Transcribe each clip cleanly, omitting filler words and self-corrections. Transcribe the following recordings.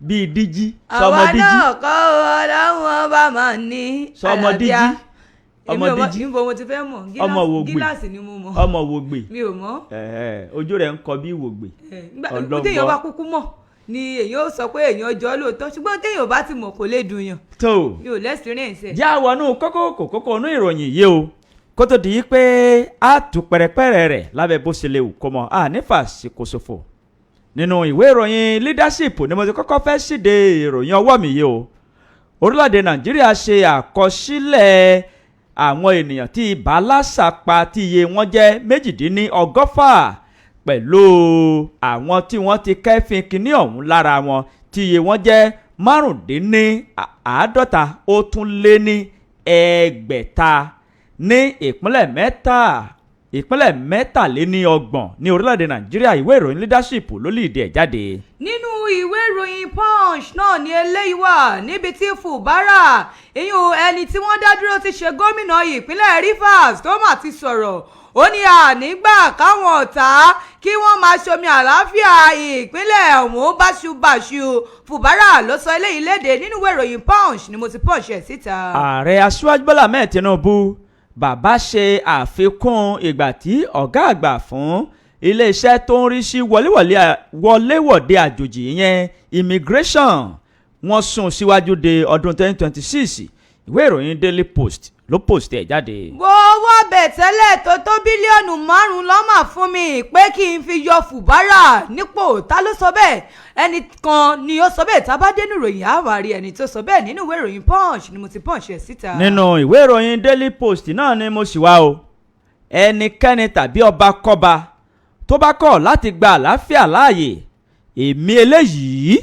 bíi díjí sọmọ díjí. àwa náà kọ́ ọlọ́run ọba máa ní sọmọ díjí ọmọ díjí níbo mo ti fẹ́ mọ̀ gíláàsì ni mo mọ̀ ọmọ wògbè mi ò mọ̀ ojú rẹ̀ ń kọ bí wògbè. nígbà téèyàn bá kúkú mọ̀ ni èyàn ó sọ pé èyàn jọ lóòótọ́ ṣùgbọ́n téèyàn bá ti mọ̀ kò lè dùn yàn. tó mi ò lẹ́sìrìnsẹ̀. já wọnú kókó inú ìròyìn yìí o kó tó di pé a tú pẹ̀rẹ̀pẹ̀rẹ̀ rẹ̀ lábẹ́ bó ṣe lè wù kó mọ nífà síkòsòfò nínú ìwé ìròyìn leadership ni mo ti kọ́kọ́ fẹ́ ṣíde ìròyìn ọwọ́ mi yìí o. orílẹ̀-èdè nàìjíríà ṣe àkọsílẹ̀ àwọn ènìyàn tí ibà lásà pa tí iye wọn jẹ́ 128 pẹ̀lú àwọn tí wọ́n ti kẹ́fín kínní ọ̀hún lára wọn tí iye wọn jẹ́ 55 ó tún lé ní ẹgbẹ̀ta ní ìpínlẹ̀ mẹ́tàléníọgbọ̀n ní orílẹ̀-èdè nàìjíríà. ìwé ìròyìn leadership ló lìdí ẹ̀ jáde. nínú ìwé ìròyìn punch náà ni eléyìí wà níbi tí Fubara ẹni tí wọ́n dá dúró ti ṣe gómìnà ìpínlẹ̀ Rivers tó mà ti sọ̀rọ̀ ó ní ànígbà káwọn ọ̀tá kí wọ́n máa ṣomi àlàáfíà ìpínlẹ̀ ọ̀hún báṣubàṣu. Fubara ló sọ eléyìí léde nínú ìwé ìròyìn punch ni mo ti punch ẹ̀ síta. ààrẹ aṣíwájú Bọ́lá Ahmed Tinubu bàbá ṣe àfikún ìgbà tí ọ̀gá àgbà fún iléeṣẹ́ tó ń rí sí wọléwọ̀de àjòjì ìyẹn immigration wọ́n sún síwájú de ọdún 2026. ìwé ìròyìn Daily Post ló post ẹ̀ jáde. wọ́wọ́ bẹ̀ tẹ́lẹ̀ tó bílíọ̀nù 5 lọ́mà fún mi pé kí n fi yọ Fubara nípò. ta ló sọ bẹ́ẹ̀? ẹnìkan ni ó sọ bẹ́ẹ̀. tá a bá dénú ìròyìn àwárí ẹni tó sọ bẹ́ẹ̀ nínú ìwé ìròyìn punch ni mo ti punch ẹ̀ síta. nínú ìwé ìròyìn Daily Post náà ni mo sì wá o. ẹnikẹ́ni tàbí ọba kọ́ba tó bá kọ̀ láti gba àlàáfíà láàyè èmi eléyìí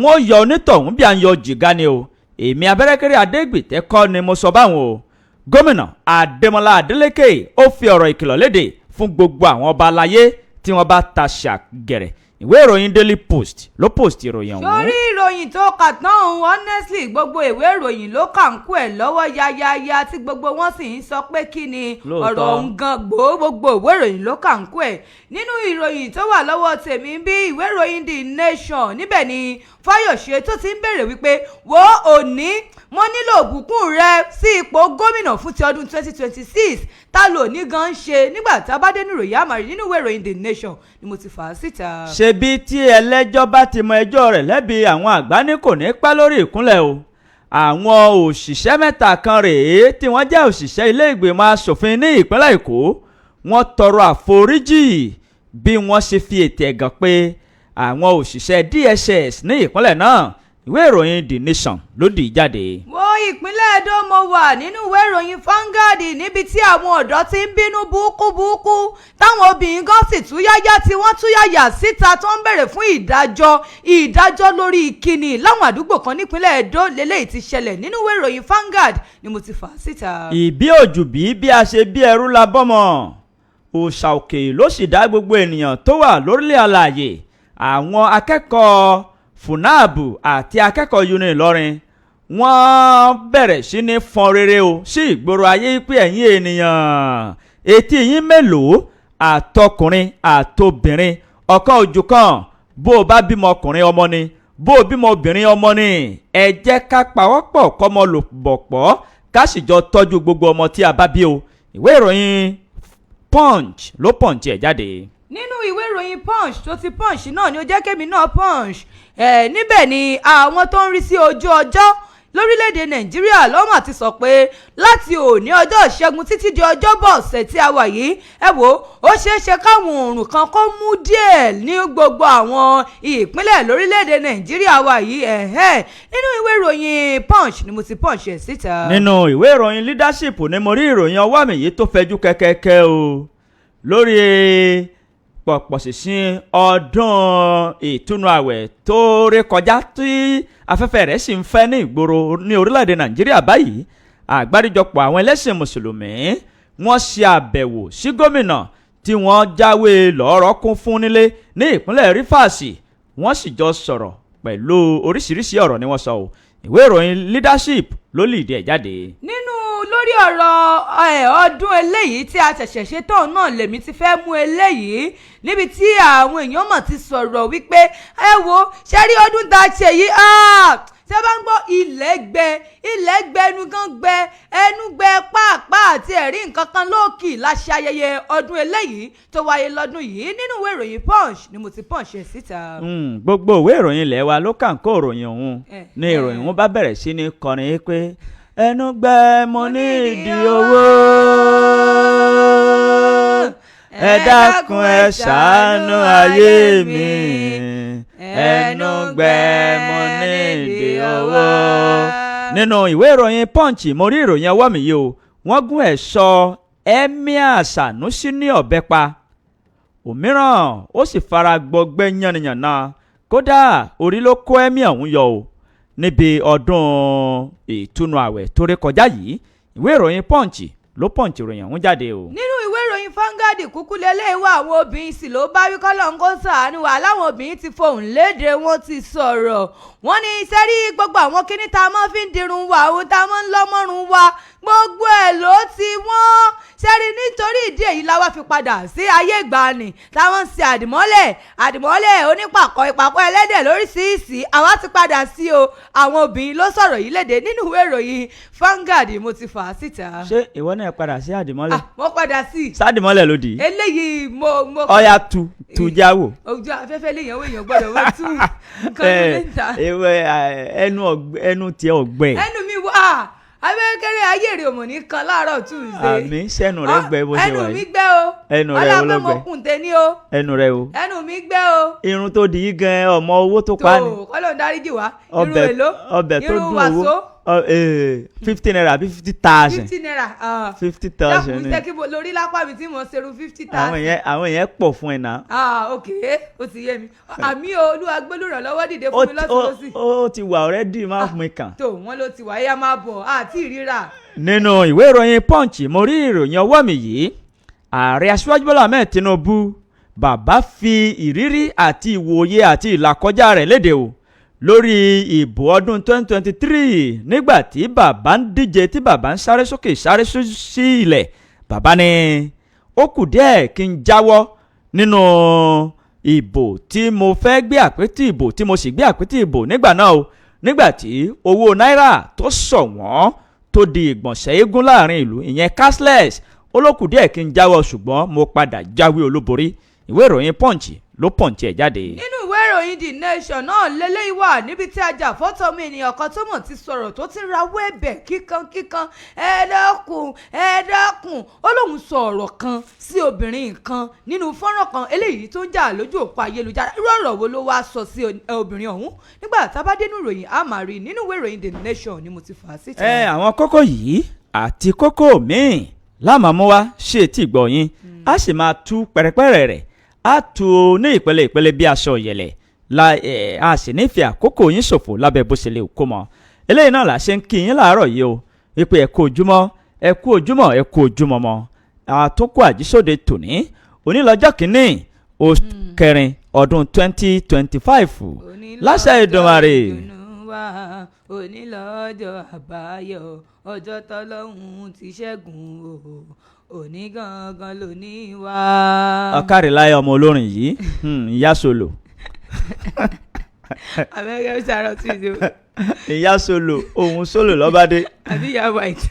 wọ́n yọ onítọ̀hún bí à ń yọ jìgá ni o. èmi Abẹ́rẹ́kẹ́rẹ́ Adégbìtẹ́ kọ́ ni mo sọ báwọn o. gómìnà Adémọlá Adélékè ó fi ọ̀rọ̀ ìkìlọ̀ léde fún gbogbo àwọn ọba aláyé tí wọ́n bá ta ṣàgẹ̀rẹ̀. ìwé ìròyìn Daily Post ló post ìròyìn ọ̀hún. sórí ìròyìn tó kà tán honestly gbogbo ìwé ìròyìn ló kà ń kú ẹ̀ lọ́wọ́ yáyáyá tí gbogbo wọn sì ń sọ pé kí ni ọ̀rọ̀ ọ̀hún gan gbogbo ìwé ìròyìn ló kà ń kú ẹ̀. nínú ìròyìn tó wà lọ́wọ́ tèmi bí ìwé ìròyìn The Nation níbẹ̀ ni Fáyọ̀ṣe tó ti ń béèrè wípé wo òní mo nílò òbùkún rẹ sí ipò gómìnà fún ti ọdún 2026 ta ló ní gan ṣe nígbà tá a bá dé nínú ìròyìn àmàrí nínú ìwé ìròyìn The Nation ni mo ti fà á síta. ṣebí tí ẹlẹ́jọ́ bá ti mọ ẹjọ́ rẹ̀ lẹ́bi àwọn àgbà ní kò ní pẹ́ lórí ìkúnlẹ̀ o. àwọn òṣìṣẹ́ mẹ́ta kan rèé tí wọ́n jẹ́ òṣìṣẹ́ ilé ìgbìmọ̀ asòfin ní ìpínlẹ̀ Èkó wọ́n tọrọ àforíjì bí wọ́n ṣe fi ètè ẹ̀gàn pé àwọn òṣìṣẹ́ DSS ní ìpínlẹ̀ náà. ìwé ìròyìn The Nation ló dì í jáde. wo ìpínlẹ̀ Edo mo wà nínú ìwé ìròyìn Vanguard níbi tí àwọn ọ̀dọ́ ti ń bínú búkúbúkú táwọn obìnrin gan sì túyáyá tí wọ́n túyáyà síta tó ń bèrè fún ìdájọ́ lórí ìkíni láwọn àdúgbò kan nípínlẹ̀ Edo lélẹ́yìí ti ṣẹlẹ̀ nínú ìwé ìròyìn Vanguard ni mo ti fà á síta. ìbí òjù bí a ṣe bí ẹrú la bọ́mọ òòṣà òkè ló sì dá gbogbo ènìyàn tó wà lórílẹ̀ alààyè. àwọn akẹ́kọ̀ọ́ FUNAAB àti akẹ́kọ̀ọ́ uni Ìlọrin wọ́n bẹ̀rẹ̀ sí ní fọn rere o sí ìgboro ayé pé ẹ̀yin ènìyàn etí yín mélòó àtọkùnrin àtobìnrin ọ̀kan òjùkan bó o bá bímọ ọkùnrin ọmọ ni bó o bímọ obìnrin ọmọ ni ẹ jẹ́ ká pawọ́pọ̀ kọ́mọ lò bọ̀ pọ̀ ká sì jọ tọ́jú gbogbo ọmọ tí a bá bí o. ìwé ìròyìn Punch ló punch ẹ̀ jáde. nínú ìwé ìròyìn punch tó ti punch náà ni ó jẹ́ kémi náà punch níbẹ̀ ni àwọn tó ń rí sí ojú ọjọ́ lórílẹ̀‐èdè nàìjíríà lọ́mọ̀ ti sọ pé láti òní ọjọ́ ìṣẹ́gun títí di ọjọ́bọ̀ ọ̀sẹ̀ tí a wà yìí ẹ wò ó ṣeé ṣe káwọn oòrùn kan kó mú díẹ̀ ní gbogbo àwọn ìpínlẹ̀ lórílẹ̀‐èdè nàìjíríà wà yìí nínú ìwé ìròyìn punch ni mo ti punch ẹ̀ síta. nínú ìwé ìròyìn leadership ni mo rí ìròyìn ọwọ́ mi yìí tó fẹjú kẹ́kẹ́kẹ́ o lórí pọ̀pọ̀ṣìnṣìn ọdún ìtúnu ààwẹ̀ tó rékọjá tí afẹ́fẹ́ rẹ̀ sì ń fẹ́ ní ìgboro ní orílẹ̀-èdè nàìjíríà báyìí. àgbáríjọpọ̀ àwọn ẹlẹ́sìn mùsùlùmí wọ́n ṣe àbẹ̀wò sí gómìnà tí wọ́n jáwé lọ́rọ̀ kún fún nílé ní ìpínlẹ̀ Rivers wọ́n sì jọ sọ̀rọ̀ pẹ̀lú oríṣiríṣi ọ̀rọ̀ ni wọ́n sọ o. ìwé ìròyìn leadership ló lìdí ẹ̀ jáde. nínú lórí ọ̀rọ̀ ọdún eléyìí tí a ṣẹ̀ṣẹ̀ ṣe tán náà lèmi ti fẹ́ mú eléyìí níbi tí àwọn èèyàn mọ̀ ti sọ̀rọ̀ wípé ẹ wo ṣe rí ọdún tá a ṣe yìí tí a bá ń gbọ́ ilẹ̀ gbẹ ẹnu gan gbẹ ẹnu gbẹ pàápàá àti ẹ̀rí nǹkan kan lóòkì láṣẹ ayẹyẹ ọdún eléyìí tó wáyé lọ́dún yìí nínú ìwé ìròyìn punch ni mo ti punch ẹ̀ síta. gbogbo ìwé ìròyìn ilẹ̀ wa ló kàn kó ìròyìn ọ̀hún ní ìròyìn wọn bá bẹ̀rẹ̀ sí ní kọrin pé ẹnu gbẹ mo ní ìdí owó ẹ dákun ẹ ṣàánú ayé mi ẹnu gbẹ mo ní ìdí owó. nínú ìwé ìròyìn punch mo rí ìròyìn ọwọ́ mi yìí o wọ́n gún ẹ̀ṣọ́ Emir Sanusi ní ọ̀bẹ pa òmíràn ó sì fara gbọgbẹ́ yánnayànna kódà orí ló kó Emir ọ̀hún yọ o níbi ọdún ìtúnu ààwẹ̀ tó ré kọjá yìí ìwé ìròyìn punch ló punch ìròyìn ọ̀hún jáde o. nínú ìwé ìròyìn fangadi kúkú lélẹ́yìn wá àwọn obìnrin sì ló bá wí kọ́lọ́ ń kó sàánú wa láwọn obìnrin ti fohùn léde wọn ti sọ̀rọ̀ wọ́n ní sẹ́rí gbogbo àwọn kinní tá a máa fi ń dirun wa ohun tá a máa ń lọ́mọ́run wa gbogbo ẹ̀ ló ti wọ́n sẹ́rí nítorí ìdí èyí la wá fi padà sí ayé ìgbàanì táwọn ń ṣe àdìmọ́lẹ̀ onípàkọ́ ìpàkọ́ ẹlẹ́dẹ̀ lóríṣiríṣi àwa ti padà sí o àwọn obìnrin ló sọ̀rọ̀ yìí léde nínú ìwé ìròyìn fangadi mo ti fà á síta. ṣé ìwọ náà padà sí àdìmọ́lẹ̀. mo padà sí. sádìmọ́lẹ̀ ló dì í. eléyìí mo. ọ̀ya tu jáwò. ojú afẹ́fẹ́ léèyàn wò èèyàn gbọ́dọ̀ wọ́n tú nǹkan tó lè ta. ẹnu tiẹ̀ ọ̀gbẹ́. ẹnu mi wá abẹ́kẹ́rẹ́ ayé rẹ̀ òmò ní kan láàárọ̀ Tuesday. àmì sẹ́nu rẹ̀ gbẹ bó ṣe wà yìí. ẹnu mi gbẹ o. ẹnu rẹ̀ wo ló gbẹ. ọlọ́pàá mo kùn tẹ́ ní o. ẹnu rẹ̀ o. ẹnu mi gbẹ o. irun tó di yìí gan ọmọ owó tó pa ni. tó kọ́lọ́ dáríjì wá. irun èlò ọbẹ̀ tó dùn owó. irun wàsó. 50 naira àbí 50,000. 50 naira. 50,000 ni. dákun sẹ́kí lórí lápá mi tí mo ṣerú 50,000. àwọn yẹn pọ̀ fún ẹ náà. ok ó ti yé mi àmì olúwa gbólúrànlọ́wọ́ dìde fún mi lọ́sọ̀ọ́sì. ó ti wà ọ̀rẹ́dì máa fún mi kàn. tó wọn ló ti wà ẹ̀yà máa bọ̀ àti ìríra. nínú ìwé ìròyìn punch mo rí ìròyìn ọwọ́ mi yìí ààrẹ aṣíwájú Bọ́lá Ahmed Tinubu bàbá fi ìrírí àti ìwòye àti ìlàkọjá rẹ̀ léde o lórí ìbò ọdún 2023 nígbà tí bàbá ń díje tí bàbá ń sáré sókè sáré sí ilẹ̀ bàbá ní ó kù díẹ̀ kí n jáwọ́ nínú ìbò tí mo fẹ́ gbé àpótí ìbò tí mo sì gbé àpótí ìbò nígbà náà o nígbà tí owó náírà tó ṣọ̀wọ́n tó di ìgbọ̀nsẹ̀ eégún láàrin ìlú ìyẹn cashless ó ló kù díẹ̀ kí n jáwọ́ ṣùgbọ́n mo padà jáwé olúborí ìwé ìròyìn punch ló punch ẹ̀ jáde. nínú ìwé ìròyìn The Nation náà lélẹ́yìí wà níbi tí ajàfọ́tọ̀ ọmọ ènìyàn kan tó mọ̀ ti sọ̀rọ̀ tó ti rawọ́ ẹ̀bẹ̀ kíkankíkan ẹ dákun ó lóun sọ ọ̀rọ̀ kan sí obìnrin kan nínú fọ́nrán kan eléyìí tó ń jà lójú òpó ayélujára irú ọ̀rọ̀ wo ló wá sọ sí obìnrin ọ̀hún nígbà tá a bá dénú ìròyìn a máa rí nínú ìwé ìròyìn The Nation ni mo ti fà á síta. àwọn kókó yìí àti kókó míì lámàmú wa ṣe tí gbọ́ yín a sì máa tú pẹ̀rẹ̀pẹ̀rẹ̀ rẹ̀ a tù ní ìpele bí aṣọ ìyẹ̀lẹ̀ a sì ní fi àkókò yín ṣòfò lábẹ́ bó ṣe lè kó mọ́ eléyìí náà là ṣe ń kí yín láàárọ̀ yìí o wípé ẹ kú ojúmọ́ mọ́ àtúnkù àjíṣòde tòní onílọ́jọ́ kìíní oṣù kẹrin ọdún 2025 láṣẹ Èdùmàrè. onílọ́jọ́ àbáyọ ọjọ́ tọ́lọ́hún ti ṣẹ́gun òní gangan lóní wá. ọ̀kárìláyà ọmọ olórin yìí ìyá solo. abẹ́rẹ́ ṣàrọ̀ tí ìdí o. ìyá solo ohun solo lọ́bàdé. àbí ìyá white.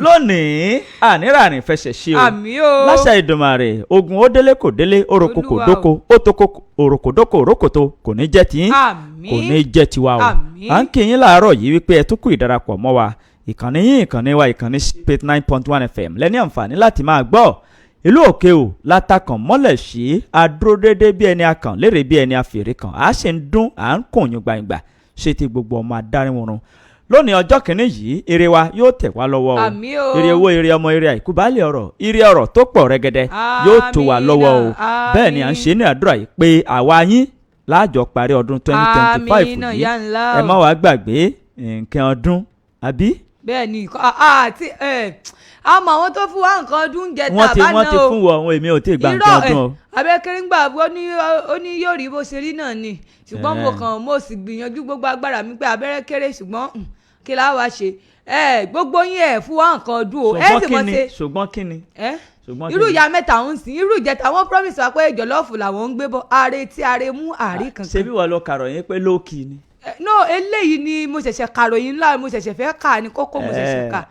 lónìí ànírààrìn fẹsẹ̀ sí o. àmì o. láṣẹ Ìdùmàrè ogun ó délé kò délé oroko kò dóko ó tóko òròkòdókò òrókòtó kò ní jẹ́ tiyín kò ní jẹ́ tiwa o. à ń kí yín láàárọ̀ yìí wípé ẹ tún kú ìdarapọ̀ mọ́ wa ìkànnì yín ìkànnì wa ìkànnì Spate 9.1 FM lẹ́ni àǹfààní láti máa gbọ́ ìlú òkè o látakàn mọ́lẹ̀ sí adúródédé bí ẹni akàn lérè bí ẹni afèrè kan à sì ń dún à ń kùnyún gbàngbà ṣe ti gbogbo ọmọ adáríwọ̀run lónìí ọjọ́ kìíní yìí ire wa yóò tẹ̀ wá lọ́wọ́ o ire owó ire ọmọ ire àìkú baálẹ̀ ọ̀rọ̀ ire ọ̀rọ̀ tó pọ̀ rẹ́gẹ́dẹ́ yóò tó wá lọ́wọ́ o bẹ́ẹ̀ ni à ń ṣe ní àdúrà yìí pé àwa yín láàjọ parí ọdún 2025 yìí ẹ má wàá gbàgbé nǹkan ọdún àbí. bẹ́ẹ̀ ni àti àmọ́ àwọn tó fún wa nǹkan ọdún jẹ tàbá náà o wọ́n ti fún wọn èmi ò tí ì gba nǹkan ọdún o. abẹ́kẹ́rẹ́ ń gbà ó ní yóò rí bó ṣe rí náà ni ṣùgbọ́n mo sì gbìyànjú gbogbo agbára mi pé abẹ́rẹ́ kéré ṣùgbọ́n kí la wá ṣe gbogbo yín ẹ̀ fún wa nǹkan ọdún o ẹ sì mọ̀ ṣe ṣùgbọ́n kí ni irú ìyá mẹ́ta ń sìn irú ìjẹta wọ́n promise wa pé jọ̀lọ́ọ̀fù làwọn ń gbé bọ̀ ààrẹ tí ààrẹ mú ààrí kankan. ṣebí wọ́n lọ kàròyìn pé lóòkì ni. no eléyìí ni mo ṣẹ̀ṣẹ̀ kàròyìn ńlá mo ṣẹ̀ṣẹ̀ fẹ́ kà ní kókó mo ṣẹ̀ṣẹ̀ kà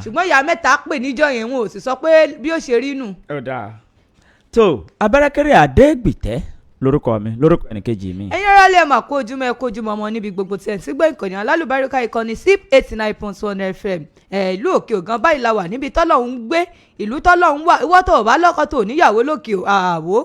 ṣùgbọ́n ìyá mẹ́ta pè níjọ́ yẹn wọn ò sì sọ pé bí ó ṣe rí nù. tó abẹ́rẹ́kẹ́rẹ́ àdégbìtẹ́ lórúkọ mi lórúkọ ẹnìkejì mi. ẹ̀yin ará lè mà kó ojúmọ́ ẹ kó ojúmọ́ ọmọ níbi gbogbo tí ẹ̀ ń sígbẹ́ ìkànnì alálùbáríkà ìkànnì SIP 89.1 FM ìlú òkè ògàn báyìí la wà níbi tọ́lọ́hún ń gbé ìlú tọ́lọ́hún wà ìwọ́ tó o bá lọ́kọ tó o níyàwó lókè àwò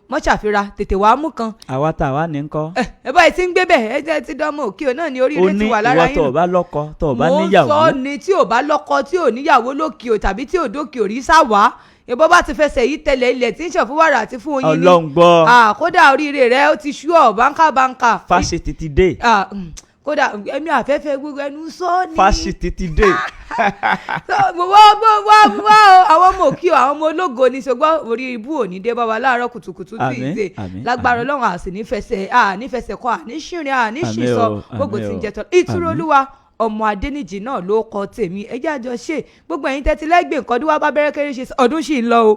mọ́ ṣàfihàn tètè wàá mú kan. àwa tá a wà ní ńkọ́. ẹ báyìí tí ń gbé bẹ́ẹ̀ ẹ jẹ́ ti dánmọ́ òkè o náà ní oríire ti wà lára yín. ó ní ìwọ tó o bá lọ́kọ tó o bá níyàwó. mo sọ ni tí o bá lọ́kọ tí o níyàwó lókè o tàbí tí o dókè o rí sáwàá ìbọn bá ti fẹsẹ̀ yìí tẹ̀lé ilẹ̀ tí ń ṣàn fún wàrà àti fún oyin ní. Ọlọ́run gbọ́. kódà oríire rẹ ó ti ṣú ọ báńkà. fásitì ti dé. kódà ẹ̀mí àfẹ́fẹ́ gbogbo ẹnu sọ ni. fásitì ti dé. wá àwọn ọmọ òkè àwọn ọmọ ológo ní ṣùgbọ́n orí ibú òní dé bá wa láàárọ̀ kùtùkùtù tí ì dé lágbára Ọlọ́run àsì nífẹsẹ̀ kọ́ àníṣìrìn àníṣìṣọ gbogbo tí ń jẹ tọ́ ìtúrò Olúwa ọmọ Adéníjì náà ló kọ tèmi ẹjẹ àjọ ṣe gbogbo ẹ̀yin tẹ́tí lẹ́gbẹ̀ẹ́ nǹkan ọdún wa bá bẹ̀rẹ̀ kéré ṣe ọdún sì ń lọ o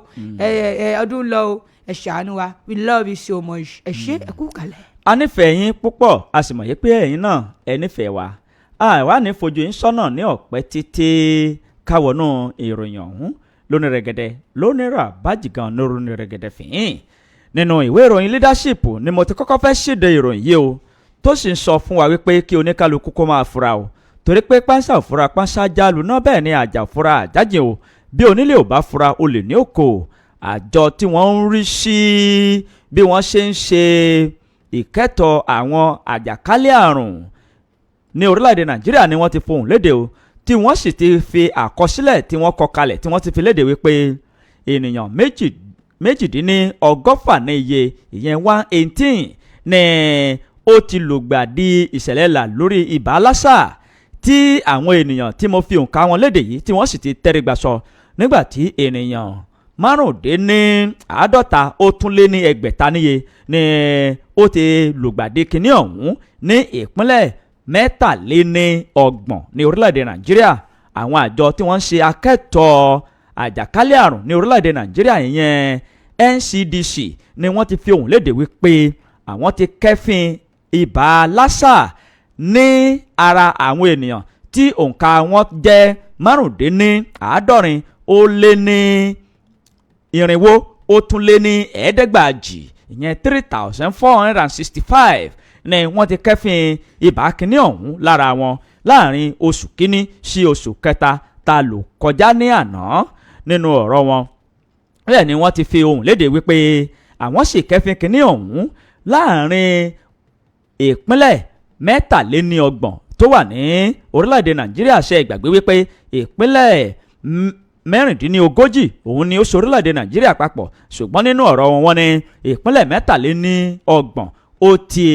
ọdún ń lọ o ẹ ṣàánú wa we love you so much ẹ ṣé ẹ kú kalẹ̀. a nífẹ̀ẹ́ yín púpọ̀ a sì mọ̀ yé pé ẹ̀yin náà ẹ nífẹ̀ẹ́ wa àwa ní fojú yín sọ́nà ní ọ̀pẹ́ títí káwọnú ìròyìn ọ̀hún lónìí rẹ̀gẹ̀dẹ̀ lónìí rà bájì gan lónìí rẹ̀gẹ̀dẹ̀ fìhín nínú ìwé ìròyìn leadership ni mo ti kọ́kọ́ fẹ́ ṣèdè ìròyìn yìí o tó sì ń sọ fún wa wípé kí oníkálukú kó máa fura o torí pé pánsá òfura pánsá jálu náà bẹ́ẹ̀ ni àjà òfura àjájìn o bí onílé ò bá fura olè ní òkò àjọ tí wọ́n ń rí sí bí wọ́n ṣe ń ṣe ìkẹ́tọ̀ àwọn àjàkálẹ̀ àrùn ní orílẹ̀-èdè Nàìjíríà ni wọ́n ti fohùn léde o tí wọ́n sì ti fi àkọsílẹ̀ tí wọ́n kọ kalẹ̀ tí wọ́n ti fi léde wípé ènìyàn méjìdínlọ́gọ́fà ní iye ìyẹn 118 ni ó ti lùgbàdì ìṣẹ̀lẹ̀ là lórí ibà lásà tí àwọn ènìyàn tí mo fi òǹkà wọn léde yìí tí wọ́n sì ti tẹ́rígbà sọ nígbà tí ènìyàn márùndínláàádọ́ta ó tún lé ní ẹgbẹ̀ta níye ni ó ti lùgbàdì kínní ọ̀hún ní ìpínlẹ̀ mẹ́tàléníọgbọ̀n ní orílẹ̀-èdè Nàìjíríà àwọn àjọ tí wọ́n ń ṣe akẹ́tọ̀ àjàkálẹ̀ àrùn ní orílẹ̀-èdè Nàìjíríà ìyẹn NCDC ni wọ́n ti fi ohùn léde wípé àwọn ti kẹ́fín ibà lásà ní ara àwọn ènìyàn tí òǹkà wọn jẹ́ márùndínláàádọ́rin ó lé ní irinwó ó tún lé ní ẹ̀ẹ́dẹ́gbàjì ìyẹn 3465 ni wọ́n ti kẹ́fín ibà kínní ọ̀hún lára wọn láàrin oṣù kínní sí oṣù kẹta tá lò kọjá ní àná nínú ọ̀rọ̀ wọn bẹ́ẹ̀ ni wọ́n ti fi ohùn léde wípé àwọn sì kẹ́fín kínní ọ̀hún láàrin ìpínlẹ̀ mẹ́tàléníọgbọ̀n tó wà ní orílẹ̀-èdè Nàìjíríà ṣe ìgbàgbé wípé ìpínlẹ̀ mẹ́rìndínlógójì òun ni ó ṣe orílẹ̀-èdè Nàìjíríà papọ̀ ṣùgbọ́n nínú ọ̀rọ̀ wọn ní ìpínlẹ̀ mẹ́tàléníọgbọ̀n ó ti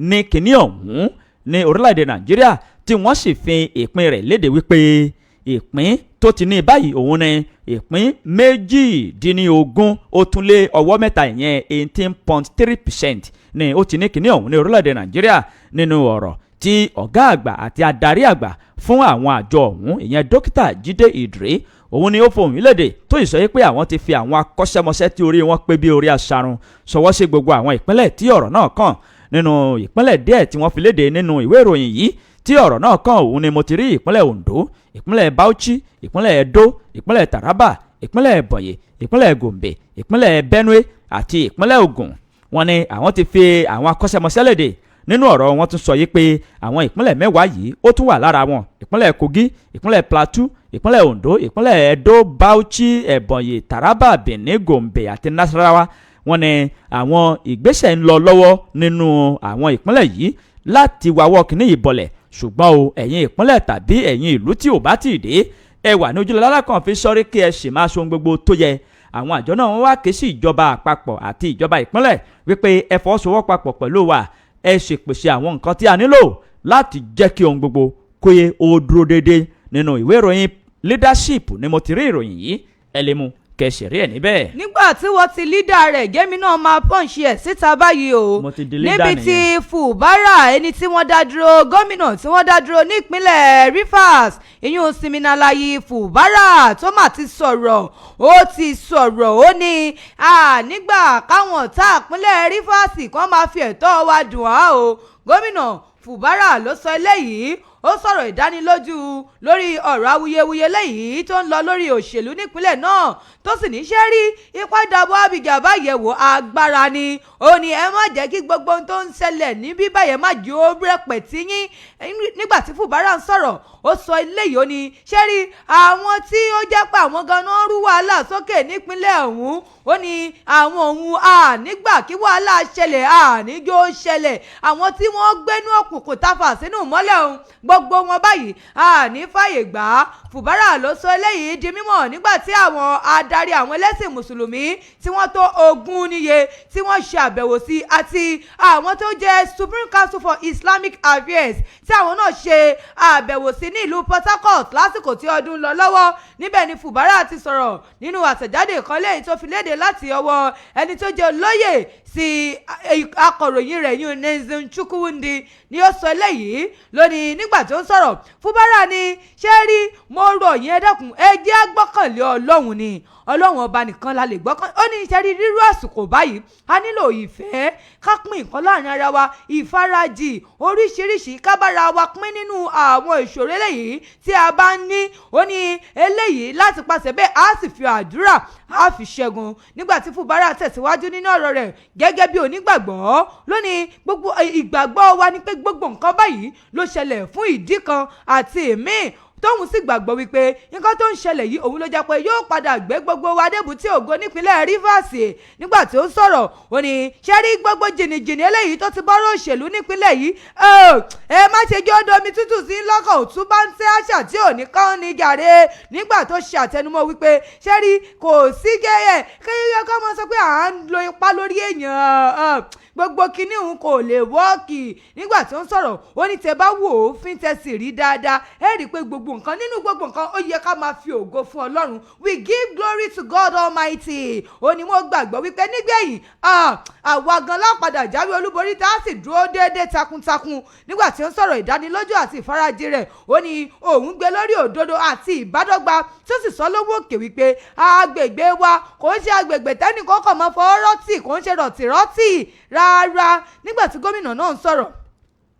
ní kinní ọ̀hún ní orílẹ̀-èdè Nàìjíríà tí wọ́n sì fi ìpín rẹ̀ léde wípé ìpín tó ti ní báyìí òun ni ìpín méjìdínlógún ó tún lé ọwọ́ mẹ́ta ìyẹn 18.3% ni ó ti ní kinní ọ̀hún ní orílẹ̀-èdè Nàìjíríà nínú ọ̀rọ̀ tí ọ̀gá àgbà àti adarí àgbà fún àwọn àjọ ọ̀hún ìyẹn dókítà Jídé Ìdíré òun ni ó fohùn lédè tó ìsọ yìí pé àwọn ti fi àwọn akọ́ṣẹ́mọṣẹ́ tí orí wọn pé bí orí aṣarun ṣọwọ́ sí gbogbo àwọn ìpínlẹ̀ tí ọ̀rọ̀ náà kàn nínú ìpínlẹ̀ díẹ̀ tí wọ́n fi léde nínú ìwé ìròyìn yìí tí ọ̀rọ̀ náà kàn òun ni mo ti rí ìpínlẹ̀ Ondo ìpínlẹ̀ Bauchi ìpínlẹ̀ Edo ìpínlẹ̀ Taraba ìpínlẹ̀ Ebonyi ìpínlẹ̀ Gombe ìpínlẹ̀ Benue àti ìpínlẹ̀ Ògùn wọ́n ní àwọn ti fi àwọn akọ́ṣẹ́mọṣẹ́ léde nínú ọ̀rọ̀ wọn tún sọ yìí pé àwọn ìpínlẹ̀ mẹ́wàá yìí ó tún wà lára wọn ìpínlẹ̀ Kogi ìpínlẹ̀ Plateau ìpínlẹ̀ Ondo ìpínlẹ̀ Edo Bauchi Ebonyi Taraba Benin Gombe àti Nasarawa wọ́n ní àwọn ìgbésẹ̀ ń lọ lọ́wọ́ nínú àwọn ìpínlẹ̀ yìí láti wáwọ́ kínní ìbọlẹ̀ ṣùgbọ́n o ẹ̀yin ìpínlẹ̀ tàbí ẹ̀yin ìlú tí ò bá tì dé ẹ wà ní ojúlẹ̀ lálákàn fi sọ́rí kí ẹ sì máa ṣohun gbogbo tó yẹ àwọn àjọ náà wọ́n wá ké sí ìjọba àpapọ̀ àti ìjọba ìpínlẹ̀ wípé ẹ fọwọ́sowọ́pọ̀ pẹ̀lú wa ẹ ṣèpèsè àwọn nǹkan tí a nílò láti jẹ́ kí ohun gbogbo kóye ó dúró déédéé nínú ìwé ìròyìn leadership ni mo ti rí ìròyìn yìí ẹ lè mú kẹsìrì ẹ̀ níbẹ̀. nígbà tí wọ́n ti lídà rẹ̀ gẹ́mi náà máa pọ́ǹṣì ẹ̀ síta báyìí o. mo ti di lídà nìyẹn. níbi tí Fubara ẹni tí wọ́n dá dúró gómìnà tí wọ́n dá dúró nípínlẹ̀ Rivers ìyún Siminalayi Fubara tó mà ti sọ̀rọ̀ ó ní nígbà káwọn ọ̀tá ìpínlẹ̀ Rivers kan máa fi ẹ̀tọ́ wa dùn á o. gómìnà Fubara ló sọ eléyìí ó sọ̀rọ̀ ìdánilójú lórí ọ̀rọ̀ awuyewuye lẹ́yìn tó ń lọ lórí òṣèlú nípínlẹ̀ náà tó sì ní ṣe rí ipá ìdàbọ̀ Abidjan báyẹ̀wò agbára ni ó ní ẹ má jẹ́ kí gbogbo ohun tó ń ṣẹlẹ̀ níbí báyẹn má jẹ́ ó rẹpẹ̀tì yín. nígbà tí Fubara ń sọ̀rọ̀ ó sọ eléyìí ó ní ṣe rí àwọn tí ó jẹ́ pé àwọn ganan rú wàhálà sókè nípínlẹ̀ ọ̀hún ó ní àwọn òun nígbà kí wàhálà ṣẹlẹ̀ níjó ṣẹlẹ̀ àwọn tí wọ́n gbénú òkùnkùn tafà sínú ìmọ́lẹ̀ ọ̀hún gbogbo wọn báyìí ní fàyè gbà á. Fubara ló sọ eléyìí di mímọ̀ nígbà tí àwọn adarí àwọn ẹlẹ́sìn mùsùlùmí tí wọ́n tó 20 níye tí wọ́n ṣe àbẹ̀wò sí àti àwọn tó jẹ́ Supreme Council for Islamic Affairs tí àwọn náà ṣe àbẹ̀wò sí ní ìlú Port Harcourt lásìkò tí ọdún lọ lọ́wọ́. níbẹ̀ ni Fubara ti sọ̀rọ̀ nínú àtẹ̀jáde kan lẹ́yìn tó fi léde láti ọwọ́ ẹni tó jẹ́ olóyè sí akọ̀ròyìn rẹ̀ yún Nenzin Chukwundi ni ó sọ eléyìí lónìí nígbà tó ń sọ̀rọ̀. Fubara ni ṣé rí mo rọ̀ yín ẹ dákun ẹ jẹ́ agbọ́kànlé Ọlọ́run ni Ọlọ́run ọba nìkan la lè gbọ́kàn. ó ní ìṣẹ́rí rírú àsìkò báyìí a nílò ìfẹ́ ká pín nǹkan láàrin ara wa ìfarajì oríṣiríṣi ká bára wa pín nínú àwọn ìṣòro eléyìí tí a bá ń ní. ó ní eléyìí láti pàṣẹ bẹ́ẹ̀ á sì fi àdúrà á fi ṣẹ́gun. nígbà tí Fubara tẹ̀síwájú nínú ọ̀rọ̀ rẹ̀ gẹ́gẹ́ bí onígbàgbọ́ lónìí gbogbo ìgbàgbọ́ wa ni pé gbogbo nǹkan báyìí ló ṣẹlẹ̀ fún ìdí kan àti èmi tóun sì gbàgbọ́ wípé nǹkan tó ń ṣẹlẹ̀ yìí òun ló jẹ́ pé yóò padà gbé gbogbo wa débùtì ògo nípínlẹ̀ Rivers. nígbà tí ó sọ̀rọ̀ ó ní ṣé rí gbogbo jìnnìjìnnì eléyìí tó ti bọ́rọ̀ òṣèlú nípínlẹ̀ yìí ẹ má ṣe jẹ́ ọdọ omi tútù sí lọ́kàn òtún bá ń tẹ́ àṣà tí ò ní kán ní jàre. nígbà tó ṣe àtẹnumọ́ wípé ṣé rí kò sí gẹ́yẹ̀ kéyẹ́ kọ́ mọ́ sọ pé à ń lo ipá lórí èèyàn gbogbo kinní òun kò lè wọ́ọ̀kì. nígbà tó ń sọ̀rọ̀ ó ní tẹ bá wò ó fín tẹ sì rí dáadáa ẹ rí i pé gbogbo nǹkan nínú gbogbo nǹkan ó yẹ ká máa fi ògo fún Ọlọ́run. we give glory to God Almighty. ó ní mo gbàgbọ́ wípé nígbẹ̀yìn àwa gan lápadà jáwé olúborí tá a sì dúró déédéé takuntakun. nígbà tí ó ń sọ̀rọ̀ ìdánilójú àti ìfarajì rẹ̀ ó ní òun gbé lórí òdodo àti ìbádọ́gba tó sì sọ lówó òkè wípé agbègbè wa kò ń ṣe agbègbè tẹ́nìkan kàn máa fọwọ́ rọ́tì kò ń ṣe rọ̀tìrọ́tì rárá. nígbà tí gómìnà náà ń sọ̀rọ̀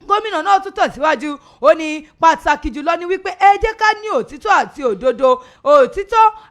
gómìnà náà tún tẹ̀síwájú ó ní pàtàkì jùlọ ni wípé ẹ jẹ́ ká ní òtítọ́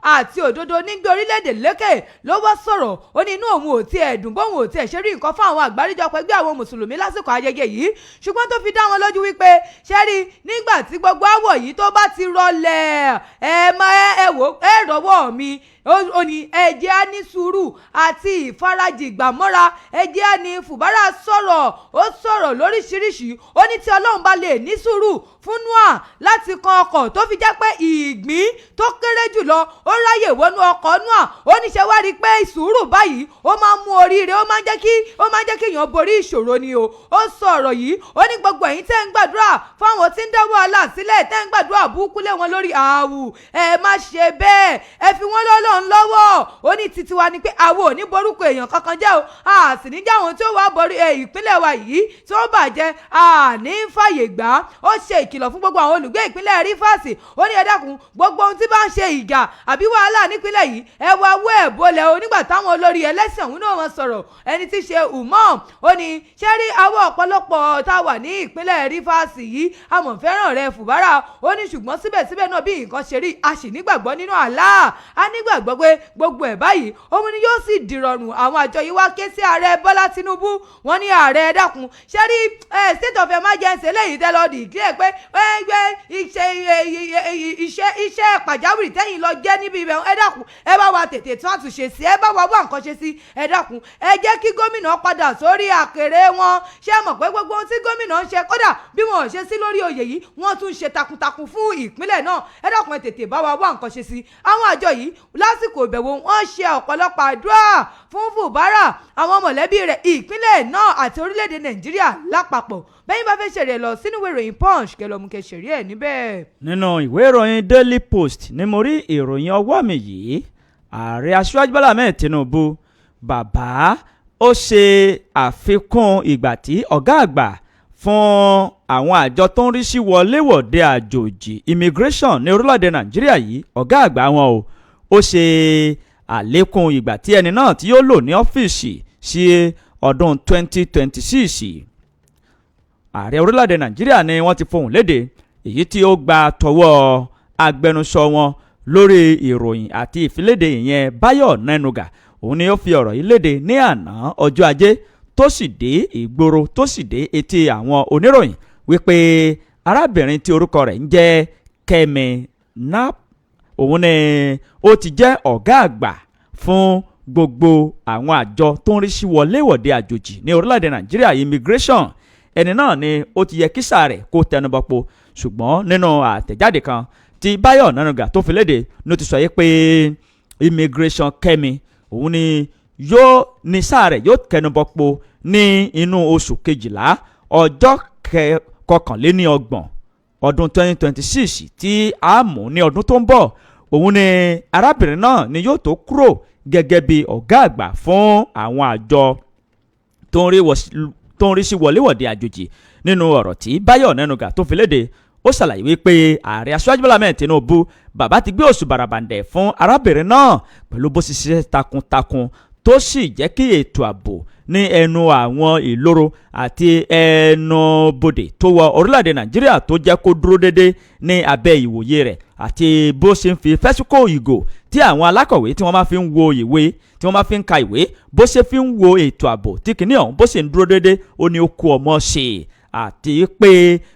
àti òdodo nígbé orílẹ̀-èdè lékè ló wá sọ̀rọ̀. ó ní inú òun ò tiẹ̀ dùn bóun ò tiẹ̀ ṣe rí nǹkan fún àwọn àgbáríjọpọ̀ ẹgbẹ́ àwọn mùsùlùmí lásìkò ayẹyẹ yìí ṣùgbọ́n tó fi dá wọn lójú wípé ṣé rí nígbà tí gbogbo àwọ̀ yìí tó bá ti rọlẹ̀ ẹ rọ́wọ́ mi. ó ní ẹ jẹ́ á ní sùúrù àti ìfarajì ìgbàmọ́ra ẹ jẹ́ á ní. Fubara sọ̀rọ̀ ó sọ̀rọ̀ lóríṣiríṣi ó ní tí Ọlọ́run bá lè ní sùúrù fún Noah láti kan ọkọ̀ tó fi jẹ́ pé ìgbín tó kéré jùlọ ó ráyè wọnú ọkọ̀ Noah ó ní ṣe wá rí i pé sùúrù báyìí ó máa ń mú oríire ó máa ń jẹ́ kí èèyàn borí ìṣòro ni o. ó sọ ọ̀rọ̀ yìí ó ní gbogbo ẹ̀yin tẹ́ ń gbàdúrà fáwọn tí ń dá wàhálà sílẹ̀ tẹ́ ń gbàdúrà burúkú lé wọn lórí ẹ má ṣe bẹ́ẹ̀ ẹ fi wọ́n lọ́wọ́. ó ní títí wa ni pé àwọn ò ní borúkọ èèyàn kankan jẹ́ o a sì ní jẹ́ àwọn tí ó wá borí ìpínlẹ̀ wa yìí tí ó bàjẹ́ ní fàyè gbà. ó ṣe ìkìlọ̀ fún gbogbo àwọn olùgbé ìpínlẹ̀ Rivers. ó ní ẹ dákun gbogbo ohun tí bá ń ṣe ìjà àbí wàhálà nípínlẹ̀ yìí ẹ wá wọ ẹ̀ bolẹ̀ o. nígbà táwọn olórí ẹlẹ́sìn ọ̀hún náà wọ́n sọ̀rọ̀ ẹni tí ṣe Umar ó ní ṣé rí àwọn ọ̀pọ̀lọpọ̀ tá a wà ní ìpínlẹ̀ Rivers yìí a mọ̀ fẹ́ràn rẹ̀ Fubara. ó ní ṣùgbọ́n síbẹ̀síbẹ̀ náà bí nǹkan ṣe rí a sì nígbàgbọ́ nínú Allah a nígbàgbọ́ pé gbogbo ẹ̀ báyìí òun ni yóò sì dìrọ̀rùn. àwọn àjọ yìí wá ké sí ààrẹ Bọ́lá Tinubu wọ́n ní ààrẹ dákun ṣé rí state of emergency eléyìí tẹ́ lọ dìgílẹ̀ pé iṣẹ́ pàjáwìrì tẹ́yìn lọ jẹ́ níbi ibẹ̀ ẹ dákun ẹ bá wa tètè tún àtúnṣe sí ẹ bá wa wá nǹkan ṣe sí ẹ dákun ẹ jẹ́ kí gómìnà padà sórí àkèrè wọn. ṣé mọ̀ pé gbogbo ohun tí gómìnà ń ṣe kódà bí wọn ò ṣe sí lórí oyè yìí wọ́n tún ṣe takuntakun fún ìpínlẹ̀ náà ẹ dákun ẹ tètè bá wa wá nǹkan ṣe sí. àwọn àjọ yìí lásìkò ìbẹ̀wò wọ́n ṣe ọ̀pọ̀lọpọ̀ àdúrà fún Fubara àwọn mọ̀lẹ́bí rẹ̀ ìpínlẹ̀ náà àti orílẹ̀-èdè Nàìjíríà lápapọ̀. bẹ́yìn bá fẹ́ ṣèrè lọ sínú ìwé ìròyìn Punch kẹlọ́mùkẹ́ ṣèrè ẹ̀ níbẹ̀. nínú ìwé ìròyìn Daily Post ni mo rí ìròyìn ọwọ́ mi yìí ààrẹ aṣíwájú Bọ́lá Ahmed Tinubu bàbá ó ṣe àfikún ìgbà tí ọ̀gá àgbà fún àwọn àjọ tó ń rí sí wọléwọ̀de àjòjì immigration ní orílẹ̀-èdè Nàìjíríà yìí ọ̀gá àgbà wọn ó ṣe àlékún ìgbà tí ẹni náà tí yóò lò ní ọ́fíìsì sí ọdún 2026. ààrẹ orílẹ̀-èdè Nàìjíríà ni wọ́n ti fohùn léde èyí tí ó gba tọwọ́ agbẹnusọ wọn lórí ìròyìn àti ìfiléde ìyẹn Báyọ̀ Nẹ́nugà òun ni ó fi ọ̀rọ̀ yìí léde ní àná ọjọ́ ajé tó sì dé ìgboro tó sì dé etí àwọn oníròyìn wípé arábìnrin tí orúkọ rẹ̀ ń jẹ́ Kẹ́mi Nap òun ni ó ti jẹ́ ọ̀gá àgbà fún gbogbo àwọn àjọ tó ń rí sí wọléwọ̀de àjòjì ní orílẹ̀-èdè Nàìjíríà immigration ẹni náà ni ó ti yẹ kí sáà rẹ̀ kó tẹnubọpo ṣùgbọ́n nínú àtẹ̀jáde kan tí Báyọ̀ Nẹ́nugà tó fi léde ló ti sọ yìí pé immigration Kẹ́mi òun ni yóò ní sáà rẹ̀ yóò tẹnubọpo ní inú oṣù kejìlá ọjọ́ kọkànléníọgbọ̀n ọdún 2026 tí a mú ní ọdún tó ń bọ̀ òun ni arábìnrin náà ni yóò tó kúrò gẹ́gẹ́ bí ọ̀gá àgbà fún àwọn àjọ tó ń rí sí wọléwọ̀de àjòjì. nínú ọ̀rọ̀ tí Báyọ̀ Nẹ́nugà tó fi léde ó ṣàlàyé wípé ààrẹ aṣíwájú Bọ́lá Ahmed Tinubu bàbá ti gbé òṣù bàràbàǹdẹ̀ fún arábìnrin náà pẹ̀lú bó ṣe ṣiṣẹ́ takuntakun tó sì jẹ́ kí ètò ààbò ní ẹnu àwọn ìloro àti ẹnubodè tó wọ orílẹ̀-èdè Nàìjíríà tó jẹ́ kó dúró déédéé ní abẹ́ ìwòye rẹ̀ àti bó ṣe ń fi fẹ́sùkò ìgò tí àwọn alákọ̀wé tí wọ́n máa fi ń wo ìwé tí wọ́n máa fi ń ka ìwé bó ṣe fi ń wo ètò ààbò tí kìíní ọ̀hún bó ṣe ń dúró déédéé ó ní ó kú ọmọ ṣe àti pé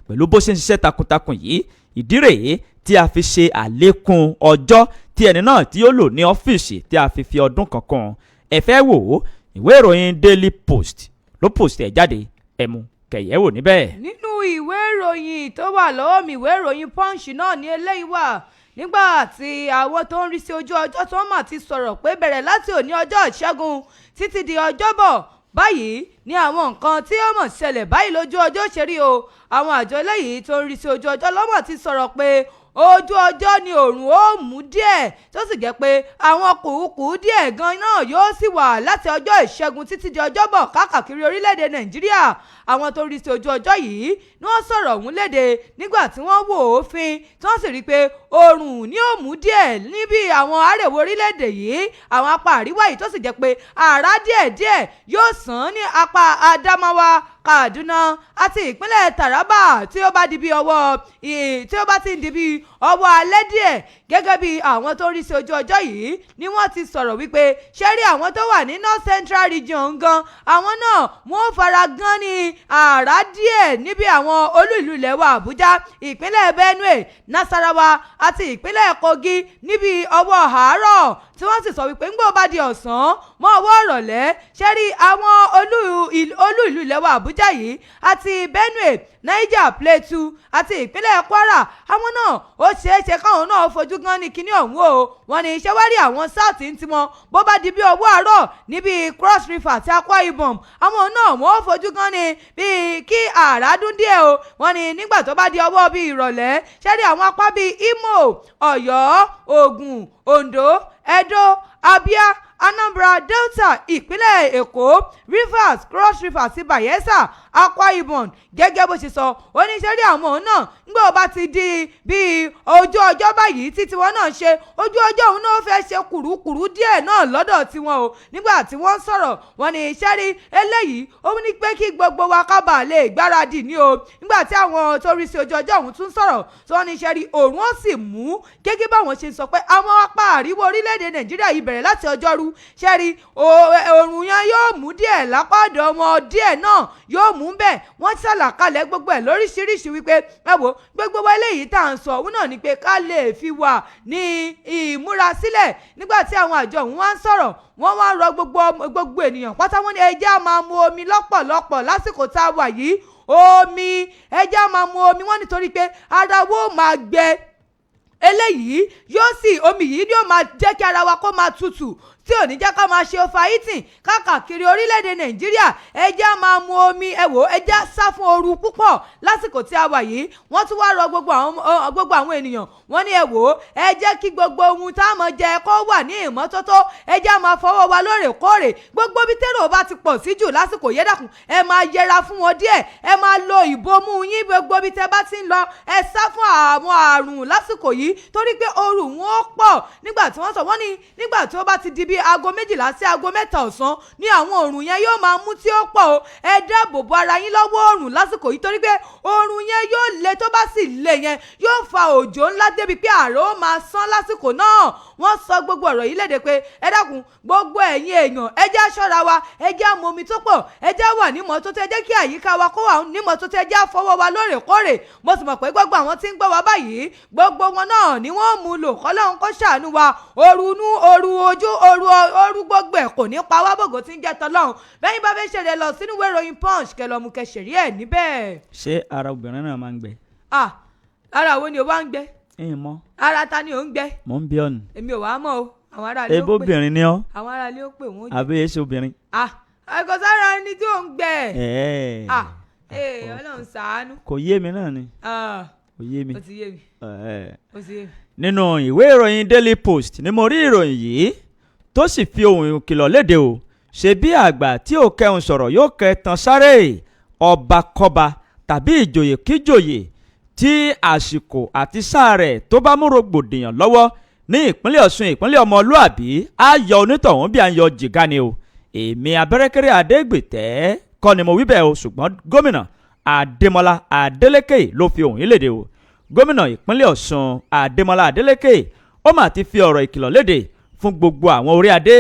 pẹ̀lú bó ṣe ń ṣiṣẹ́ takuntakun yìí ìdí rèé tí a fi ṣe àlékún ọjọ́ tí ẹni náà tí yóò lò ní ọ́fíìsì tí a fi ọdún kankan ẹ fẹ́ wò ó ìwé ìròyìn Daily Post ló post ẹ̀ jáde ẹ̀mú kẹ̀yẹ́ wò níbẹ̀. nínú ìwé ìròyìn tó wà lọ́wọ́ mi ìwé ìròyìn Punch náà ní eléyìí wà nígbà tí àwọn tó ń rí sí ojú ọjọ́ tó mà ti sọ̀rọ̀ pé bẹ̀rẹ̀ láti òní ọjọ́ ìṣẹ́gun títí di ọjọ́bọ̀ báyìí ní àwọn nǹkan tí ó mọ̀ ṣẹlẹ̀ báyìí lójú ọjọ́ ṣe rí o àwọn àjọ eléyìí tó ń rí sí ojú ọjọ́ lọ́mọ̀ ti sọ̀rọ̀ pé ojú ọjọ́ ni òòrùn ó mú díẹ̀ tó sì jẹ́ pé àwọn kùkù díẹ̀ gan náà yóò sì wà láti ọjọ́ ìṣẹ́gun títí di ọjọ́bọ̀ káàkiri orílẹ̀-èdè Nàìjíríà àwọn tó rí sí ojú ọjọ́ yìí ni wọ́n sọ̀rọ̀ ọ̀hún léde nígbà tí wọ́n wò òfin tí wọ́n sì rí i pé òòrùn ni ó mú díẹ̀ níbi àwọn àrèwò orílẹ̀-èdè yìí àwọn apá àríwá yìí tó sì jẹ́ pé àrá díẹ̀díẹ̀ yóò sàn ní apá Adamawa Kaduna àti ìpínlẹ̀ Taraba tí ó bá ti ń di bí ọwọ́ alẹ́ díẹ̀ gẹ́gẹ́ bí àwọn tó rí sí ojú ọjọ́ yìí ni wọ́n ti sọ̀rọ̀ wípé ṣé rí àwọn tó wà ní North Central Region gan àwọn náà wọ́n fara gan ní àrá díẹ̀ níbi àwọn olú ìlú ilẹ̀ wa Àbújá ìpínlẹ̀ Benue Nasarawa àti ìpínlẹ̀ Kogi níbi ọwọ́ àárọ̀ tí wọ́n sì sọ wípé ńgbọ́ bá di ọ̀sán mọ́ ọwọ́ ìrọ̀lẹ́ ṣé rí àwọn olú ìlú ilẹ̀ wa Àbújá yìí àti Benue Niger Plateau àti ìpínlẹ̀ Kwara àwọn náà ó ṣeéṣe káwọn náà fojú gan ní kinní ọ̀hún o wọ́n ní iṣẹ́ wárí àwọn south ń tiwọn bó bá di bí ọwọ́ àárọ̀ níbi Cross River àti Akwa Ibom àwọn náà wọ́n fojú gan ní bíi kí àrá dún díẹ̀ o wọ́n ní nígbà tó bá di ọwọ́ bíi ìrọ̀lẹ́ ṣẹ́rí àwọn apá bíi Imo Ọ̀yọ́ Ògùn Oǹdó Ẹdó Abia Anambra Delta ìpínlẹ̀ Èkó Rivers Cross River àti Bayelsa Akwa Ibom gẹ́gẹ́ bó ṣe sọ oníṣẹ́rí àwọn náà ńgbọ́ bá ti di bíi ojú ọjọ́ báyìí tí tiwọn náà ṣe ojú ọjọ́ òun náà fẹ́ ṣe kùrukùru díẹ̀ náà lọ́dọ̀ tiwọn o nígbà tí wọ́n sọ̀rọ̀ wọn ní ìṣẹ́rí eléyìí ó ní pé kí gbogbo wa ká bàa lè gbáradì ní o nígbà tí àwọn tó rí sí ojú ọjọ́ òun tún sọ̀rọ̀ tí wọ́n ní ìṣẹ́rí òòrùn ó sì mú gẹ́gẹ́ báwọn ṣe sọ pé àwọn apá àríwá orílẹ̀-èdè Nàìjíríà yìí bẹ̀rẹ̀ láti ọjọ́rú ṣẹ́rí òòrùn yẹn yóò mú díẹ̀ lápá ọ̀dọ̀ wọn díẹ̀ náà yóò mú bẹ́ẹ̀ wọ́n ṣàlàkalẹ̀ gbogbo ẹ̀ lóríṣiríṣi wípé ẹ wò gbogbo wa eléyìí tá à ń sọ òun náà ni pé ká lè fi wà ní ìmúrasílẹ̀ nígbà tí àwọn àjọ òun wá ń sọ̀rọ̀ wọ́n wá rọ gbogbo ènìyàn pátá wọ́n ní ẹ jẹ́ á máa mu omi lọ́pọ̀lọpọ̀ lásìkò tá a wà yìí omi ẹ jẹ́ á máa mu omi wọ́n nítorí pé ara wo máa gbẹ eléyìí yóò sì omi yìí yóò máa jẹ́ kí ara wa kó máa tutù tí ò ní jẹ́ ká máa ṣe overheating káàkiri orílẹ̀-èdè Nàìjíríà. ẹ jẹ́ á máa mu omi, ẹ wò ẹ jẹ́ á sá fún ooru púpọ̀ lásìkò tí a wà yìí. wọ́n tún wá rọ gbogbo àwọn ènìyàn, wọ́n ní ẹ wò ẹ jẹ́ kí gbogbo ohun tá a máa jẹ kó wà ní ìmọ́tótó, ẹ jẹ́ á máa fọwọ́ wa lóòrèkóòrè. gbogbo bí tèrò bá ti pọ̀ sí jù lásìkò yẹ dákun ẹ máa yẹra fún wọn díẹ̀, ẹ máa lo ìbomú yín gbogbo bí tẹ bá ti ń lọ, ẹ sá fún àwọn àrùn lásìkò yìí torí pé ooru wọn ó pọ̀. nígbà tí wọ́n sọ, wọ́n ní nígbà tí ó bá ti di bí aago 12 sí aago 3 ọ̀sán ní àwọn òòrùn yẹn yóò máa mú tí ó pọ̀ o. ẹ dáàbò bo ara yín lọ́wọ́ òòrùn lásìkò yìí torí pé òòrùn yẹn yóò le, tó bá sì le yẹn yóò fa òjò ńlá débi pé àrò ó máa sán lásìkò náà. wọ́n sọ gbogbo ọ̀rọ̀ yìí léde pé ẹ dákun gbogbo ẹ̀yin èèyàn ẹ jẹ́ á ṣọ́ra wa, ẹ jẹ́ á mu omi tó pọ̀, ẹ jẹ́ á wà ní mọ́tótó, ẹ jẹ́ kí àyíká wa kó wà ní mọ́tótó, ẹ jẹ́ á fọwọ́ wa lóòrèkóòrè. mo sì mọ̀ pé gbogbo àwọn tí ń gbọ́ wa báyìí gbogbo wọn náà ni wọ́n mú lò. kọ́lọ́hún kó ṣàánú wa, ooru inú, ooru ojú, ooru gbogbo ẹ̀ kò ní pa wá bògò tí ń jẹ́ tọ́lọ́hún. bẹ́yìn bá fẹ́ ṣẹlẹ̀ lọ sínú ìwé ìròyìn Punch kẹlọ́ mú kẹsẹ̀rí ẹ̀ níbẹ̀. ṣé ara obìnrin náà máa ń gbẹ? ara wo ni o wá ń gbẹ? mọ. ara ta ni ò ń gbẹ? mò ń bí ọ̀nù. èmi ò wá mọ̀ o, àwọn ará ilé ó pè. ebo obìnrin ni ọ́. àwọn ará ilé ó pè wọ́n. àbí èso obìnrin. ẹ̀kọ́ sára ni tí ò ń gbẹ. Ọlọ́run ṣàánú. kò yé mi náà ni. kò yé mi. ó ti yé mi. ó ti yé mi. nínú ìwé ìròyìn Daily Post ni mo rí ìròyìn yìí tó sì fi ohun ìkìlọ̀ léde o. ṣe bí àgbà tí ò kẹun sọ̀rọ̀ yóò kẹtàn sáré, ọba kọba tàbí ìjòyè kíjòyè tí àsìkò àti sáà rẹ̀ tó bá mú rògbòdìyàn lọ́wọ́ ní ìpínlẹ̀ Ọ̀ṣun, ìpínlẹ̀ ọmọlúàbí, á yọ onítọ̀hún bí à ń yọ jìgá ni o. èmi abẹ́rẹ́kẹ́rẹ́ Adégbètẹ́ kọ́ ni mo wí bẹ́ẹ̀ o, ṣùgbọ́n gómìnà Adémọ́lá Adeleke ló fi ohùn yìí léde o. gómìnà ìpínlẹ̀ Ọ̀ṣun Adémọ́lá Adeleke ó mà ti fi ọ̀rọ̀ ìkìlọ̀ léde fún gbogbo àwọn orí adé,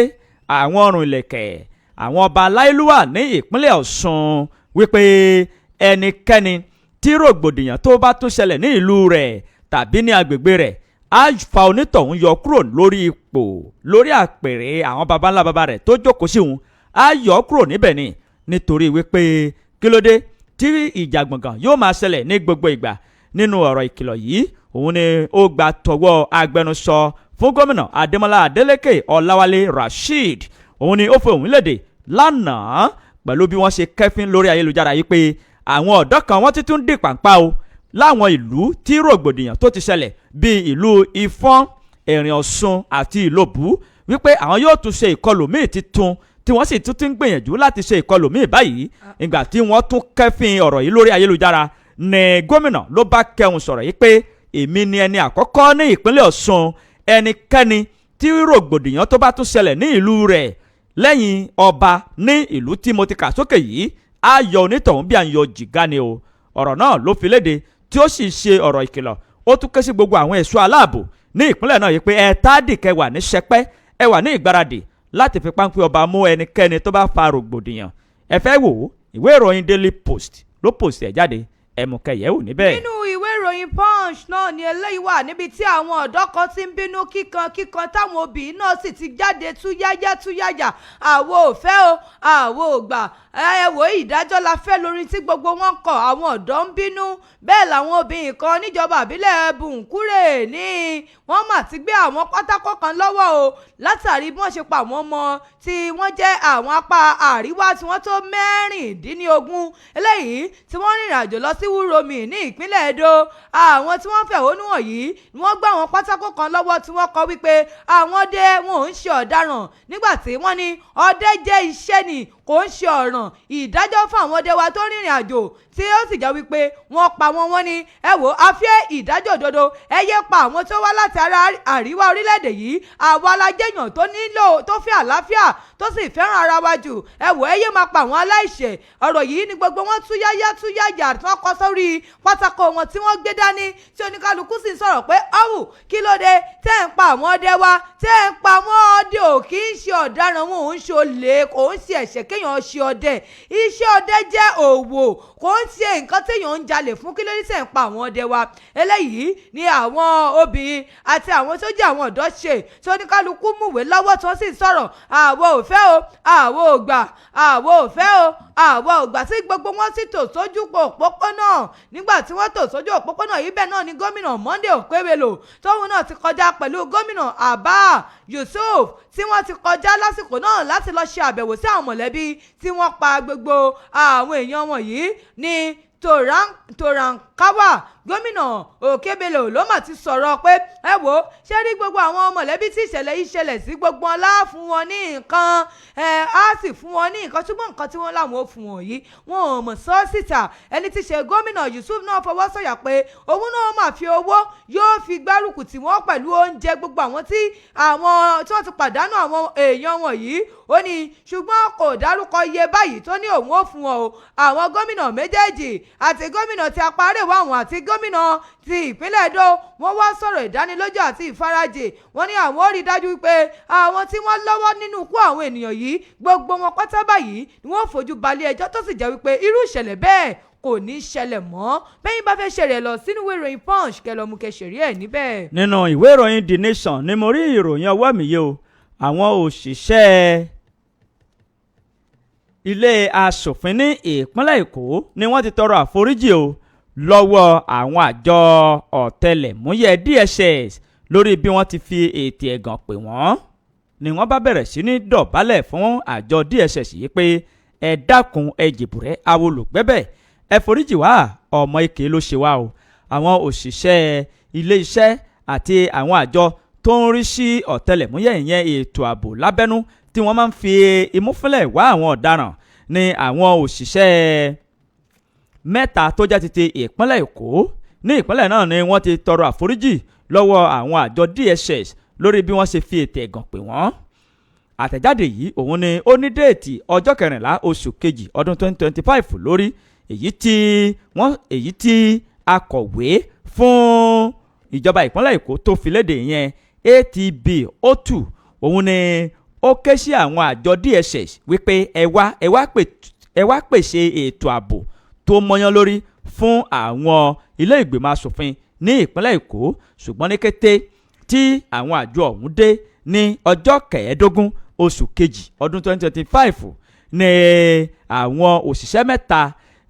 àwọn ọrùn ìlẹ̀kẹ̀, àwọn ọba aláìlúwà ní ìpínlẹ̀ Ọ̀ṣun wípé ẹnikẹ́ni tí rògbòdìyàn tó bá tún ṣẹlẹ̀ ní ìlú rẹ̀ tàbí ní agbègbè rẹ̀ á fa onítọ̀hún yọ kúrò lórí ipò, lórí àpèrè àwọn baba ńlá baba rẹ̀ tó jókòó sí òun, á yọ kúrò níbẹ̀ ni. nítorí wípé kí ló dé tí ìjà gbọ̀ngàn yóò máa ṣẹlẹ̀ ní gbogbo ìgbà. nínú ọ̀rọ̀ ìkìlọ̀ yìí òun ni ó gba tọwọ́ agbẹnusọ fún gómìnà Adémọ́lá Adeleke Ọláwálé Rasheed. òun ni ó fi òun léde lánàá pẹ̀lú bí wọ́n ṣe kẹ́fín lórí ayélujára yìí pé àwọn ọ̀dọ́ kan wọ́n ti tún dì pàǹpá o láwọn ìlú tí rògbòdìyàn tó ti ṣẹlẹ̀ bíi ìlú Ifọ̀n, Ẹ̀rìn Ọ̀ṣun àti Ìlobù, wípé àwọn yóò tún ṣe ìkọlù míì titun tí wọ́n sì tún ti ń gbìyànjú láti ṣe ìkọlù míì báyìí. ìgbà tí wọ́n tún kẹ́fín ọ̀rọ̀ yìí lórí ayélujára ní gómìnà ló bá kẹun sọ̀rọ̀ yìí pé èmi ni ẹni àkọ́kọ́ ní ìpínlẹ̀ Ọ̀ṣun, ẹnikẹ́ni tí rògbòdìyàn tó bá tún ṣẹlẹ̀ ní ìlú rẹ̀ lẹ́yìn ọba ní ìlú tí mo ti kà sókè yìí á yọ onítọ̀hún bí à ń yọ jìgá ni o. ọ̀rọ̀ náà ló fi léde tí ó sì ṣe ọ̀rọ̀ ìkìlọ̀. ó tún ké sí gbogbo àwọn ẹ̀ṣọ́ aláàbò ní ìpínlẹ̀ náà yìí pé ẹ táàdì kẹwà ní sẹpẹ́, ẹ wà ní ìgbáradì láti fi páńpẹ́ ọba mú ẹnikẹ́ni tó bá fa rògbòdìyàn. ẹ fẹ́ wò ìwé ìròyìn Daily Post ló post ẹ̀ jáde, ẹ̀mùkẹ́yẹ̀wò níbẹ̀. nínú ìwé ìròyìn Punch náà ni eléyìí wà níbi tí àwọn ọ̀dọ́ kan ti ń bínú kíkan táwọn obìnrin náà sì ti jáde túyáyá àwo ò fẹ́ o, àwo ò gbà, ẹ wò ìdájọ́ la fẹ́ lórí tí gbogbo wọn kọ̀. àwọn ọ̀dọ́ ń bínú, bẹ́ẹ̀ làwọn obìnrin kan níjọba àbílẹ̀ Bùnkúrè ní wọ́n mà ti gbé àwọn pátákó kan lọ́wọ́ o látàrí bí wọ́n ṣe pa àwọn ọmọ tí wọ́n jẹ́ àwọn apá àríwá tí wọ́n tó 16 eléyìí tí wọ́n rìnrìn àjò lọ sí Wúròmì ní ìpínlẹ̀ Èdò. àwọn tí wọ́n fẹ̀hónú hàn yìí ni wọ́n gbá àwọn pátákó kan lọ́wọ́ tí wọ́n kọ wípé àwọn ọdẹ wọn ò ń ṣe ọ̀daràn, nígbà tí wọ́n ní ọdẹ jẹ́ iṣẹ́ ni kò ń ṣe ọ̀ràn. ìdájọ́ fún àwọn ọdẹ wa tó rìnrìn àjò tí ó sì jẹ́ wípé wọ́n pa wọ́n ní ẹ wò á fẹ́ ìdájọ́ òdodo, ẹ yé pa àwọn tó wá láti ara àríwá orílẹ̀-èdè yìí. àwa la jẹ́yàn tó nílò tó fẹ́ àlàáfíà tó sì fẹ́ràn ara wa jù, ẹ wò ẹ yé máa pa àwọn aláìṣẹ̀. ọ̀rọ̀ yìí ni gbogbo wọn túyáyá tí wọ́n kọ sórí pátákó wọn tí wọ́n gbé dání, tí oníkálukú sì ń sọ̀rọ̀ pé ọ̀wù kí ló dé tẹ́ ń pa àwọn ọdẹ wa, tẹ́ ń pa àwọn ọdẹ ò kì í ṣe ọ̀daràn, wọn ò ń ṣe olè, kò ń ṣe ẹ̀ṣẹ̀ kéèyàn ṣe ọdẹ. iṣẹ́ ọdẹ jẹ́ òwò, kò ń ṣe nǹkan téèyàn ń jalè fún. kí ló dé tẹ́ ń pa àwọn ọdẹ wa? eléyìí ni àwọn obìnrin àti àwọn tó jẹ́ àwọn ọ̀dọ́ ṣe tí oníkálukú múwèé lọ́wọ́ tí wọ́n sì sọ̀rọ̀ àwọ̀ fẹ́ o àwa ò gbà àwa ò fẹ́ o àwa ò gbà tí gbogbo wọn sì tò sójú òpópónà nígbà tí wọ́n tò sójú òpópónà yìí bẹ́ẹ̀ náà ni gómìnà Monday Okpebholo tóun náà ti kọjá pẹ̀lú gómìnà Abba Yusuf tí wọ́n ti kọjá lásìkò náà láti lọ ṣe àbẹ̀wò sí àwọn mọ̀lẹ́bí tí wọ́n pa gbogbo àwọn èèyàn wọ̀nyí ní Torankawa. Gómìnà Okpebholo ló mà ti sọ̀rọ̀ pé ẹ wò ó ṣé rí gbogbo àwọn mọ̀lẹ́bí tí ìṣẹ̀lẹ̀ yìí ṣẹlẹ̀ sí gbogbo wọn lá fún wọn ní nǹkan á sì fún wọn ní nǹkan ṣùgbọ́n nǹkan tí wọ́n láwọn ò fún wọn yìí wọn ò mọ̀ sọ síta. Ẹni tí ṣe gómìnà Yusuf náà fọwọ́ sọ̀yà pé òun náà máa fi owó yóò fi gbárùkù tì wọ́n pẹ̀lú oúnjẹ gbogbo àwọn tí wọ́n ti pàdánù àwọn èèyàn wọn yìí. Ó ní ṣùgbọ́n kò dárúkọ iye báyìí tó ní òun ò fún wọn o. Àwọn gómìnà méjèèjì àti gómìnà ti apá àríwá àwọn àti gómìnà ti ìpínlẹ̀ Èdó wọ́n wá sọ̀rọ̀ ìdánilójú àti ìfarajì. Wọ́n ní àwọn ó rí dájú pé àwọn tí wọ́n lọ́wọ́ nínú ikú àwọn ènìyàn yìí gbogbo wọn pátá báyìí ni wọ́n fojú balẹ̀ ẹjọ́ tó sì jẹ́ wípé irú ìṣẹ̀lẹ̀ bẹ́ẹ̀ kò ní ṣẹlẹ̀ mọ́. Bẹ́yìn bá fẹ́ ṣẹlẹ̀ lọ sínú ìwé ìròyìn Punch kẹlọ́mù kẹsẹ̀rí ẹ̀ níbẹ̀. nínú ìwé ìròyìn The Nation ni mo rí ìròyìn ọwọ́ mi yìí o. àwọn òṣìṣẹ́ ilé aṣòfin ní ìpínlẹ̀ Èkó ni wọ́n ti tọrọ àforíjì o lọ́wọ́ àwọn àjọ ọ̀tẹlẹ̀múyẹ́ DSS lórí bí wọ́n ti fi ètè ẹ̀gàn pè wọ́n. ni wọ́n bá bẹ̀rẹ̀ sí ní dọ̀bálẹ̀ fún àjọ DSS yìí pé ẹ dákun ẹ jìbùrẹ́ awolùgbẹ́bẹ̀ ẹ foríjì wá ọmọ èké ló ṣe wá o. àwọn òṣìṣẹ́ ilé iṣẹ́ àti àwọn àjọ tó ń rí sí ọ̀tẹlẹ̀múyẹ́ ìyẹn ètò ààbò lábẹ́nú tí wọ́n máa ń fi imúfúnlẹ̀ wá àwọn ọ̀daràn ni àwọn òṣìṣẹ́ mẹ́ta tó jẹ́ ti ìpínlẹ̀ Èkó. ní ìpínlẹ̀ náà ni wọ́n ti tọrọ àforíjì lọ́wọ́ àwọn àjọ DSS lórí bí wọ́n ṣe fi ètè ẹ̀gàn pè wọ́n. àtẹ̀jáde yìí òun ni ó ní déètì ọjọ́ 14 oṣù kejì ọdún 2025 lórí èyí tí akọ̀wé fún ìjọba ìpínlẹ̀ Èkó tó fi léde yẹn ATB Otu òun ni ó ké sí àwọn àjọ DSS wípé ẹ wá pèsè ètò ààbò tó mọ́yán lórí fún àwọn ilé ìgbìmọ̀ asòfin ní ìpínlẹ̀ Èkó. ṣùgbọ́n ní kété tí àwọn àjọ ọ̀hún dé ní ọjọ́ 15 oṣù kejì ọdún 2025 ní àwọn òṣìṣẹ́ mẹ́ta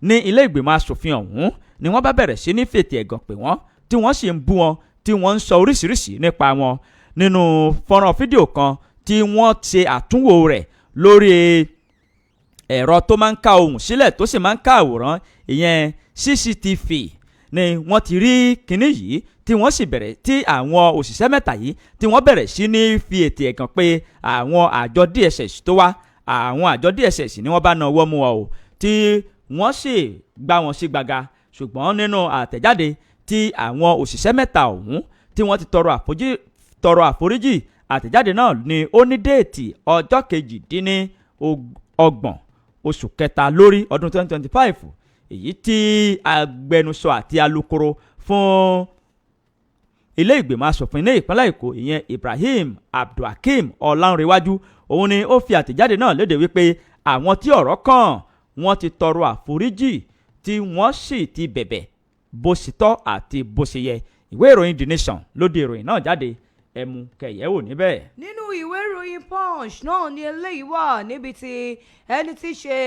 ní ilé ìgbìmọ̀ asòfin ọ̀hún ni wọ́n bá bẹ̀rẹ̀ sí ní fètè ẹ̀gàn pè wọ́n tí wọ́n sì ń bú wọn tí wọ́n ń sọ oríṣiríṣi nípa wọn. nínú fọ́nrán fídíò kan tí wọ́n ṣe àtúnwò rẹ̀ lórí ẹ̀rọ tó máa ń ká ohùn sílẹ̀ tó sì máa ń ká àwòrán ìyẹn CCTV ni wọ́n ti rí kinní yìí tí wọ́n sì bẹ̀rẹ̀ tí àwọn òṣìṣẹ́ mẹ́ta yìí tí wọ́n bẹ̀rẹ̀ sí ní fi ètè ẹ̀gàn pé àwọn àjọ DSS tó wá. àwọn àjọ DSS ni wọ́n bá na ọwọ́ mú wọn o tí wọ́n sì gbá wọn sí gbàgà. ṣùgbọ́n nínú àtẹ̀jáde tí àwọn òṣìṣẹ́ mẹ́ta ọ̀hún tí wọ́n ti tọrọ àforíjì àtẹ̀jáde náà ni ó ní déètì ọjọ́ 28 oṣù kẹta lórí ọdún 2025 èyí tí agbẹnusọ àti alukoro fún ilé ìgbìmọ̀ asòfin ní ìpínlẹ̀ Èkó ìyẹn Ibrahim Abdulhakeem Ọlánrewájú òun ni ó fi àtẹ̀jáde náà léde wípé àwọn tí ọ̀rọ̀ kàn wọ́n ti tọrọ àforíjì tí wọ́n sì ti bẹ̀bẹ̀ bó sì tọ́ àti bó ṣe yẹ. ìwé ìròyìn The Nation ló di ìròyìn náà jáde ẹmu kẹyẹwò níbẹ̀. nínú ìwé ìròyìn Punch náà ni eléyìí wà níbi tí ẹni tí ṣe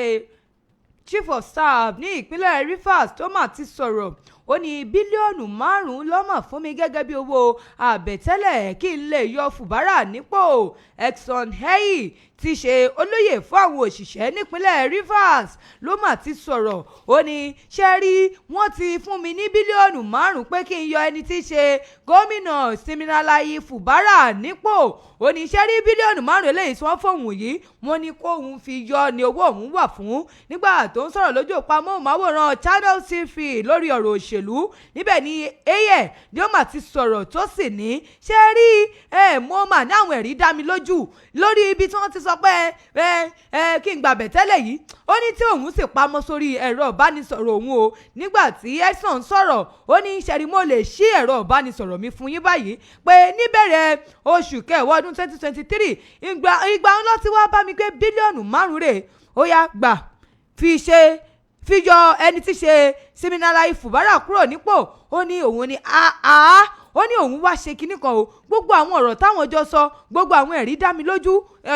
Chief of Staff ní ìpínlẹ̀ Rivers tó mà ti sọ̀rọ̀. ó ní bílíọ̀nù 5 ló mọ̀ fún mi gẹ́gẹ́ bí owó àbẹ̀tẹ́lẹ̀ kí n lè yọ Fubara nípò. Exxon Heyi ti ṣe olóyè fún àwọn òṣìṣẹ́ nípínlẹ̀ Rivers ló mà ti sọ̀rọ̀. ó ní ṣe rí wọ́n ti fún mi ní bílíọ̀nù 5 pé kí n yọ ẹni tí ṣe gómìnà Siminalayi Fubara nípò. ó ní ṣe rí bílíọ̀nù 5 eléyìí tí wọ́n fóun yìí wọ́n ní kóun fi yọ ni owó òun wà fún. nígbà tó ń sọ̀rọ̀ lójú òpó amóhùnmáwòrán Channel TV lórí ọ̀rọ̀ òṣèlú níbẹ̀ ni eyẹ ni ó mà ti sọ̀rọ̀ tó sì ní ṣe rí mo mà ní àwọn ẹ̀rí dá mi lójú lórí ibi tí wọ́n ti sọ pé kí n gbàbẹ̀ tẹ́lẹ̀ yìí. ó ní tí òun sì pamọ́ sórí ẹ̀rọ ìbánisọ̀rọ̀ òun o. nígbà tí Exxon sọ̀rọ̀ ó ní ṣẹ̀rí mo lè ṣí ẹ̀rọ ìbánisọ̀rọ̀ mi fún yín báyìí pé níbẹ̀rẹ̀ oṣù kẹwàá ọdún 2023 ìgbà ńlọ tí wàá bá mi gbé bílíọ̀nù 5 rẹ̀ ó yá gbà fi yọ ẹni tí ṣe Siminalayi Fubara kúrò nípò. ó ní òun ni ó ní òun wá ṣe kinní kan o, gbogbo àwọn ọ̀rọ̀ táwọn jọ sọ, gbogbo àwọn ẹ̀rí dá mi lójú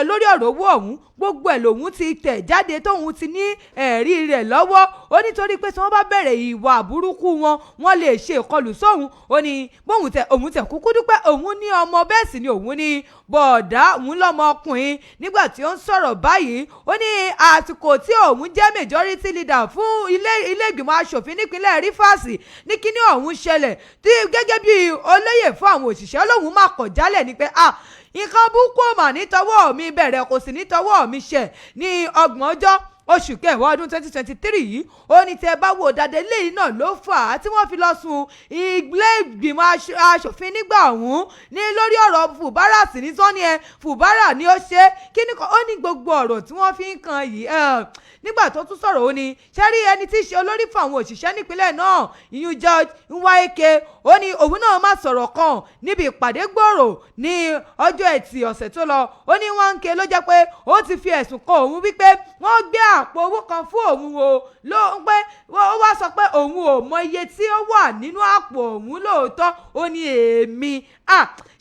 lórí ọ̀rọ̀ owó ọ̀hún, gbogbo ẹ̀ lòun ti tẹ̀ jáde tóun ti ní ẹ̀rí rẹ̀ lọ́wọ́. Ó nítorí pé tí wọ́n bá bẹ̀rẹ̀ ìwà burúkú wọ́n lè ṣe ìkọlù sóhun. Ó ní bóun òun kúkú dúpẹ́ òun ní ọmọ, bẹ́ẹ̀ sì ni òun ní bọ̀ọ̀dá òun lọ́mọ ọkùnrin. Nígbà tí ó ń sọ̀rọ̀ báyìí, ó ní àsìkò tí òun jẹ́ majority leader fún ilé ìgbìmọ̀ asòfin nípínlẹ̀ Rivers ní kíní ọ̀hún ṣẹlẹ̀, tí gẹ́gẹ́ bí olóyè fún àwọn òṣìṣẹ́ lòun máa kọ̀ jálẹ̀ ni pé nǹkan búkú mà nítọwọ́ mi bẹ̀rẹ̀ kò sì nítọwọ́ mi ṣẹ̀ ní 30 oṣù kẹwàá ọdún 2023 yìí. Ó ní tẹ́ bá wò dáadáa eléyìí náà ló fà á tí wọ́n fi lọ sùn ilé ìgbìmọ̀ aṣòfin nígbà ọ̀hún ní lórí ọ̀rọ̀ Fubara sí ní sọ́ni Fubara ni ó ṣe kíní kan. Ó ní gbogbo ọ̀rọ̀ tí wọ́n fi ń kan yìí nígbà tó tún sọ̀rọ̀ ó ní ṣẹ́rí ẹni tí í ṣe olórí fún àwọn òṣìṣẹ́ nípínlẹ̀ náà ìyún George Nweke, ó ní òun náà má sọ̀rọ̀ kan níbi ìpàdé gbòòrò ní ọjọ́ Ẹtì ọ̀sẹ̀ tó lọ. Ó ní Nweke ló jẹ́ pé ó ti fi ẹ̀sùn kan òun wípé wọ́n gbé àpò owó kan fún òun o, ló ń pẹ́ ó wá sọ pé òun ò mọ iye tí ó wà nínú àpò òun lóòótọ́. Ó ní èmi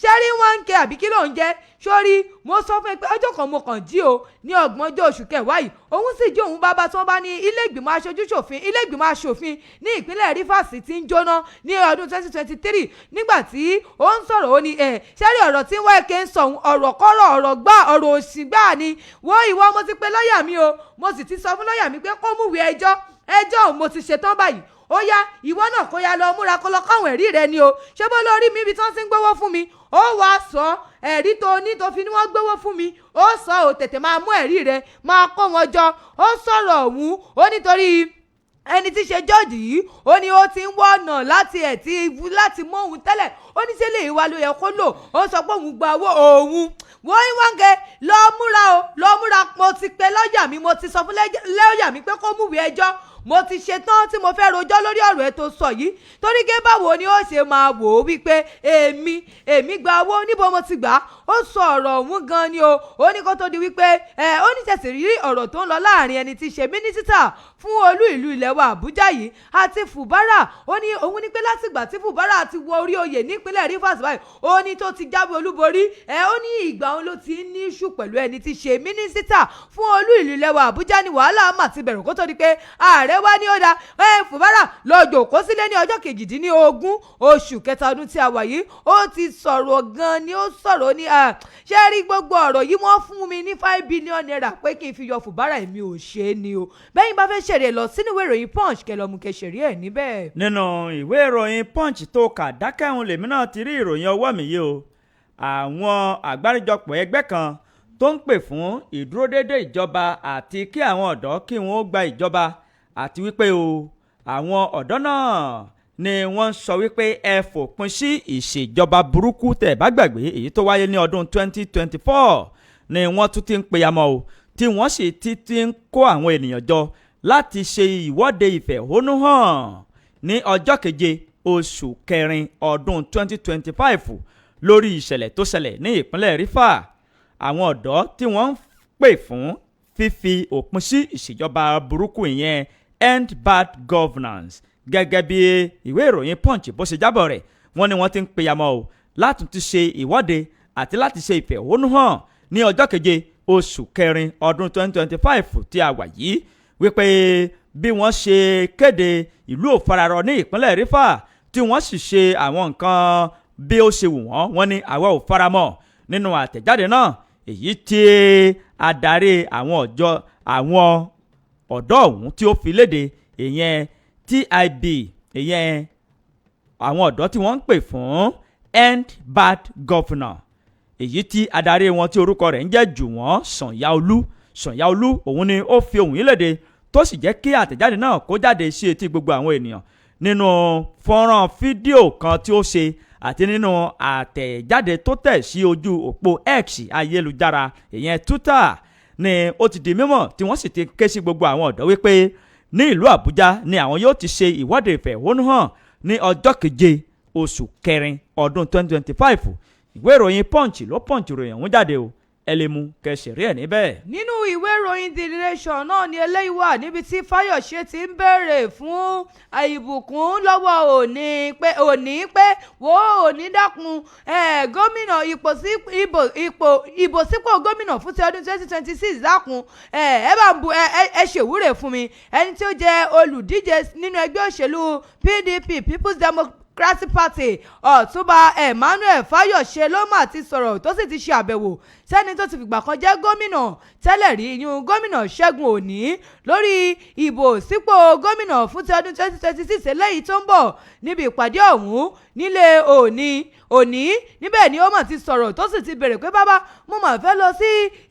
ṣẹ́rí Nweke àbí kí ló ń jẹ́ sórí, mo sọ fún ẹ pé ọjọ́ kan mo kàn jí o ní 30 oṣù kẹwàá yìí, òun sì jí òun bàbá tí wọ́n bá ní ilé ìgbìmọ̀ aṣòfin ní ìpínlẹ̀ Rivers ti ń jóná ní ọdún 2023. Nígbà tí ó ń sọ̀rọ̀ ó ní ṣẹ́rí ọ̀rọ̀ tí Nweke ń sọ ọ̀rọ̀ kọ́rọ̀ ọ̀rọ̀ òsì gbáà ni. Ìwọ mo ti pe lọ́ọ̀yà mi o, mo sì ti sọ fún lọ́ọ̀yà mi pé kó múwèé ẹjọ́ mo ti ṣetán báyìí. Ó yá ìwọ náà kó yá lọ múra kó lọ káwọn ẹ̀rí rẹ ni o, ṣé bó lórí mi ibi tí wọ́n ti ń gbówó fún mi, ó wá sọ ẹ̀rí tó ní tó fi ní wọ́n gbówó fún mi, ó sọ ò tètè máa mú ẹ̀rí rẹ máa kó wọn jọ. Ó sọ̀rọ̀ ọ̀hún ó nítorí ẹni tí ṣe jọ́ọ̀jì yìí ó ní ó ti ń wọ́nà láti mú òun tẹ́lẹ̀. Ó ní ṣé lè wá ló yẹ kó lò, ó sọ pé òun gba owó òun. Nweke lọ múra mo ti pe lọ́ọ̀yà mi, mo ti sọ fún lọ́ọ̀yà mi pé kó múwèé ẹjọ́, mo ti ṣetán tí mo fẹ́ rojọ́ lórí ọ̀rọ̀ ẹ̀ tó sọ yìí. Torí gé báwo ni ó ṣe máa wò ó wípé èmi gba owó, níbo mo ti gbà á. Ó sọ ọ̀rọ̀ ọ̀hún gan ni o. Ó ní kó tó di wípé ó ní tẹ̀sí rí ọ̀rọ̀ tó ń lọ láàrin ẹni tí í ṣe mínísítà fún olú ìlú ilẹ̀ wa Àbújá yìí àti Fubara. Ó ní òun ní pé látìgbà tí Fubara ti wọ orí oyè nípínlẹ̀ Rivers báyìí, ó ní tó ti jáwé olúborí, ó ní ìgbà òun ló ti ní iṣu pẹ̀lú ẹni tí í ṣe mínísítà fún olú ìlú ilẹ̀ wa Àbújá ní wàhálà mà ti bẹ̀rù kó tó di pé ààrẹ wá ní ó dá Fubara lọ jókòó sílé ní ọjọ́ 18 oṣù kẹta ọdún tí a wà yìí. Ó ti sọ̀rọ̀ gan ni ó sọ̀rọ̀ ní ṣé rí gbogbo ọ̀rọ̀ yìí wọ́n fún mi ní 5 billion naira pé kí n fi yọ Fubara, èmi ò ṣe é ni o. Bẹ́yìn bá fẹ́ ṣẹ̀rẹ̀ lọ sínú ìwé ìròyìn Punch kẹlọ́mù kẹsẹ̀rí ẹ̀ níbẹ̀. Nínú ìwé ìròyìn Punch tó kà dákẹ́hùn lèmi náà ti rí ìròyìn ọwọ́ mi yìí o. Àwọn àgbáríjọpọ̀ ẹgbẹ́ kan tó ń pè fún ìdúródédé ìjọba àti kí àwọn ọ̀dọ́ kí wọ́n ó gba ìjọba, àti wípé o àwọn ọ̀dọ́ náà ni wọ́n sọ wípé ẹ fòpin sí ìṣèjọba burúkú tẹ̀ bá gbàgbé èyí tó wáyé ní ọdún 2024 ni wọ́n tún ti ń peyamọ́ o, tí wọ́n sì ti ń kó àwọn ènìyàn jọ láti ṣe ìwọ́de ìfẹ̀hónúhàn ní ọjọ́ 7 oṣù kẹrin ọdún 2025 lórí ìṣẹ̀lẹ̀ tó ṣẹlẹ̀ ní ìpínlẹ̀ Rivers. Àwọn ọ̀dọ́ tí wọ́n ń pè fún fífi òpin sí ìṣèjọba burúkú ìyẹn end bad governance, gẹ́gẹ́ bí ìwé ìròyìn Punch bó ṣe jábọ̀ rẹ̀, wọ́n ní wọ́n ti ń peyamọ́ o láti ti ṣe ìwọ́de àti láti ṣe ìfẹ̀hónúhàn ní ọjọ́ 7 oṣù kẹrin ọdún 2025 tí a wà yìí, wípé bí wọ́n ṣe kéde ìlú òfararọ ní ìpínlẹ̀ Rivers tí wọ́n sì ṣe àwọn nǹkan bí ó ṣe wù wọ́n, wọ́n ní àwa ò faramọ́. Nínú àtẹ̀jáde náà èyí tí adarí àwọn ọ̀dọ́ ọ̀hún tí ó fi léde, ìyẹn TIB, ìyẹn àwọn ọ̀dọ́ tí wọ́n ń pè fún end bad governor, èyí tí adarí wọn tí orúkọ rẹ̀ ń jẹ́ Jùwọ́n Sànyáolú òun ni ó fi ohùn yìí léde, tó sì jẹ́ kí àtẹ̀jáde náà kó jáde sí etí gbogbo àwọn ènìyàn nínú fọ́nrán fídíò kan tí ó ṣe àti nínú àtẹ̀jáde tó tẹ̀ sí ojú òpó X ayélujára ìyẹn Twitter ni ó ti di mímọ̀ tí wọ́n sì ti ké sí gbogbo àwọn ọ̀dọ́ wípé ní ìlú Àbújá ni àwọn yóò ti ṣe ìwọ́de ìfẹ̀hónúhàn ní ọjọ́ 7 oṣù kẹrin ọdún 2025. Ìwé ìròyìn Punch ló Punch ìròyìn ọ̀hún jáde o, ẹ lè mú kẹsìrì ẹ̀ níbẹ̀. nínú ìwé ìròyìn The Nation náà ni eléyìí wà níbi tí Fáyọ̀ṣe ti ń béèrè fún ìbùkún lọ́wọ́ Òní pé wo Òní dákun gómìnà ìbò sípò gómìnà fún ti ọdún 2026 dákun ẹ bá ń bu ẹ ṣèwúre fún mi. ẹni tí ó jẹ́ olùdíje nínú ẹgbẹ́ òṣèlú PDP People's Democratic Party Ọ̀túnba Emmanuel Fáyọ̀ṣe ló mà ti sọ̀rọ̀ tó sì ti ṣe àbẹ̀wò sẹ́ni tó ti fìgbà kan jẹ́ gómìnà tẹ́lẹ̀ rí ìyún gómìnà Ṣẹ́gun Òní lórí ìbò sípò gómìnà fún ti ọdún 2026 eléyìí tó ń bọ̀ níbi ìpàdé ọ̀hún nílé Òní níbẹ̀ ni ó mà ti sọ̀rọ̀ tó sì ti bèrè pé bàbá mo mà fẹ́ lọ sí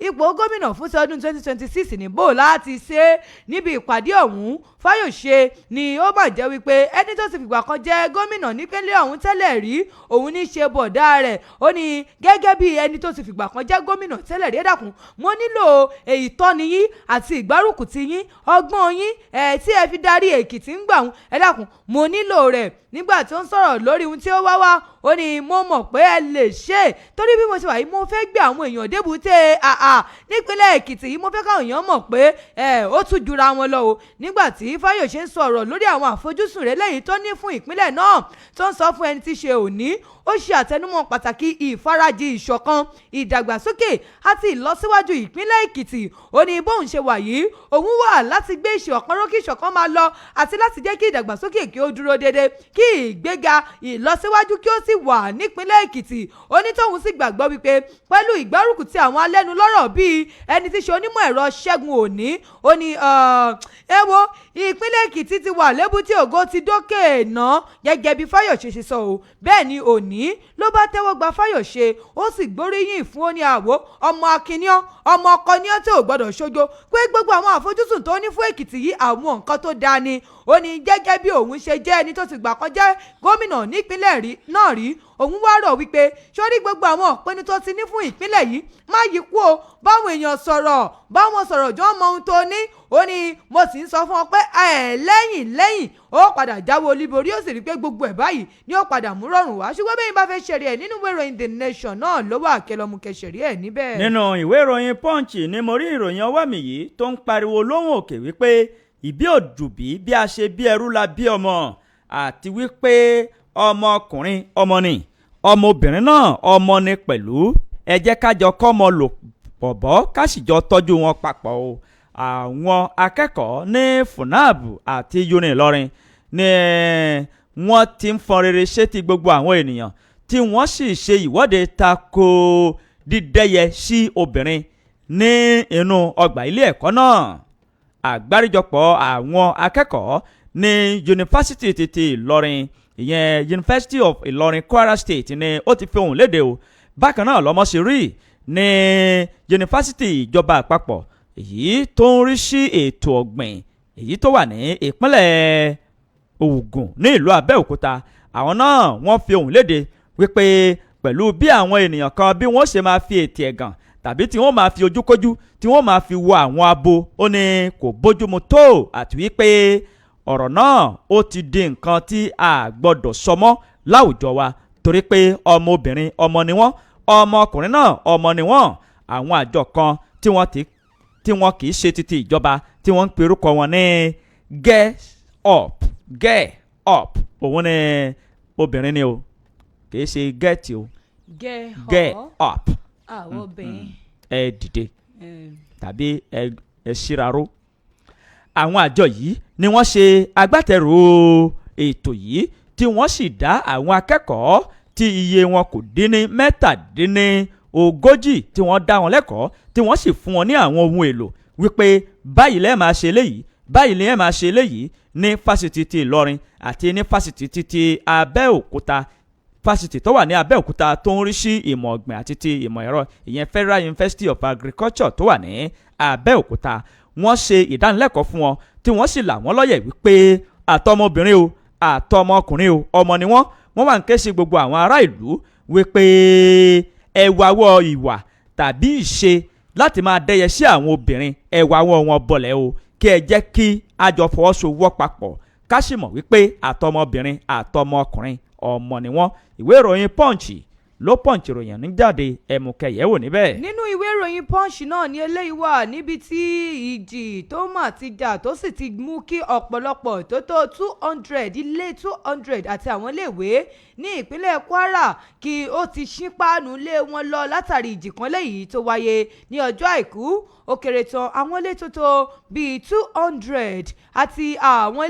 ipò gómìnà fún ti ọdún 2026 níbò láti ṣe níbi ìpàdé ọ̀hún. Fáyọ̀ṣe ni ó mà jẹ́ wípé ẹni tó ti fìgbà kan jẹ́ gómìnà nípínlẹ̀ ọ̀hún tẹ́lẹ̀ rí òun ní ṣe bọ̀dá rẹ̀ ó ní gẹ́gẹ́ bí ẹni tó ti fìgbà kan jẹ́ gómìnà tẹ́lẹ̀ rí ẹ̀dàkùn mo nílò ìtọ́ni yín àti ìgbárùkù ti yín ọgbọ́n yín tí ẹ fi darí Èkìtì ń gbà ẹ̀dàkùn mo nílò rẹ̀. nígbà tó ń sọ̀rọ̀ lórí ohun tí ó wá ó ní mo mọ̀ pé ẹ lè ṣe é torí bí mo ṣe wà yìí mo fẹ́ gbé àwọn èèyàn débùté nípínlẹ̀ Èkìtì yìí mo fẹ́ káwọn èèyàn mọ̀ pé ó tún jura wọn lọ o. nígbà tí Fáyọ̀ṣe ń sọ̀rọ̀ lórí àwọn àfojúsùn rẹ̀ lẹ́yìn tó ní fún ìpínlẹ̀ náà tó ń sọ fún ẹni tí ṣe Òní ó ṣe àtẹnumọ́ pàtàkì ìfarajì ìṣọ̀kan ìdàgbàsókè àti ìlọsíwájú ìpínlẹ̀ Èkìtì. ó ní bóun ṣe wà yìí òun wà láti gbé ìṣọ̀kan rókè ìṣọ̀kan máa lọ àti láti jẹ́ kí ìdàgbàsókè kí ó dúró déédéé kí ìgbéga ìlọsíwájú kí ó sì wà nípínlẹ̀ Èkìtì. onítọ̀hún sì gbàgbọ́ wípé pẹ̀lú ìgbárùkù ti àwọn alẹ́nulọ́rọ̀ bíi ẹni tí ṣe onímọ̀ ẹ̀rọ Ṣẹ́gun Òní ó ní ẹ wo ìpínlẹ̀ Èkìtì ti wà lébùté ògo ti dókè ná gẹ́gẹ́ bí Fáyọ̀ṣe ṣe sọ o. bẹ́ẹ̀ ni Òní ló bá tẹ́wọ́ gba Fáyọ̀ṣe ó sì gbóríyìn fún ó ní àwò ọmọ akínyán ọmọ ọkọ ní ọtí ò gbọdọ̀ ṣojo pé gbogbo àwọn àfojúsùn tó ní fún Èkìtì yìí àwọn nǹkan tó dáa ni. ó ní gẹ́gẹ́ bí òun ṣe jẹ́ ẹni tó ti gbà kan jẹ́ gómìnà nípínlẹ̀ náà rí òun wá rọ̀ wípé sórí gbogbo àwọn ìpinnu tó ti ní fún ìpínlẹ̀ yìí má yí kú o báwọn èèyàn sọ̀rọ̀ báwọn sọ̀rọ̀ jọ mọ ohun tó ní. ó ní mo sì ń sọ fún ọ pé lẹ́yìn ó padà jáwé olúborí ó sì rí pé gbogbo ẹ̀ báyìí ni ó padà mú rọrùn wá. ṣùgbọ́n bẹ́ẹ̀ ni bá fẹ́ ṣeré ẹ̀ nínú ìwé ìròyìn The Nation náà ló wà kẹlọ́mù kẹsẹ̀rí ẹ̀ níbẹ̀. nínú ìwé ìròyìn Punch ni mo rí ìròyìn ọwọ́ mi yìí tó ń pariwo lóhùn òkè wípé ìbí òdùbí bí a ṣe bí ẹrú la bí ọmọ àti wípé ọmọkùnrin ọmọ ni ọmọbìnrin náà ọmọ ni pẹ̀lú ẹ jẹ́ ká jọ kọ́mọ lò pọ̀ bọ́ ká sì jọ tọ́jú wọn papọ̀ o. àwọn akẹ́kọ̀ọ́ ní FUNAB àti uni Ìlọrin ni wọ́n ti ń fọn rere sétí gbogbo àwọn ènìyàn tí wọ́n sì ṣe ìwọ́de tako dídẹ́yẹ sí obìnrin ní inú ọgbà ilé ẹ̀kọ́ náà. àgbáríjọpọ̀ àwọn akẹ́kọ̀ọ́ ní yunifásitì ti Ìlọrin ìyẹn University of Ìlọrin Kwara State ni ó ti fi ohùn léde o. bákan náà lọ́mọ sí rí ní yunifásitì ìjọba àpapọ̀ èyí tó ń rí sí ètò ọ̀gbìn èyí tó wà ní ìpínlẹ̀ Ògùn ní ìlú Abẹ́òkúta àwọn náà wọ́n fi ohùn léde wípé pẹ̀lú bí àwọn ènìyàn kan bí wọ́n ṣe máa fi ètè ẹ̀gàn tàbí tí wọ́n máa fi ojúkójú tí wọ́n máa fi wo àwọn abo ó ní kò bójúmu tó àti wípé ọ̀rọ̀ náà ó ti di nǹkan tí a gbọ́dọ̀ sọmọ́ láwùjọ wa torí pé ọmọbìnrin ọmọ ni wọ́n ọmọkùnrin náà ọmọ ni wọ́n. àwọn àjọ kan tí wọ́n kì í ṣe titi ìjọba tí wọ́n ń pe orúkọ wọn ní get up òun ni obìnrin ni o kì í ṣe get o get up àwọn obìnrin ẹ dìde tàbí ẹ ṣíraró. àwọn àjọ yìí ni wọ́n ṣe agbátẹrù ètò yìí tí wọ́n sì dá àwọn akẹ́kọ̀ọ́ tí iye wọn kò dín ní 37 tí wọ́n dá wọn lẹ́kọ̀ọ́ tí wọ́n sì fún wọn ní àwọn ohun èlò wípé báyìí lẹ́ẹ̀ máa ṣe léyìí báyìí lẹ́ẹ̀ máa ṣe léyìí ní fásitì ti Ìlọrin àti ní fásitì ti Abẹ́òkúta fásitì tó wà ní Abẹ́òkúta tó ń rí sí ìmọ̀ ọ̀gbìn àti ti ìmọ̀ ẹ̀rọ ìyẹn Federal University of Agriculture tó wà ní Abẹ́òkúta. wọ́n ṣe ìdánilẹ́kọ̀ọ́ fún wọn tí wọ́n sì là wọ́n lọ́yẹ̀ wípé àtọmọbìnrin o àtọmọkùnrin o ọmọ ni wọ́n wà ń ké sí gbogbo àwọn ará ìlú wípé ẹ wáwọ́ ìwà tàbí ìṣe láti máa dẹ́yẹ sí àwọn obìnrin ẹ wáwọ́ wọn bọ̀lẹ̀ o kí ẹ jẹ́ kí a jọ fọwọ́sowọ́ papọ̀ ká sì mọ̀ wípé àtọmọbìnrin àtọmọkùnrin ọmọ ni wọ́n. ìwé ìròyìn Punch ló Punch ìròyìn ní jáde ẹ̀mùkẹ́yẹ̀wò níbẹ̀. nínú ìwé ìròyìn Punch náà ni eléyìí wà níbi tí ìjì tó mà ti jà tó sì ti mú kí ọ̀pọ̀lọpọ̀ tó tó 200 ilé 200 àti àwọn iléèwé ní ìpínlẹ̀ Kwara kí ó ti ṣí páànù lé wọn lọ látàrí ìjì kan léyìí tó wáyé ní ọjọ́ àìkú. Ó kéré tán àwọn ilé tó tó bíi 200 àti àwọn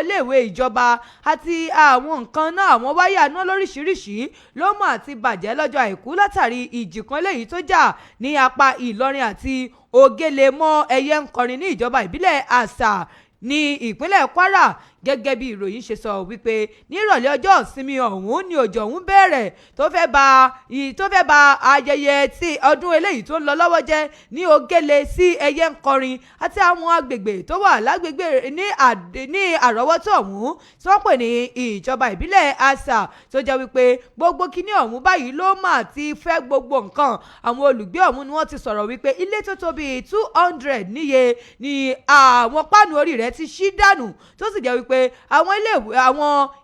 iléèwé ìjọba àti àwọn nǹkan náà àwọn wáyà náà lóríṣiríṣi ló mà ti bàjẹ́ lọ́jọ́ àìkú látàrí ìjì kan léyìí tó jà ní apá Ìlọrin àti Ògèlè mọ́ ẹyẹ ń kọrin ní ìjọba ìbílẹ̀ Àṣà ní ìpínlẹ̀ Kwara. Gẹ́gẹ́ bí ìròyìn ṣe sọ wípé nírọ̀lẹ́ ọjọ́ ìsinmi ọ̀hún ni òjò ọ̀hún bẹ̀rẹ̀ tó fẹ́ ba ayẹyẹ tí ọdún eléyìí tó ń lọ lọ́wọ́ jẹ́ ní Ògèlè sí ẹyẹ ń kọrin àti àwọn agbègbè tó wà lágbègbè ní àrọ́wọ́tó ọ̀hún tí wọ́n pè ní ìjọba ìbílẹ̀ Àṣà tó jẹ́ wípé gbogbo kíní ọ̀hún báyìí ló mà ti fẹ́ gbogbo nǹkan. Àwọn olùgbé ọ̀hún ni wọ́n ti sọ̀rọ̀ wípé ilé tó tó bíi 200 níye ni àwọn páànù orí rẹ̀ ti ṣí dànù tó sì jẹ́ wípé àwọn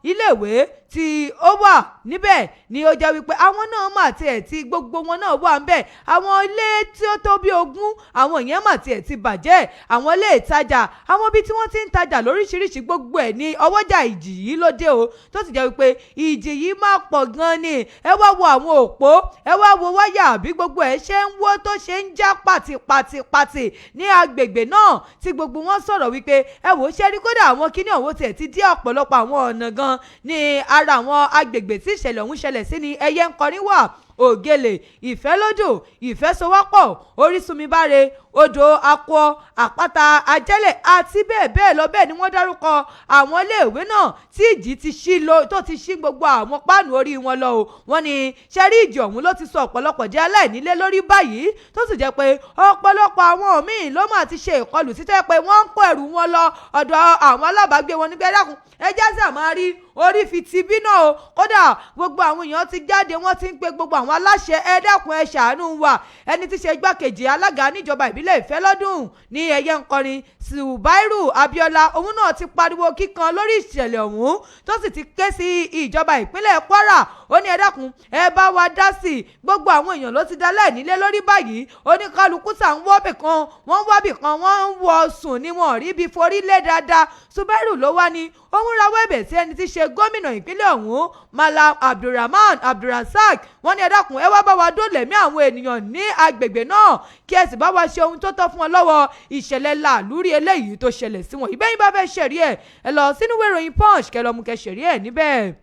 iléèwé tí ó wà níbẹ̀ ni ó jẹ́ wípé àwọn náà mà tiẹ̀ tí gbogbo wọn náà wà ń bẹ̀. Àwọn ilé tí ó tó bí 20 àwọn ìyẹn mà tiẹ̀ ti bàjẹ́. Àwọn ilé ìtajà àwọn ibi tí wọ́n ti ń tajà lóríṣiríṣi gbogbo ẹ̀ ní ọwọ́jà ìjì yìí ló dé o tó sì jẹ́ wípé ìjì yìí máa pọ̀ gan ni. Ẹ wá wo àwọn òpó ẹ wá wo wáyà bí gbogbo ẹ̀ ṣe ń wó tó ṣe ń já pàtìpàtì ní agbègbè náà tí gbogbo wọn sọ̀rọ̀ wípé ẹ wò ó ṣe rí kódà àwọn kíní ọ̀hún tiẹ̀ ti dí ọ̀pọ̀lọpọ̀ àwọn ọ̀nà gan ní ara àwọn agbègbè tí ìṣẹ̀lẹ̀ ọ̀hún ṣẹlẹ̀ sí ni ẹyẹ ń kọrin wà, Ògèlè, Ìfẹ́lódò, Ìfẹ́sowọ́pọ̀, Orísunmibáre, Odò Akọ, Àpáta Ajẹ́lẹ̀ àti bẹ́ẹ̀ bẹ́ẹ̀ lọ. Bẹ́ẹ̀ ni wọ́n dárúkọ àwọn iléèwé náà tí ìjì ti ṣí gbogbo àwọn páànù orí wọn lọ o. Wọ́n ní ṣẹ́rí ìjì ọ̀hún ló ti sọ ọ̀pọ̀lọpọ̀ jẹ́ aláìnílé lórí báyìí tó sì jẹ́ pé ọ̀pọ̀lọpọ̀ àwọn míì ló mà ti ṣe ìkọlù sí tó yẹ pé wọ́n ń kó ẹrù wọn lọ ọ̀dọ̀ àwọn alábàágbé wọn nígbà dákun ẹjẹ́ sì àmọ́ rí orí fi ti bí náà o. Kódà gbogbo àwọn èèyàn ti jáde wọ́n ti ń pe gbogbo àwọn aláṣẹ ẹ dákun ẹ ṣàánú wa. Ẹni tí ṣe igbákejì alága níjọba ìbílẹ̀ Ìfẹ́lọ́dún ní ẹyẹ ń kọrin Subairu Abiola òun náà ti pariwo kíkan lórí ìṣẹ̀lẹ̀ ọ̀hún tó sì ti ké sí ìjọba ìpínlẹ̀ Kwara. Ó ní ẹ dákun ẹ bá wa dá sí i. Gbogbo àwọn èèyàn ló ti dalẹ̀ nílé lórí báyìí. Oníkálukú sà ń wọ́bì kan wọ́n wábì kan wọ́n ń wọ sùn ni wọ́n rí bí forí lé dáadáa. Subairu ló wá ní òun rawọ́ ẹ̀bẹ̀ sí ẹni tí ṣe gómìnà ìpínlẹ̀ ọ̀hún Malam Abdulrahman Abdulrasaq. Wọ́n ní ẹ dákun ẹ wá bá wa dólẹ̀mí àwọn ènìyàn ní agbègbè náà kí ẹ sì bá wa ṣe ohun tó tọ́ fún wọn lọ́wọ́ ìṣẹ̀lẹ̀ làlúrí eléyìí tó ṣẹlẹ̀ sí wọn. ìbẹ́yìn bá fẹ́ ṣẹ̀rí ẹ̀ ẹ lọ sínú ìwé ìròyìn Punch kẹ́ lọ mú kẹ́ ṣẹ̀rí ẹ̀ níbẹ̀.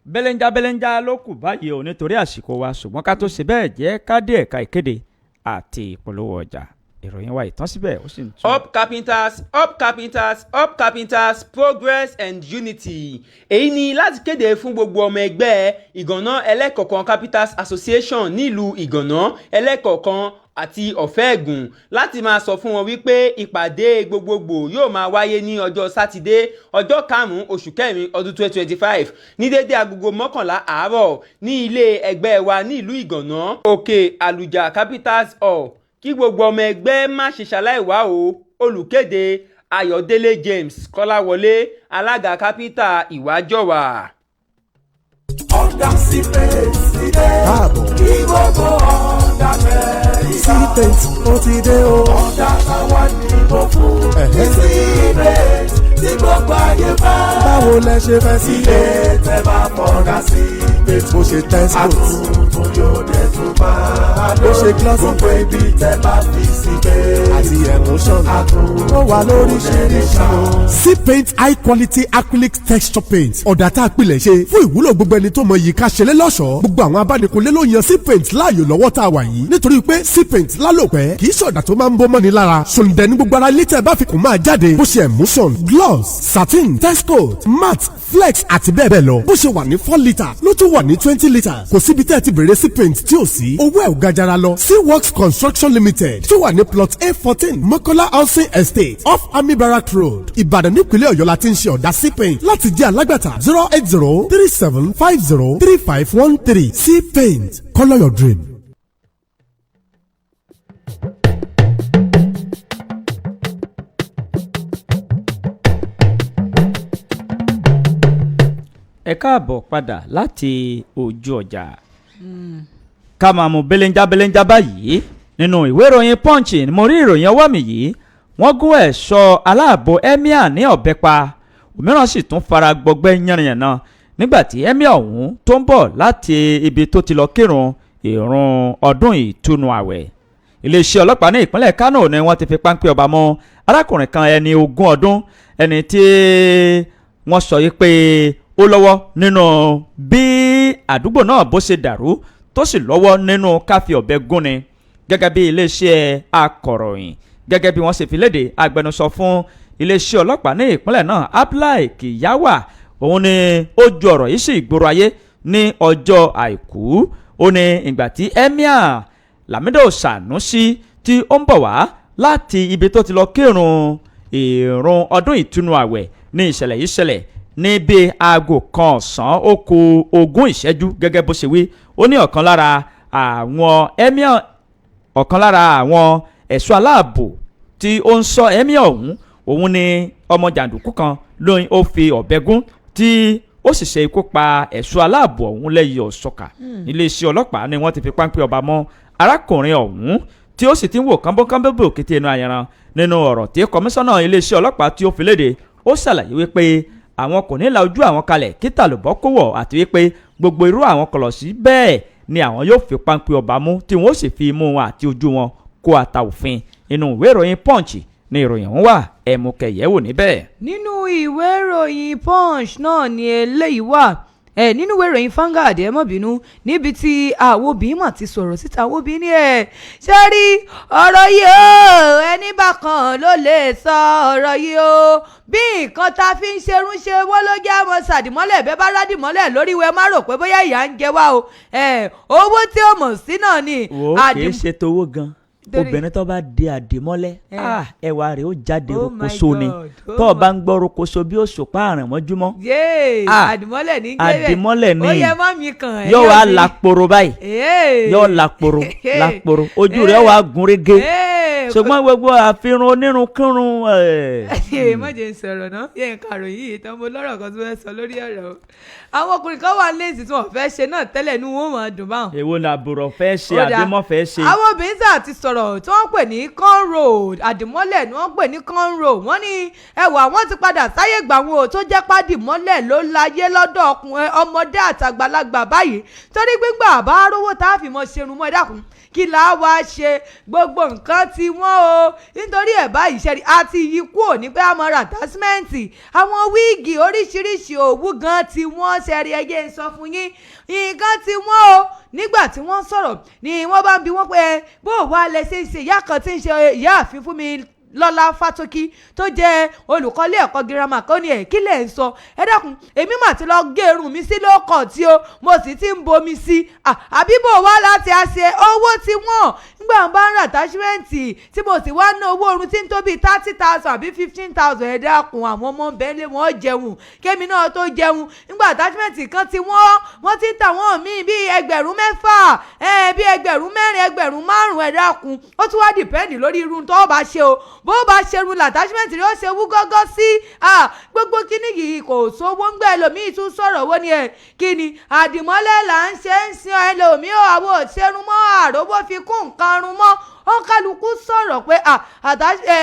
Belenja ló kù báyìí o nítorí àsìkò wa ṣùgbọ́n ká tó ṣe bẹ́ẹ̀ jẹ́ ká dé ẹ̀ka ìkéde àti ìpolówó ọjà. Ìròyìn wa ìtàn síbẹ̀ ó sì ń tún. Up Carpenters, Progress and Unity. Èyí ni láti kéde fún gbogbo ọmọ ẹgbẹ́ Ìgànná ẹlẹ́kọ̀ọ̀kan Carpenters Association nílùú Ìgànná ẹlẹ́kọ̀ọ̀kan àti Ọ̀fẹ́-Ẹ̀gùn láti máa sọ fún wọn wípé ìpàdé gbogbogbò yóò máa wáyé ní ọjọ́ Sátidé ọjọ́ 5 oṣù kẹrin ọdún 2025 ní dédé agogo 11 àárọ̀ ní ilé ẹgbẹ́ wa ní ìlú Ìgànná Òkè Àlùjà Carpenters Hall. Kí gbogbo ọmọ ẹgbẹ́ má ṣe ṣaláìwá o. Olùkéde Ayọ̀délé James Kọ́láwọlé alága kápítà Ìwájọwà. Ọ̀dà sípẹ̀ sílẹ̀ káàbọ̀ kí gbogbo ọ̀dà mẹ́rin sípẹ̀ ó ti dé o. Ọ̀dà táwa dìbò fún sípẹ̀ tí gbogbo ayé bá. Báwo lẹ ṣe fẹ́ sí? Ilé tẹ́ bá fọ́dà sípẹ̀ bó ṣe tẹ́sítò. Àtúntò yóò dé tún máa lò. Bó ṣe kílọ̀sì. Gbogbo ibi tẹ́ bá fi sípẹ̀. Àti emotion. Àtúntò ó wà lóríṣiríṣi o. C-Paint high quality acrylic texture paint. Ọ̀dà tá a pilẹ̀ ṣe fún ìwúlò gbogbo ẹni tó mọ yìí ká ṣẹlẹ̀ lọ́ṣọ̀ọ́. Gbogbo àwọn abánikunlé ló yan C-Paint láàyò lọ́wọ́ tá a wà yìí. Nítorí pé C-Paint lálòpẹ́ kì í ṣọ̀dà tó máa ń bọ́ mọ́ni lára. Ṣòǹdẹ̀ ní gbogbo ara ilé tẹ́ bá fi kùn máa jáde. Bó ṣe emulsion, gloss, satin, test coat, matte, flex àti bẹ́ẹ̀ bẹ́ẹ̀ lọ. Bó ṣe wà ní 4 litres ló tún wà ní 20 litres. Kò síbi tẹ́ ẹ ti bèrè C-Paint tí ò sí. Owó ẹ̀ ò ga jara lọ. C-Works Construction Limited tó wà ní plot A14 Mọ́kọ́lá Housing Estate off Army Barrack Road Ìbàdàn nípínlẹ̀ Ọ̀yọ́ la ti ń ṣe ọ̀dà C-Paint. Láti jẹ́ alágbàtà 08037503513 C-Paint. Colour your dream. ẹ káàbọ̀ padà láti ojú ọjà. ká máa mú belenja báyìí nínú ìwé ìròyìn punch ni mo rí ìròyìn ọwọ́ mi yìí wọ́n gún ẹ̀ṣọ́ aláàbò emir ní ọ̀bẹ pa òmíràn sì tún fara gbọgbẹ́ yànnàyànnà nígbà tí emir ọ̀hún tó ń bọ̀ láti ibi tó ti lọ kírun ìrun ọdún ìtúnu ààwẹ̀. iléeṣẹ́ ọlọ́pàá ní ìpínlẹ̀ Kánò ni wọ́n ti fi páńpẹ́ ọba mọ́ arákùnrin kan ẹni 20 ọdún ẹni tí wọ́n sọ yìí pé ó lọ́wọ́ nínú bí àdúgbò náà bó ṣe dàrú tó sì lọ́wọ́ nínú káfí ọ̀bẹ gúnni gẹ́gẹ́ bí iléeṣẹ́ akọ̀ròyìn gẹ́gẹ́ bí wọ́n ṣe fi léde agbẹnusọ fún iléeṣẹ́ ọlọ́pàá ní ìpínlẹ̀ náà Abdullahi Kiyawa òun ni ó ju ọ̀rọ̀ yìí sí ìgboro ayé ní ọjọ́ àìkú ó ní ìgbà tí Emir Lamido Sanusi tí ó ń bọ̀ wá láti ibi tó ti lọ kírun ìrun ọdún ìtúnu ààwẹ̀ ní ìṣẹ̀lẹ̀ yìí ṣẹlẹ̀ ní bíi aago kan ọ̀sán ó kù 20 ìṣẹ́jú gẹ́gẹ́ bó ṣe wí ó ní ọ̀kan lára àwọn ẹ̀ṣọ́ aláàbò tí ó ń ṣọ́ emir ọ̀hún òun ni ọmọ jàǹdùkú kan lóyún ó fi ọ̀bẹ gún tí ó sì ṣe ikú pa ẹ̀ṣọ́ aláàbò ọ̀hún lẹ́yìn ọ̀ṣọ́kà iléeṣẹ́ ọlọ́pàá ni wọ́n ti fi páńpẹ́ ọba mọ́ arákùnrin ọ̀hún tí ó sì ti ń wò kánbọ́kánbọ́ bò kété inú ayanran nínú ọ̀rọ̀ tí kọmíṣánná iléeṣẹ́ ọlọ́pàá tí ó fi léde ó ṣàlàyé wípé àwọn kò ní la ojú àwọn kalẹ̀ kí tàlùbọ́ kó wọ̀ àti wípé gbogbo irú àwọn kọlọ̀sí bẹ́ẹ̀ ni àwọn yóò fi páńpẹ́ ọba mú tí wọ́n ó sì fi imú wọn àti ojú wọn kó ata òfin inú ìwé ìròyìn punch ní ìròyìn ọ̀hún wà ẹ̀mú kẹ̀yẹ́wò níbẹ̀. nínú ìwé ìròyìn punch náà ni eléyìí wà nínú ìwé ìròyìn Vanguard ẹ má bínú níbi tí àwọn obìnrin mà ti sọ̀rọ̀ síta àwọn obìnrin ní ṣe rí ọ̀rọ̀ yìí o ẹni bákan ló lè sọ ọ̀rọ̀ yìí o bí nǹkan tá a fi ń ṣerun ṣe wọ́n ló jẹ́ àmọ́ sàdìmọ́lẹ̀ bẹ́ẹ̀ bá rádìmọ́lẹ̀ lórí ìwé má rò pé bóyá ìyà ń jẹ wá o owó tí ó mọ̀ sí náà ni. wo kì í ṣe towó gan obìnrin tó bá di àdìmọ́lẹ̀ ẹwà rẹ̀ ó jáde rokoṣo ni tó o bá ń gbọ́ rokoṣo bí òṣùpá àrùn mọ́júmọ́. àdìmọ́lẹ̀ ní gbẹ́rẹ́ àdìmọ́lẹ̀ ní ó yẹ mọ́ mi kàn ẹ́ yóò wá laporo báyìí yóò laporo ojú rẹ̀ wá gún régé ṣùgbọ́n gbogbo àfihàn onírunkírun. mọ̀jẹ̀ ń sọ̀rọ̀ náà yẹ ìkàròyìn yìí tán mo lọ́rọ̀ kan tó fẹ́ sọ lórí ọ̀rọ̀ àwọn ọkùnrin kan wà léèsì tí wọ́n fẹ́ ṣe náà tẹ́lẹ̀ ní wọ́n máa dùn báwọn. èwo ni àbùrọ̀ fẹ́ ṣe àdìmọ́ fẹ́ ṣe. àwọn obìnrin sáà ti sọ̀rọ̀ tí wọ́n pè ní conroe àdìmọ́lẹ̀ ni wọ́n pè ní conroe wọ́n ní ẹwà wọ́n ti padà sáyé gbà wọn ò tó jẹ́ pàdìmọ́lẹ̀ ló láyé lọ́dọ̀ ọmọdé àtàgbàlagbà báyìí torí gbígbà bá rówó tá a fi mọ ṣerun mọ́ ẹ dákun kí la wá ṣe gbogbo nǹkan tí wọ́n o nítorí ẹ̀ báyìí ṣẹ́rí àti ikú ò ní pé a máa ra àtàsímẹ́ǹtì àwọn wíìgì oríṣiríṣi òwú gan tí wọ́n ṣẹ́rí ẹyẹ ń sọ fún yín nǹkan tí wọ́n o nígbà tí wọ́n sọ̀rọ̀ ni wọ́n bá ń bi wọ́n pé bó wàá lẹ ṣe ń ṣe ìyá kan tí ń ṣe ìyá àfin fún mi Lọ́lá Fátókí tó jẹ́ olùkọ́lé ẹ̀kọ́ girama kan ní ẹ̀ kí lẹ̀ ń sọ ẹ dákun èmi mà ti lọ gé irun mi sí lóòkàn tí o mo sì ti ń bomi sí àbíbò wá láti àṣẹ owó tí wọ́n nígbà bá ń ra attachmenti tí mo sì wá ná owó orun tí ń tó bíi 30,000 àbí 15,000 ẹ dákun àwọn ọmọ bẹ́ẹ̀lẹ̀ wọ́n jẹun kémi náà tó jẹun nígbà attachmenti kan tí wọ́n ti ń tà wọ́n míì bíi 6,000 bíi 4,000 5,000 ẹ dákun ó tún wá dìpẹ́ndì lórí irun tó bá ṣe o bó bá ṣerun l'attachment rẹ̀ ó ṣe wú gọ́gọ́ sí gbogbo kíní yìí kò sówó ń gbẹ ẹlòmíì tún sọ̀rọ̀ owó ni kíni àdìmọ́lẹ̀ là ń ṣe ń sin ẹlòmíì àwọn òṣèrun mọ́ àròbó fi kún nǹkan run mọ́ ó kálukú sọ̀rọ̀ pé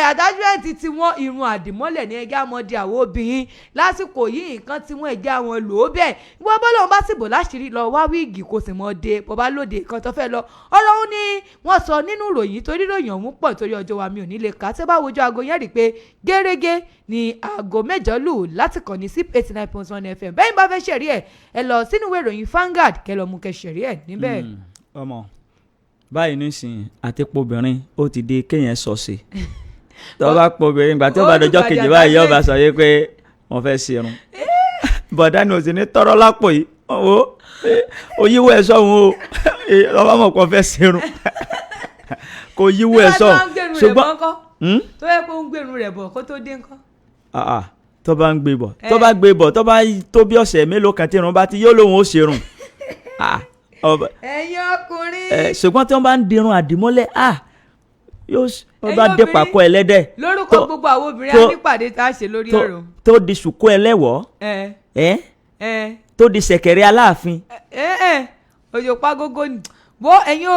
attachment tí wọ́n irun àdìmọ́lẹ̀ ní ẹgbẹ́ àmọ́dé àwọn obìnrin lásìkò yìí nǹkan tí wọ́n ẹgbẹ́ àwọn lò ó bẹ́ẹ̀ wọ́n bọ́ lọ́wọ́ bá sì bò láṣìírí lọ wá wíìgì kò sì mọ́ de bó bá lóde nǹkan tó fẹ́ lọ ọ̀rọ̀ òun ni wọ́n sọ nínú ìròyìn torí ìròyìn ọ̀hún pọ̀ torí ọjọ́ wa mi ò ní lè kà á tẹ́ bá wojú aago yẹn rí i pé gẹ́rẹ́gẹ́ ni aago 6 lù láti kàn ní zip 89.1 FM bẹ́ẹ̀ bá fẹ́ ṣẹ̀rí ẹ̀ lọ sínú ìwé ìròyìn Vanguard kẹ́ lọ mú kẹ́ ṣẹ̀rí ẹ̀ níbẹ̀. ọmọ báyìí nísìnyí àti pobìnrin ó ti di kéèyàn sọ̀sẹ̀ tó bá pobìnrin ìgbà tí ó bá dọjọ́ kejì báyìí yóò bá sọ yé pé wọ́n fẹ́ ṣerun bọ̀dá ni ò sì ní tọrọ lápò yìí ó yíwọ́ ẹ̀ sọ́hun o ọba mọ̀ kó fẹ́ ṣerun kò yíwọ́ ẹ̀ sọ́hun ṣùgbọ́n tó yẹ kó ń gbèrú rẹ̀ bọ̀ kó tó dé nǹkan. tó bá ń gbé bọ̀ tó bá tó bí ọ̀sẹ̀ mélòó kan tí irun bá ti yóò lóun ó ṣerun ẹ̀yin ọkùnrin. ṣùgbọ́n tí wọ́n bá ń dirun àdìmọ́lẹ̀ yóò bá dé pàkọ́ ẹlẹ́dẹ̀. lórúkọ gbogbo àwọn obìnrin á nípàdé tá a ṣe lórí ọ̀rọ̀. tó di ṣùkú ẹlẹ́wọ̀ tó di ṣẹ̀kẹ̀rẹ̀ aláàfin. òjò pa gógó ni bó ẹ̀yin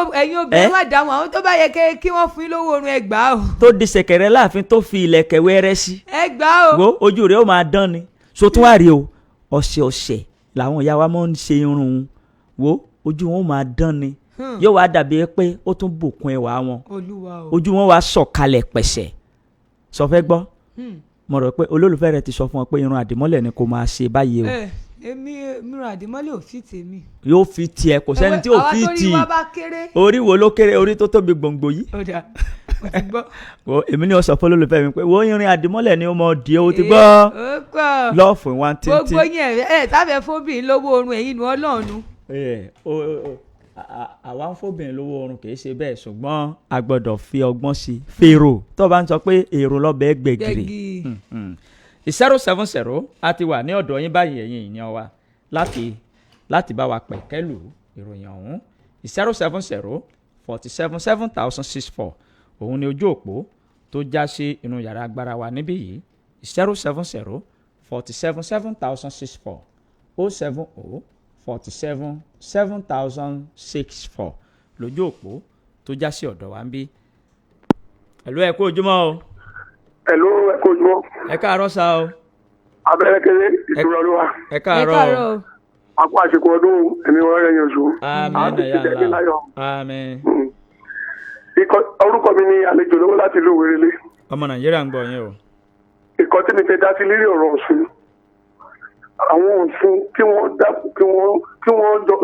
obìnrin má dáhùn àwọn tó bá yẹ kí wọ́n fún yín lówó oorun ẹgbàá o. tó di ṣẹ̀kẹ̀rẹ̀ aláàfin tó fi ìlẹ̀kẹ̀ wẹ́rẹ́ sí. ẹgbàá o. wo ojú rẹ̀ ó máa dán ni so tún wá rí o ọ̀sẹ̀ làwọn ìyá wa máa ń ṣe irun wo ojú wọn ó máa dán ni yóò wá dàbí pé ó tún bùkún ẹwà wọn ojú wọn wá sọ̀kalẹ̀ pẹ̀sẹ̀ sọ fẹ́ gbọ́ mo rò pé olólùfẹ́ rẹ ti sọ fún ọ pé irun àdìmọ́lẹ̀ ni kò máa ṣe báyìí o. èmi irun àdìmọ́lẹ̀ ò fi tèmi. yóò fi tiẹ̀ kò sẹ́ni tí ò fi tì orí wo ló kéré orí tó tóbi gbòǹgbò yìí. ọ̀dà mo ti gbọ́. wo èmi ni ó sọ fún olólùfẹ́ mi pé wo irin àdìmọ́lẹ̀ ni ó mọ di o ti gbọ́ lọ́ọ̀fù wọn tí. gbogbo yẹn sábẹ́ fóbìnrin lówó oorun ẹ̀yìn nu ọlọ́run. àwa ń fóbìnrin lówó oorun kì í ṣe bẹ́ẹ̀ ṣùgbọ́n a gbọ́dọ̀ fi ọgbọ́n sí i fèrò tó bá ń sọ pé èrò lọ́bẹ̀ẹ́ gbẹ̀gìrì 070 a ti wà ní ọ̀dọ̀ yín báyìí ẹ̀yin ìyẹn wa láti bá wa pẹ̀kẹ́lù ìròyìn ọ̀hún 070 47 7064 òun ni ojú òpó tó já sí inú yàrá agbára wa níbí yìí 070 47 7064 070 47 7064 lójú òpó tó já sí ọ̀dọ̀ wa ń bí. ẹ̀lú ẹ kú ojúmọ́ o. ẹ̀lú ẹ kú ojúmọ́. ẹ káàárọ̀ sá o. abẹ́rẹ́ kéré ìtura olúwa. ẹ káàárọ̀ o. àpò àsìkò ọdún ẹ̀mí wọn rẹ̀ yànjú. àmín ẹ̀yà àmín. orúkọ mi ni àlejò lówó láti ìlú Ìwérelé. ọmọ Nàìjíríà ń gbọ́ yín o. ìkọ́ tí mi fẹ́ dá sí lérí ọ̀rọ̀ Ọ̀ṣun. àwọn Ọ̀ṣun kí wọ́n dákun kí wọ́n jọ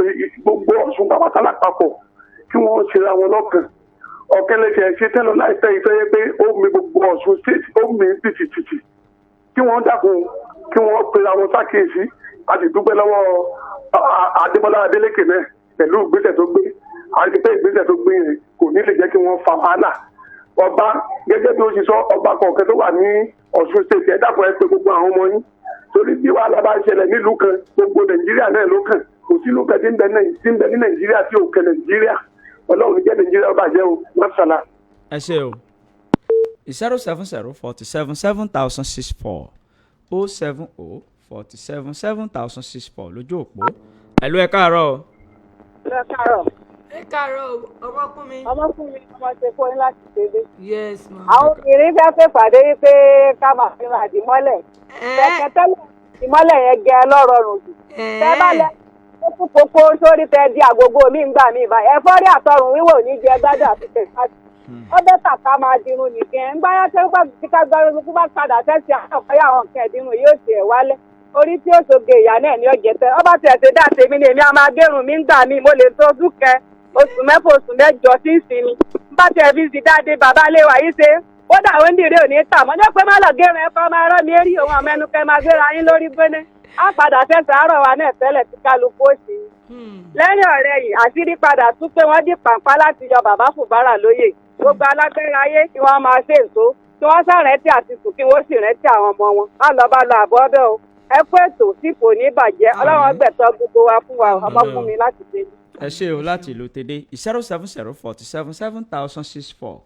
gbogbo Ọ̀ṣun pàpàtà lápapọ̀ kí wọ́n ṣe ra wọn lọ́kàn. ọ̀kẹ́lẹ́sẹ̀ ṣe tẹ́lọ láìpẹ́ ìfẹ́ yẹ pé ó mi gbogbo Ọ̀ṣun state ó mi tìtìtìtì kí wọ́n dákun kí wọ́n pera wọn sákèésí àti dúpẹ́ lọ́wọ́ Adébọ́lá Adélékè náà pẹ̀lú ìgbésẹ̀ tó gbé àti pé ìgbésẹ̀ tó gbé yẹn kò ní lè jẹ́ kí wọ́n fa wàhálà ọba gẹ́gẹ́ bí ó ṣe sọ ọba kọ̀ọ̀kan tó wà ní Ọ̀ṣun state ẹ̀ dàpọ̀ ẹ pé gbogbo àwọn ọmọ yín torí bí wàhálà bá ń ṣẹlẹ̀ nílùú kan gbogbo Nàìjíríà náà ló kàn kò sí ìlú kan tí ń bẹ ní Nàìjíríà tí ò kẹ Nàìjíríà Ọlọ́run jẹ́ Nàìjíríà bàjẹ́ o masala. ẹ ṣe o 070 47 7064 070 47 7064 lójú òpó. ẹ̀lú ẹ káàárọ̀ o. ẹ káàárọ̀. ẹ káàárọ̀ ọmọkùnrin. ọmọkùnrin ọmọ ṣe fún yín láti ṣeré. yes ma. àwọn obìnrin fẹ́ pè pàdé wípé ká máa fi ràn àdìmọ́lẹ̀. kẹ̀kẹ́ tẹ́lẹ̀ ìmọ́lẹ̀ yẹn gẹ lọ́rọ̀ọ̀rùn jù. tẹ́ bá lẹ ó tún kókó sórí fẹ́ di àgógó mi ń gbà mí báyìí. ẹ fọ́rí àtọrùn wíwò ní jẹ gbádùn àti tẹ̀síwájú. ó bẹ́ tàkà máa dirun nìkan. ń báyà tẹ́ bá ti ká gbọ́dọ̀ tó bá padà tẹ́sí àwọn nǹkan ẹ̀dínwó yóò ṣe ẹ̀ wálẹ̀. orí tí ó ṣoge ìyá náà ni ó jẹ tẹ ọba tí ẹsẹ dá tèmi ni èmi a máa gẹrun mi ń gbà mí mo lè tó oṣù kẹ oṣù mẹ́fà oṣù mẹ́jọ sí ìsinmi bá tẹ fi sì dáadé bàbá lè wà yìí ṣe ó dà ó ń dìre òní tà mọ́jọ́ pé má lọ gẹrun ẹ̀kọ́ máa rọ́ mi érí òun àmẹ́nukẹ́ máa gbéra yín lórí gbéné á padà fẹsẹ̀ àárọ̀ wa náà tẹ́lẹ̀ tí kálukú òsì lẹ́yìn ọ̀rẹ́ yìí àṣírí padà tún pé wọ́n dì pàǹpá láti yọ bàbá Fùbárà lóyè gbogbo alágbèrè ayé kí wọ́n máa ṣe èso kí wọ́n sàrẹ́tì àti sùn kí wọ́n sì rẹ́tì àwọn ọmọ wọn á lọ bá lọ àbọ̀ ọbẹ̀ o ẹ kú ètò tí kò ní bàjẹ́ ọlọ́run gbẹ̀tọ́ gbogbo wa fún wa ọmọkùnrin láti tẹ̀lé. ẹ ṣe o láti ìlú tèdè 070 47 7064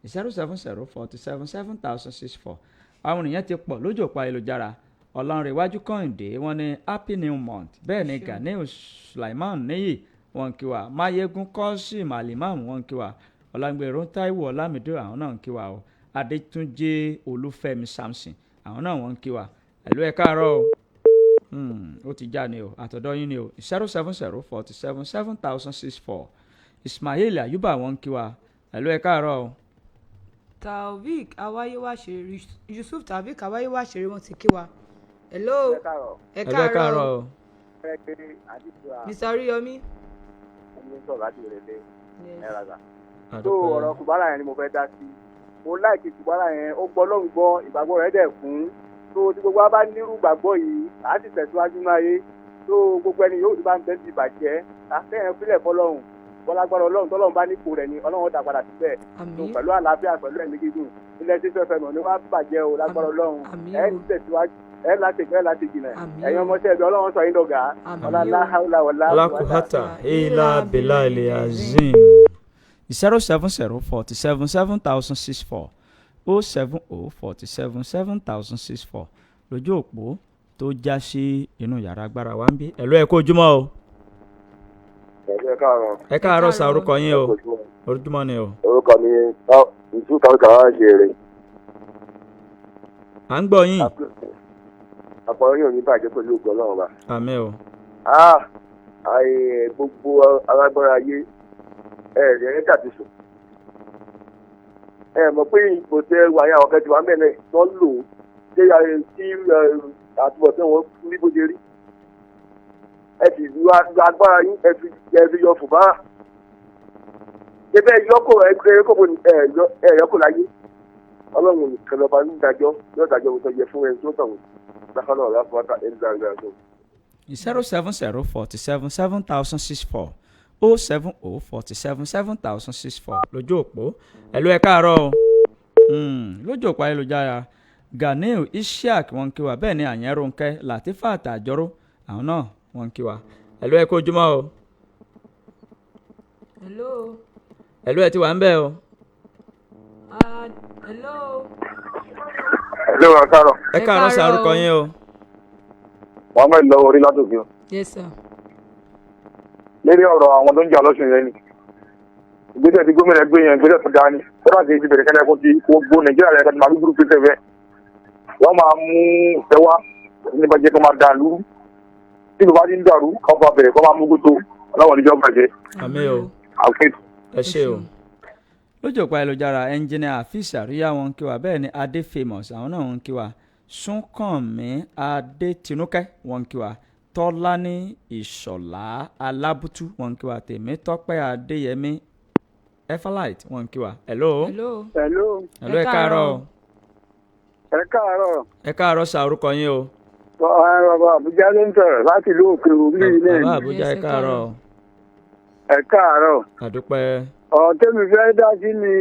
070 47 7064 àwọn ènìyàn ti pọ̀ lójú òpó ayélujára ọlọ́runrẹ̀wájú kọ́hìndé wọn ní happy new month bẹ́ẹ̀ ni Ganiu Sulaiman níyì wọn kí wa Máyégún Kọ́sìm Alimam wọn kí wa ọ̀làǹgbẹ̀rún Táíwò Ọlámídé àwọn náà ń kí wa o Adétúnjé Olúfẹ́mi Samson àwọn náà wọ́n ń kí wa ẹ̀lú ẹ káàárọ̀ o ó ti já ni o àtọ̀dọ̀ yín ni o 070 47 7064 Ismail Ayuba wọ́n ń kí wa ẹ̀lú ẹ káàárọ̀ o. Taofik awáyéwáṣeré Yusuf Taofik awáyéwáṣeré wọ́n ti kí wa. hello ẹ káàárọ̀ o. Mr. Oríyọmí. ẹni sọ̀rọ̀ láti ìrẹ̀lẹ̀ ẹ̀ rárá. tó ọ̀rọ̀ Fùbárà yẹn ni mo fẹ́ dá sí mo láìkí Fùbárà yẹn ó gbọ́ lóhùn gbọ́ ìgbàgbọ́ rẹ̀ dẹ̀ fún tó tí gbogbo wa bá nírú gbàgbọ́ yìí á sì tẹ̀síwájú náà yé tó gbogbo ẹni yóò ti bá ń tẹ́ ti bàjẹ́ àtẹ̀yìn fílẹ̀ fọlọ́hùn bọ́lágbára ọlọ́run tọ́lọ́run bá nípò rẹ̀ ni ọlọ́run dá padà síbẹ̀ tó pẹ̀lú àlàáfíà pẹ̀lú ẹ̀mí gígùn ilẹ̀ tí fẹ́fẹ́ mọ̀ ní wàá bàjẹ́ o lágbára ọlọ́run ẹ̀ ń tẹ̀síwájú ẹ̀ láti jìnà ẹ̀yin ọmọọṣẹ́ ẹ̀bí ọlọ́run sọ yín dọ̀gá ọlákùhátà ilà bìlà ilẹ̀ azim 070 47 7064 070 47 7064 lójú òpó tó já sí inú yàrá agbára wa ń bí. ẹ̀lú ẹ kú ojúmọ́ o. ẹ káàárọ̀ sa orúkọ yín o. ojúmọ́ ni o. orúkọ mi ìtú kàwékàwé ṣeré. à ń gbọ́ yín. àpọ̀lọ́ yóò ní bàjẹ́ pẹ̀lú ògbọ́n náà wa. àmín o. gbogbo alágbára ayé ẹ̀rẹ̀ tàbí sùn. Mọ̀ pé ipò tẹ wáyé àwọn kẹtì wà mẹ́lẹ̀ tó ń lò ṣé tí àtúbọ̀tán wọn ní bó ṣe rí. ẹ sì lu agbára yín ẹ fi yọ fùbá. ṣébẹ̀ ẹ̀yọ́kò láyé ọlọ́run nìkan lọ́ba ń dájọ́ yóò dájọ́ ohun tó yẹ fún ẹni tó tàn wọ́n. lákàlọ́ ọ̀rá fún ọ̀tá ẹni gbàgbà tó. 070477064 070477064 lójú òpó. ẹ̀lú ẹ káàárọ̀ o. lójú òpó ayélujára Ganiu Isiaq wọn kí wa bẹ́ẹ̀ ni Àyẹ̀rọ̀nkẹ́ Latifat Àjọrò àwọn náà wọn kí wa. ẹ̀lú ẹ kú ojúmọ́ o. ẹ̀lú ẹ ti wà ń bẹ̀ o. ẹ̀lú ẹ káàárọ̀. ẹ káàárọ̀ sí orúkọ yín o. Muhammed lọ orí ládùúgbò. Yes sir. Lérí ọ̀rọ̀ àwọn tó ń jà lọ́sùn yẹn ni ìgbésẹ̀ tí gómìnà gbé yẹn ìgbésẹ̀ tó dáa ni kódà tí ti bẹ̀rẹ̀ kẹ́lẹ́ kó ti gbogbo Nàìjíríà rẹ̀ kẹ́lẹ́ máa gbúgbúrú pété fẹ́ wọ́n máa mú ìfẹ́ wá ní bàjẹ́ kó máa dà lúrú tí ló bá ti ń dàrú kó bá bẹ̀rẹ̀ kó máa mú gbótó ọlọ́wọ́n níjọ́ bàjẹ́. àmín o. ẹ ṣé o. lójú òpó ayélujára ẹnjìnìà Afis Àríyá wọn kí wa bẹ́ẹ̀ ni Adé Famous àwọn náà wọn kí wa Súnkànmí Adétinúkẹ́ wọn kí wa Tọ́lání Ìṣọ̀lá Alábùtú wọn kí wa Tèmítọ́pẹ́ Adéyẹmí Efalite wọn kí wa. hello. ẹ káàárọ̀. ẹ káàárọ̀ sa orúkọ yín o. bàbá Àbújá ló ń sọ̀rọ̀ láti ìlú òkè orí ilé mi. bàbá Àbújá ẹ káàárọ̀. ẹ káàárọ̀. àdúpẹ́. ọ̀rọ̀ tẹ́mi fẹ́ dá sí ni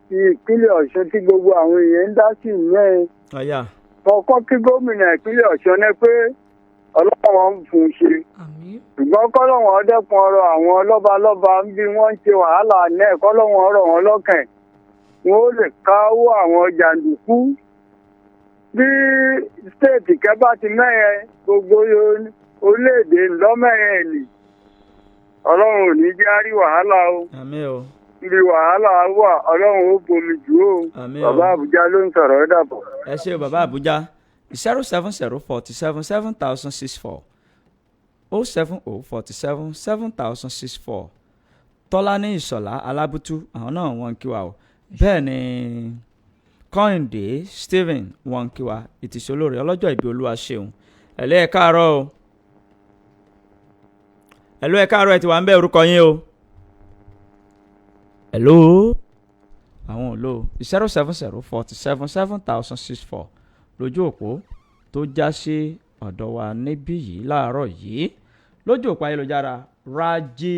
ti ìpínlẹ̀ Ọ̀ṣun tí gbogbo àwọn èèyàn ń dá sí ìyẹn. ọ̀yà. kọ́kọ́ kí gómìnà ìpínlẹ̀ Ọ̀ṣun ní pé ọlọ́wọ́n ń fún un ṣe ṣùgbọ́n kọ́lọ́wọ́n dẹ́kun ọ̀rọ̀ àwọn lọ́balọ́ba ń bí wọ́n ń ṣe wàhálà náà kọ́lọ́wọ́n ọ̀rọ̀ wọn lọ́kàn wọn ó lè káwọ́ àwọn jàǹdùkú bí stéètì kẹ́bà ti mẹ́yẹ gbogbo orílẹ̀-èdè ńlọ́mẹ́yẹ nì ọlọ́run ò ní jẹ́ àrí wàhálà o. àmín o. níbi wàhálà wà ọlọ́run ó bomi jù o. àmín o. bàbá Àbújá ló ń sọ̀rọ̀ ẹ̀ dàbọ̀. ẹ ṣé o bàbá Àbújá 070477064 070477064 Tọ́lání Ìṣọ̀lá Alábùtú àwọn náà wọ́n kí wa o. bẹ́ẹ̀ ni Kọ́hìndé Stephen wọ́n kí wa ìtìsólórí ọlọ́jọ́ ìbí Olúwa ṣeun. ẹ̀lú ẹ káàárọ̀ o. ẹ̀lú ẹ káàárọ̀ ẹ ti wà ń bẹ̀ orúkọ yín o. ẹ̀lú àwọn ò lò 070477064 lójú òpó tó já sí ọ̀dọ̀ wa níbí yìí láàárọ̀ yìí. lójú òpó ayélujára Raji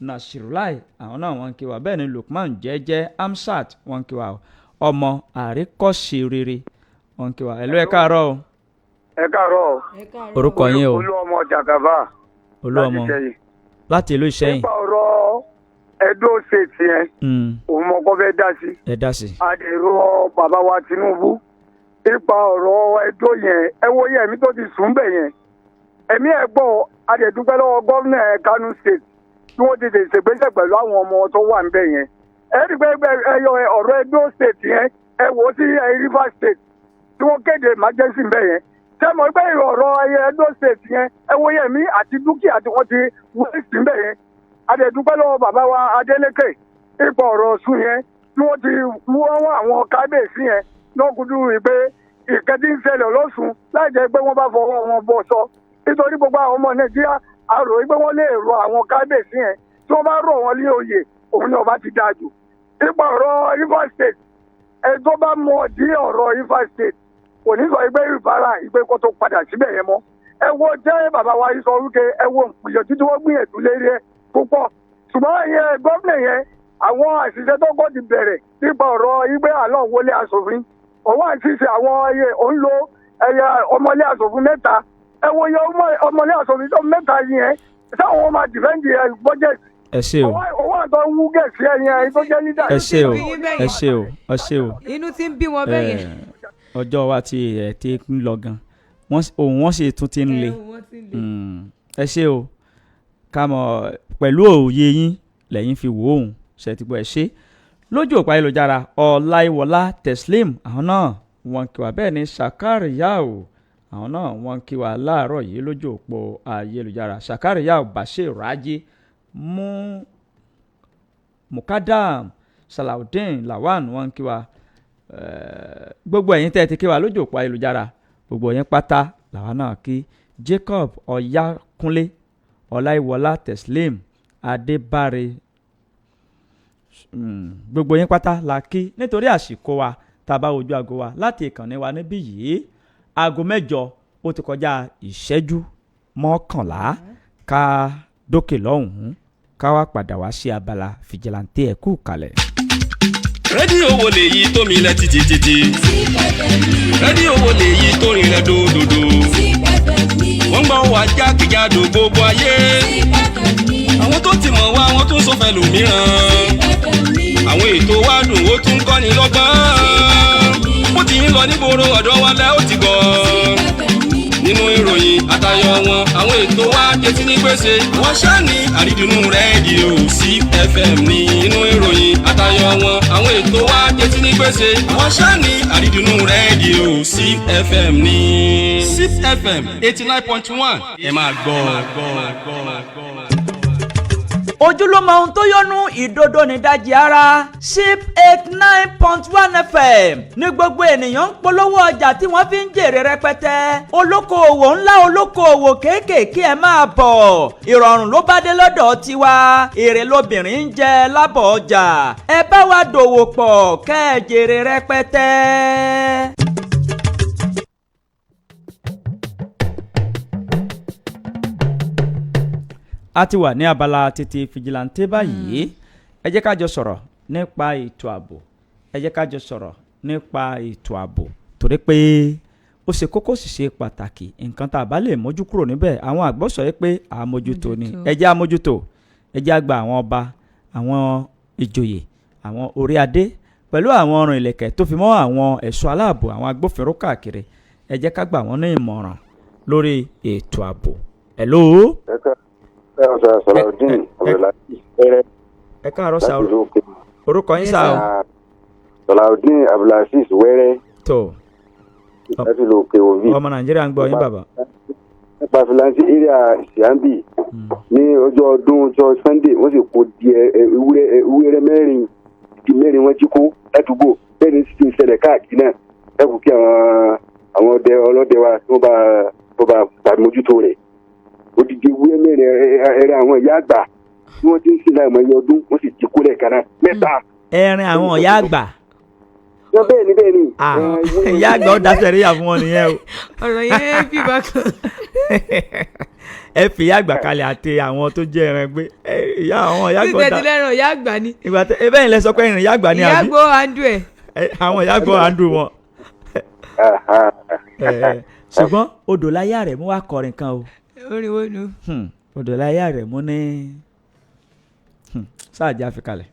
Nasirulai àwọn náà wọ́n kí wa bẹ́ẹ̀ ni Lukman Jẹ́jẹ́ Amsat wọ́n kí wa ọmọ àríkọ́ṣe rere wọ́n kí wa. ẹ̀lú ẹ káàárọ̀ o. ẹ káàárọ̀. orúkọ yín o. Olúọmọ Jàgàbá. Olúọmọ láti ìlú Ìṣẹ́yìn. nípa ọ̀rọ̀ Ẹdó State yẹn òun mọ̀kọ́ fẹ́ dá sí. ẹ dá sí. àdèrò bàbá wa Tinubu nípa ọ̀rọ̀ Ẹdó yẹn ẹ wo yẹn ẹ̀mí tó ti sùn bẹ̀ yẹn ẹ̀mí ẹ̀ gbọ́ adẹ̀dúpẹ́ lọ́wọ́ gómìnà Kano State tí wọ́n ti ṣègbésẹ̀ pẹ̀lú àwọn ọmọ tó wà ń bẹ̀ yẹn ẹ̀rí pé ẹyọ ọ̀rọ̀ Ẹdó State yẹn ẹ wò ó sí Rivers State tí wọ́n kéde emergency ń bẹ̀ yẹn sẹ́mọ̀ pé ọ̀rọ̀ Ẹdó State yẹn ẹ wo yẹn ẹ̀mí àti dúkìá tí wọ́n ti wọ́ọ̀sì ń bẹ̀ yẹn adẹ̀dúpẹ́ lọ́wọ́ bàbá wa Adeleke nípa ọ̀rọ̀ Ọ̀ṣun yẹn tí wọ́n ti wọ́n àwọn kábíyèsí yẹn náà kúndú rí pé ìkẹ́tí ń ṣẹlẹ̀ lọ́sùn láì jẹ́ pé wọ́n bá fọwọ́ wọn bọ̀ sọ nítorí gbogbo àwọn ọmọ Nàìjíríà àrò pé wọ́n lè rọ àwọn kábíyèsí yẹn tí wọ́n bá rọ̀ wọ́n lé oyè òun ni ọba ti dáa jù nípa ọ̀rọ̀ Rivers State ẹni tó bá mọ̀ dí ọ̀rọ̀ Rivers State kò ní sọ ìgbé ìfara ìgbé kó tó padà síbẹ̀ yẹn mọ́ ẹ wo jẹ́ bàbá wa yìí sọ wípé ẹ wo ìyẹ̀tú tí wọ́n gbìyànjú lérí ẹ púpọ̀ ṣùgbọ́n ìyẹn gómìnà yẹn àwọn àṣìṣe tó kọ́ ti bẹ̀rẹ̀ nípa ọ̀rọ̀ ìgbé àlọ́ wọlé aṣòfin òun àṣìṣe àwọn ẹyẹ òun lo ẹyẹ ọmọlé aṣòfin mẹ́ta ẹ wo iye ọmọlé aṣòfin tó mẹ́ta yẹn sáwọn ọmọ dìfẹ́ǹdì ẹ budget. ẹ ṣé o. òun àtọ wú gẹ̀ẹ́sì ẹ̀yìn tó jẹ́ leader. ẹ ṣé o ẹ ṣé o ẹ ṣé o. inú ti ń bí wọn bẹ́ẹ̀ yẹn. ọjọ́ wa ti ń lọ gan wọ́n sì tún ti ń le ẹ ṣé o ká mọ̀ pẹ̀lú òye yín lẹ́yìn fi wò ó ṣe ti gbọ́ ẹ ṣe lójú òpó ayélujára ọláìwọlá teslim àwọn náà wọ́n kí wa bẹ́ẹ̀ ni sakariyao àwọn náà wọ́n kí wa láàárọ̀ yìí lójú òpó ayélujára sakariyao bashir raji mukadam salaudeen lawan wọ́n kí wa gbogbo ẹ̀yin tẹ́ ti kí wa lójú òpó ayélujára gbogbo yẹn pátá làwọn náà kí jacob ọ̀yákúnlé ọláìwọlá teslim adébáre gbogbo yín pátá la kí nítorí àsìkò wa tá a bá wojú aago wa láti ìkànnì wa níbí yìí aago 8 ó ti kọjá ìṣẹ́jú 11 ká dókè lọ́hùn-ún ká wá padà wá sí abala fìjìláńtì ẹ̀ kú kalẹ̀. rédíò wo lèyí tó milẹ̀ títí rédíò wo lèyí tó rinlẹ̀ dòdòdò wọ́n gbọ́ wá jákèjádò gbogbo ayé àwọn tó ti mọ̀ wá wọ́n tún sọ fẹ́ lòmíràn àwọn ètò wa dùn ó tún kọ́ni lọ́gbọ́n bó ti ń lọ nígboro ọ̀dọ́ wa lẹ́ ó ti gbọ́ nínú ìròyìn àtayọ wọn àwọn ètò wa jẹtí ní gbèsè wọ́n ṣáà ní àrídùnnú rédíò CFM ní inú ìròyìn àtayọ wọn àwọn ètò wa jẹtí ní gbèsè wọ́n ṣáà ní àrídùnnú rédíò CFM ní CFM 89.1 ẹ máa gbọ́. ojúlówó ohun tó yọnu ìdodo nídajì ara ship 89.1 FM ní gbogbo ènìyàn ń polówó ọjà tí wọ́n fi ń jèrè rẹpẹtẹ olókoòwò ńlá olókoòwò kéékèèké ẹ máa bọ̀ ìrọ̀rùn ló bá dé lọ́dọ̀ tiwa èrè lobìnrin ń jẹ lábọ̀ ọjà ẹ bá wa dòwò pọ̀ kẹ́ ẹ jèrè rẹpẹtẹ. a ti wà ní abala tètè fìjìláńtì báyìí ẹ jẹ́ ká jọ sọ̀rọ̀ nípa ètò ààbò ẹ jẹ́ ká jọ sọ̀rọ̀ nípa ètò ààbò torí pé ó ṣe kókó sì ṣe pàtàkì nǹkan tá a bá lè mójú kúrò níbẹ̀ àwọn àgbọ̀ sọ pé àmójútó ni ẹ jẹ́ àmójútó ẹ jẹ́ àgbà àwọn ọba àwọn ìjòyè àwọn orí adé pẹ̀lú àwọn ọrùn ìlẹ̀kẹ̀ tó fi mọ́ àwọn ẹ̀ṣọ́ aláàbò àwọn agbófinró káàkiri ẹ jẹ́ ká gbà wọ́n ní ìmọ̀ràn lórí ètò ààbò. Hello. ẹ káàárọ̀ sá orúkọ yín sá o. Salaudeen Abdulaziz wẹ́rẹ́. tó láti lo òkè òbí. ọmọ Nàìjíríà ń gbọ́ yín bàbá. nípa filanti area siambi ní ọjọ́ ọdún ọjọ́ Sunday wọ́n sì kó di ewúrẹ́ mẹ́rin wọ́n jí kó ládùúgbò bẹ́ẹ̀ ni sì ti ń ṣẹlẹ̀ káàkiri náà ẹ kò kí àwọn ọlọ́dẹ wa tí wọ́n bá ṣàmójútó rẹ̀. odidi ewúrẹ́ mẹ́rin ẹ̀rẹ̀ àwọn ìyá àgbà tí wọ́n ti ń sin láìmọ̀ iye ọdún wọ́n sì jí kó lẹ́ẹ̀kan náà mẹ́ta. ẹ̀rin àwọn ìyá àgbà. bẹ́ẹ̀ ni. ìyá àgbà ó dáṣẹ́ ríyà fún wọn nìyẹn o. ọ̀rọ̀ yẹn bí bákan. ẹ fi ìyá àgbà kalẹ̀ àti àwọn tó jẹ́ ẹran gbé àwọn ìyá àgbà. títẹ̀ tilẹ̀ ràn ìyá àgbà ni. ìgbà tẹ ẹ bẹ́ẹ̀ lẹ sọ pé ìrìn ìyá àgbà ni àbí. ìyá àgbà àndú ẹ̀. àwọn ìyá àgbà àndú wọn. ṣùgbọ́n odò láyà rẹ̀ mú wá kọrin kan o. orin wo nu. odò láyà rẹ̀ mú ní sáàjì àfikalẹ̀.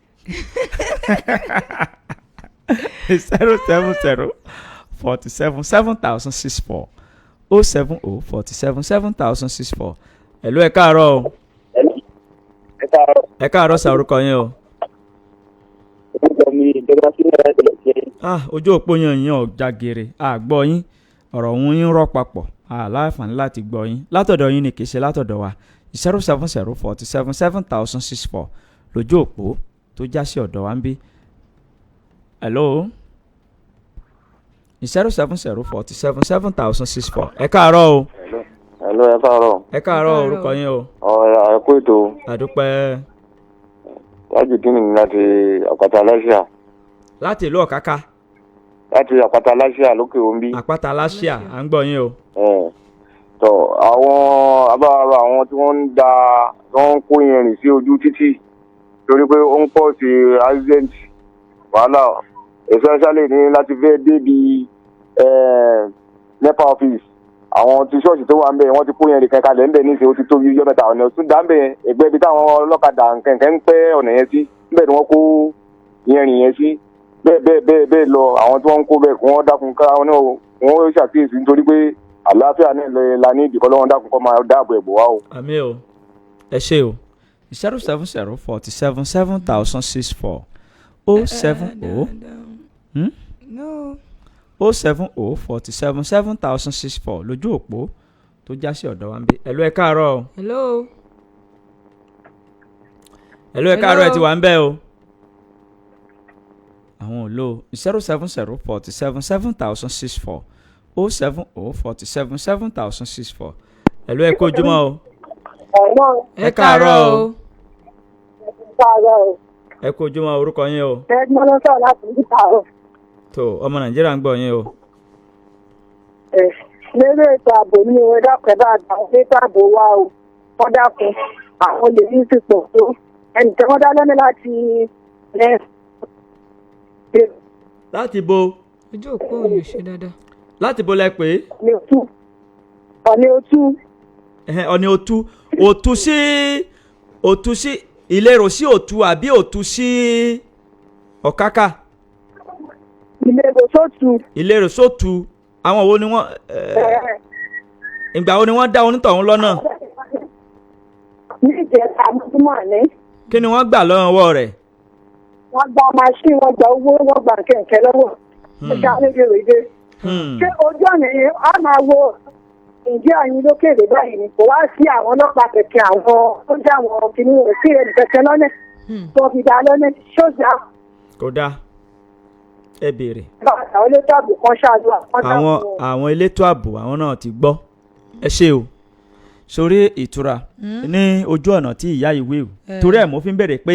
070-47-7064 070-47-7064. Hello, ẹ káàárọ̀ o. ẹ káàárọ̀ sà orúkọ yín o. ojú òpó yẹn ọ̀já gèrè àgbọ̀ yín ọ̀rọ̀ òun yín rọ̀ papọ̀ aláǹfààní láti gbọ́ yín látọ̀dọ̀ yín ni kì í ṣe látọ̀dọ̀ wa 070-47-7064 lójú òpó tó já sí ọ̀dọ̀ wa ń bí. Hello 070-47-7064. ẹ káàárọ̀ o. Hello, ẹ káàárọ̀. ẹ káàárọ̀ orúkọ yín o. ẹ kú ètò. àdúpẹ́. láti dín ní láti àpáta aláṣà. láti ìlú ọ̀káká. láti àpáta aláṣà lókè ombi. àpáta aláṣà à ń gbọ́ yín o. tọ àwọn abáwárọ àwọn tí wọ́n ń kó yẹn rìn sí ojú títì torí pé ó ń pọ̀ sí accident wàhálà especially ní láti fẹ́ débi nepa office àwọn tí ṣọ́ọ̀ṣì tó wà ń bẹ̀ wọ́n ti kó yẹn nìkan kalẹ̀ ń bẹ̀ ní ìṣe ó ti tó yíyọ́ mẹ́ta ọ̀nà tún dá ń bẹ̀ ẹgbẹ́ ibi táwọn ọlọ́kadà kẹ̀kẹ́ ń pẹ́ ọ̀nà yẹn sí níbẹ̀ ni wọ́n kó yẹn rìn yẹn sí bẹ́ẹ̀ lọ àwọn tí wọ́n ń kó bẹ́ẹ̀ kí wọ́n dákun ká wọn náà wọ́n ṣàkíyèsí nítorí pé àlàáfíà ní ilẹ̀ la ní ìdíkọ́ lọ́wọ́ dákun kọ́ máa dáàbò ẹ̀bùn wa o. àmì o ẹ ṣe o 070477064 070 070477064 lójú òpó tó já sí ọ̀dọ̀ wa ń bí. ẹ̀lú ẹ káàárọ̀ o. ẹ̀lú ẹ káàárọ̀ ẹ ti wà ń bẹ̀ o. àwọn ò lò 070477064 070477064 ẹ̀lú ẹ kó ojúmọ́ o. ẹ káàárọ̀ o. ẹ kó ojúmọ́ orúkọ yín o. ẹ̀gbọ́n ló sọ̀rọ̀ láti ní ìtàrọ̀. tó ọmọ nàìjíríà ń gbọ́ yín o. lérò ètò ààbò ní ìwé dákẹ́ bá àgbà wọn ètò ààbò wa o wọ́n dákun àwọn olè ní ìsìnkú tó ẹnìkan wọ́n dá lọ́nà láti láti bo. ojú òpó ò lè ṣe dáadáa. láti bo lẹ pé. ọ̀ní òtú sí ìlérò sí òtú àbí òtú sí ọ̀káká. ìlérò sótú àwọn wo ni wọ́n ìgbà wo ni wọ́n dá onítọ̀hún lọ́nà. ní ìjẹta mọ́túmọ̀ ní. kí ni wọ́n gbà lọ́wọ́ rẹ̀. wọ́n gba machine wọ́n gba owó wọ́n gba kẹ̀kẹ́ lọ́wọ́. ó ṣe àlejò ṣé ojú ọ̀nà yẹn á máa wo ǹjẹ́ àyín lókèrè báyìí ni kò wá sí àwọn ọlọ́pàá kẹ̀kẹ́ àwọn tó jẹ́ àwọn kìnìún rẹ̀ sí ẹnì kẹ̀kẹ́ lọ́nà tó fi dá lọ́nà ṣọ́ọ̀ṣà. kò dáa ẹ béèrè. àwọn elétò ààbò kan ṣáájú àwọn elétò ààbò àwọn náà ti gbọ́ ẹ ṣe o sórí ìtura ní ojú ọ̀nà tí ìyá ìwé o torí ẹ̀ mo fi ń bèrè pé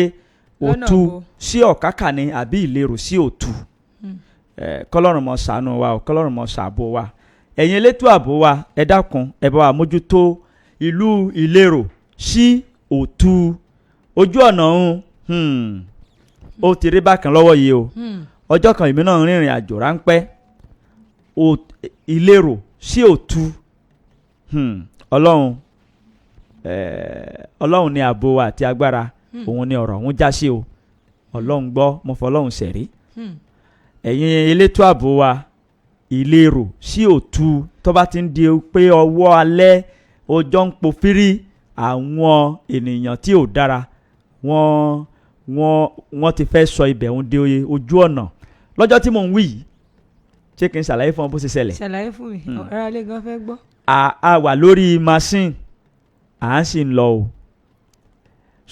òtú sí ọ̀kákà ni àbí ìlérò sí òtú kọ́lọ́run mọ́ ṣàánú wa o kọ́lọ́run mọ́ ṣàbò wa ẹ̀yin elétò ààbò wa ẹ dákun ẹ bá wa mójútó ìlú ìlérò sí òtú ojú ọ̀nà ọ̀hún ó ti rí bákan lọ́wọ́ yìí o ọjọ́ kan èmi náà rìnrìn àjò ráńpẹ́ ìlérò sí òtú ọlọ́run ní ààbò wa àti agbára òun ni ọ̀rọ̀ òun já sí o ọlọ́run gbọ́ mo fọlọ́run ṣẹ̀rí ẹ̀yin elétò ààbò wa ìlérò sí òtú tó bá ti ń di pé ọwọ́ alẹ́ ọjọ́ ń po fírí àwọn ènìyàn tí ò dára wọ́n ti fẹ́ sọ ibẹ̀ ń de ojú ọ̀nà lọ́jọ́ tí mò ń wí yìí ṣé kí n ṣàlàyé fún ọ bó ṣe ṣẹlẹ̀. ṣàlàyé fún mi ọ̀rọ̀ alẹ́ gan fẹ́ gbọ́. a wà lórí machine à ń sì ń lọ o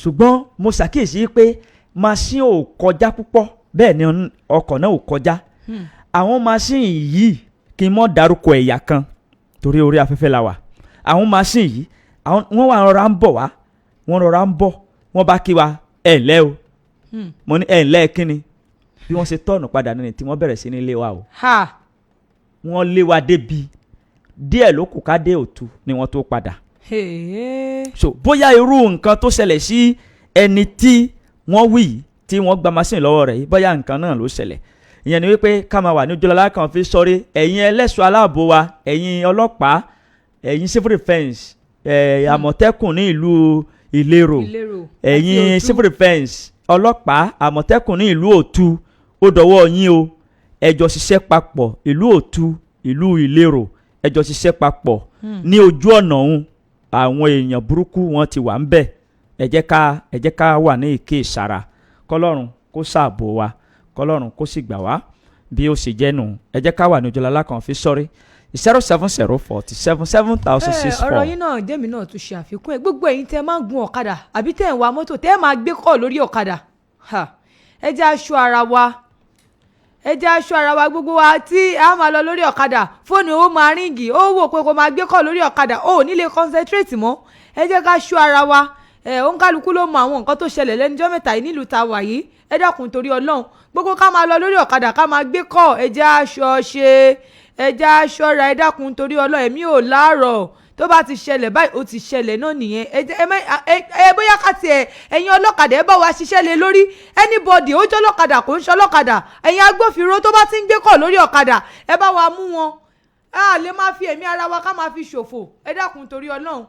ṣùgbọ́n mo ṣàkíyèsí pé machine ò kọjá púpọ̀ bẹ́ẹ̀ ni ọkọ̀ náà ò kọjá àwọn machine yìí kí n mọ́ dárúkọ ẹ̀yà kan torí orí afẹ́fẹ́ la wà àwọn machine yìí wọ́n wà rọra ń bọ̀ wá wọ́n rọra ń bọ̀ wọ́n bá kí wa ẹ̀ ǹlẹ́ o mo ní ẹ̀ ǹlẹ́ kíni bí wọ́n ṣe tọ̀nù padà nínú tí wọ́n bẹ̀rẹ̀ sí ní lé wa o wọ́n lé wa débi díẹ̀ ló kù ká dé òtú ni wọ́n tó padà so bóyá irú nǹkan tó ṣẹlẹ̀ sí ẹni tí wọ́n wí tí wọ́n gba machine lọ́wọ́ rẹ̀ yìí bóyá nǹkan náà ló ṣẹlẹ̀ ìyẹn ni wípé ká máa wà ní ojúlọ́lá kan fi sọ́rí ẹ̀yin ẹlẹ́ṣọ́ aláàbò wa ẹ̀yin ọlọ́pàá ẹ̀yin civil defence àmọ̀tẹ́kùn ní ìlú ìlérò ẹ̀yin civil defence ọlọ́pàá àmọ̀tẹ́kùn ní ìlú òtú ó dọwọ́ yín o ẹ jọ ṣiṣẹ́ papọ̀ ìlú òtú ìlú ìlérò ẹ jọ ṣiṣẹ́ papọ̀ ní ojú ọ̀nà ọ̀hún àwọn èèyàn burúkú wọn ti wà ń bẹ̀ ẹ jẹ́ ká wà ní ìké ìsara kọ́lọ́run kó ṣàbò wa kọ́lọ́run kó sì gbà wá bí ó ṣe jẹ́ nù ẹ jẹ́ ká wà ní ojúlọ́lá kan fi sọ́rí 070477064. ọ̀rọ̀ yín náà jẹ́mi náà tún ṣe àfikún ẹ̀ gbogbo ẹ̀yin tẹ́ máa ń gun ọ̀kadà àbí tẹ́ ń wa mọ́tò tẹ́ máa gbé kọ́ lórí ọ̀kadà ẹ jẹ́ aṣọ ara wa gbogbo wa tí a máa lọ lórí ọ̀kadà fóònù ó máa ríngì ó wò pé kó máa gbé kọ́ lórí ọ̀kadà ó ní lè concentrate mọ́ ẹ jẹ́ ká aṣọ ara wa òǹkálukú ló mọ àwọn nǹkan tó ṣẹlẹ̀ lẹ́nujọ́ mẹ́ta yìí nílùú ta wà yìí ẹ dákun torí Ọlọ́run gbogbo ká máa lọ lórí ọ̀kadà ká máa gbé kọ́ ẹ jẹ́ aṣọ ṣe ẹ jẹ́ aṣọ ra ẹ dákun torí Ọlọ́run ẹ̀mí ò láàárọ̀ tó bá ti ṣẹlẹ̀ báyìí ó ti ṣẹlẹ̀ náà nìyẹn ẹ bóyá ká tiẹ̀ ẹ̀yin ọlọ́kadà ẹ bá wa ṣiṣẹ́ lé lórí anybody ó jẹ́ ọlọ́kadà kò ń ṣe ọlọ́kadà ẹ̀yin agbófinró tó bá ti ń gbé kọ̀ lórí ọ̀kadà ẹ bá wa mú wọn a lè máa fi ẹ̀mí ara wa ká máa fi ṣòfò ẹ dákun torí Ọlọ́run.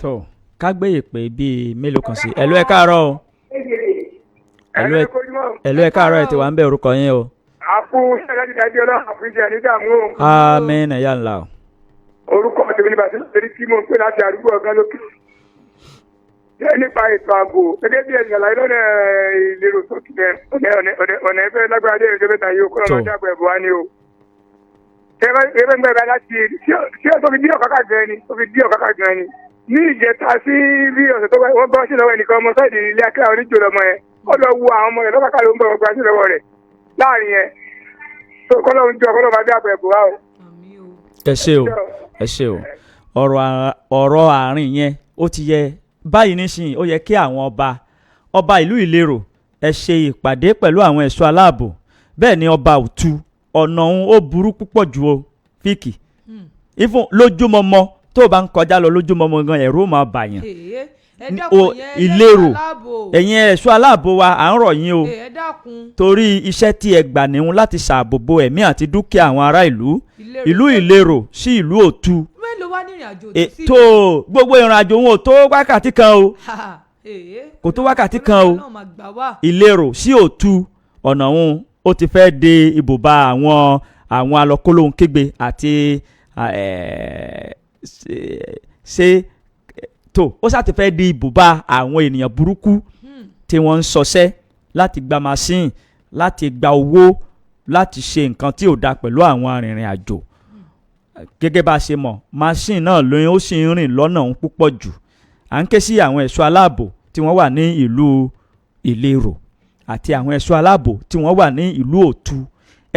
tó ká gbé ìpè bíi mélòó kan sí ẹ̀lú ẹ káàárọ̀ o ẹ̀lú ẹ káàárọ̀ ẹ ti wà ń bẹ orúkọ yín o. àpò ṣẹlẹ̀ ti dájú ọlọ́run àfíjẹ nígbàmú. àmín ẹ̀yà ńlá o. orúkọ tèmi ní bàtí lórí tí mo ń pè láti àdúgbò ọ̀gá lókè. nípa ètò ààbò gẹ́gẹ́ bí ẹ̀sìn àlàyé lọ́nà ìlérò tó ti bẹ̀ ọ̀nà ẹ̀fẹ́ lágbára dé ìjọba ìta yìí ó kọ́ ọ̀nà dàgbà ẹ̀bùn wa ni o. ẹgbẹ́ ń gbẹ̀rẹ̀ láti ṣé tó fi dí ọ̀kákà gan ni tó fi dí ọ̀kákà gan ni. ní ìjẹta sí bí ọ̀sẹ̀ tó wọ́n bọ́ sí lọ́wọ́ ẹnìkan ọmọ sáìdì ilé akẹ́kọ̀ọ́ oníjó lọ́mọ yẹn ó lọ wo àwọn ọmọ yẹn lọ́kàkà ló ń bọ̀ ọgbà sí lọ́wọ́ rẹ̀ láàrin yẹn tó kọ́lọ́hún jọ kọ́lọ́hún bá dàgbà ẹ̀bùn wa o. ẹ ṣe o ọ̀rọ̀ àárín yẹn ó ti yẹ báyìí nísìnyí ó yẹ kí àwọn ọba ìlú ìlérò ẹ ṣe ìpàdé pẹ̀lú àwọn ẹ̀ṣọ́ aláàbò bẹ́ẹ̀ ni ọba òtù ọ̀nà òun ó burú púpọ̀ ju o fíìkì ifun lójúmọmọ tó o bá ń kọjá lọ lójúmọmọ gan ẹ̀rù máa bàyàn ìlérò ẹ̀yin ẹ̀ṣọ́ aláàbò wa à ń rọ̀ yín o torí iṣẹ́ tí ẹ gbà níhun láti ṣààbò bo ẹ̀mí àti dúkìá àwọn ará ìlú ìlérò sí ìlú òtù tó gbogbo ìrìnàjò wọn ò tó wákàtí kan o kò tó wákàtí kan o ìlérò sí òtù ọ̀nà òun ó ti fẹ́ de ibùba àwọn alọ́kólóhùn kígbe àti ṣe tó ó ṣáà ti fẹ́ di ibùba àwọn ènìyàn burúkú tí wọ́n ń ṣọṣẹ́ láti gba machine láti gba owó láti ṣe nǹkan tí ò da pẹ̀lú àwọn arìnrìn àjò gẹ́gẹ́ bá a ṣe mọ̀ machine náà lóyún ó sì ń rìn lọ́nà òun púpọ̀ jù à ń ké sí àwọn ẹ̀ṣọ́ aláàbò tí wọ́n wà ní ìlú ìlérò àti àwọn ẹ̀ṣọ́ aláàbò tí wọ́n wà ní ìlú òtù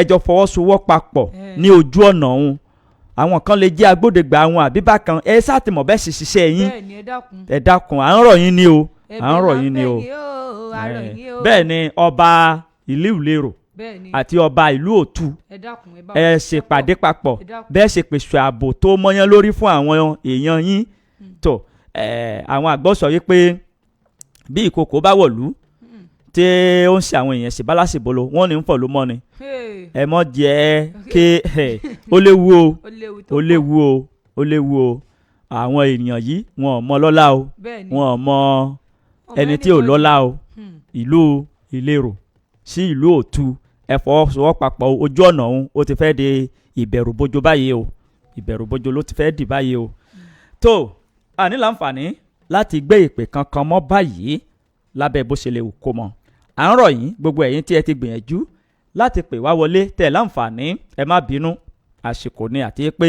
ẹjọ́ fọwọ́sowọ́papọ̀ ní ojú ọ̀nà òun àwọn kan lè jẹ́ agbódegbà àwọn àbíbá kan ẹ sátìmọ̀ bẹ́ẹ̀ sì ṣiṣẹ́ yín ẹ dákun à ń rọ̀ yín ni o à ń rọ̀ yín ni o bẹ́ẹ̀ ni ọba ìlú ìlérò àti ọba ìlú òtù ẹ ṣe pàdé papọ̀ bẹ́ẹ̀ ṣe pèsè ààbò tó mọ́yán lórí fún àwọn èèyàn yín tó àwọn àgbọ̀ sọ wípé bí ìkòkò bá wọ̀lú tí ó ń ṣe àwọn èèyàn ṣe bálásìbolo wọ́n ní ń fọ̀ ló mọ́ ni ẹ mọ́ jẹ́ kí ó léwu o ó léwu o ó léwu o àwọn èèyàn yìí wọn ò mọ lọ́lá o wọn ò mọ ẹni tí ò lọ́lá o ìlú ìlérò sí ìlú òtù ẹ fọwọ́sowọ́papọ̀ ojú ọ̀nà òun ó ti fẹ́ di ìbẹ̀rùbojo báyìí o ìbẹ̀rùbojo ló ti fẹ́ di báyìí o tó a ní láǹfààní láti gbé ìpè kankan mọ́ báyìí lábẹ́ bó ṣe lè wù kó mọ́ à ń rọ̀ yín gbogbo ẹ̀yin tí ẹ ti gbìyànjú láti pè wá wọlé tẹ̀ láǹfààní ẹ má bínú àsìkò ni àti pé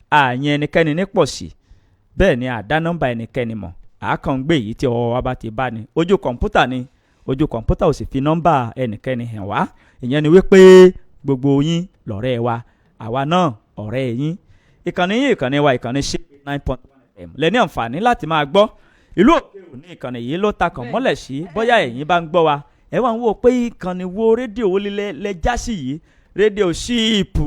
àyìn ẹnikẹ́ni ní pọ̀ sí bẹ́ẹ̀ ni àdá nọ́mbà ẹnikẹ́ni mọ̀ àákàn gbé èyí tí ọwọ́ wa bá ti bá ni ojú kọ̀ǹpútà ni ojú kọ̀ǹpútà ò sì fi nọ́mbà ẹnikẹ́ni hàn wá ìyẹn ni wípé gbogbo yín lọ̀rẹ́ wa àwa náà ọ̀rẹ́ yín ìkànnì wa ìkànnì ṣe 9.1 FM lẹ́ni àǹfààní láti máa gbọ́ ìlú òkèèrò ní ìkànnì yìí ló takàn mọ́lẹ̀ sí bóyá ẹ̀yin bá ń gbọ́ wa ẹ wá ń wò pé ìkànnì wo rédíò wo lẹ já sí yìí rédíò ṣíìpù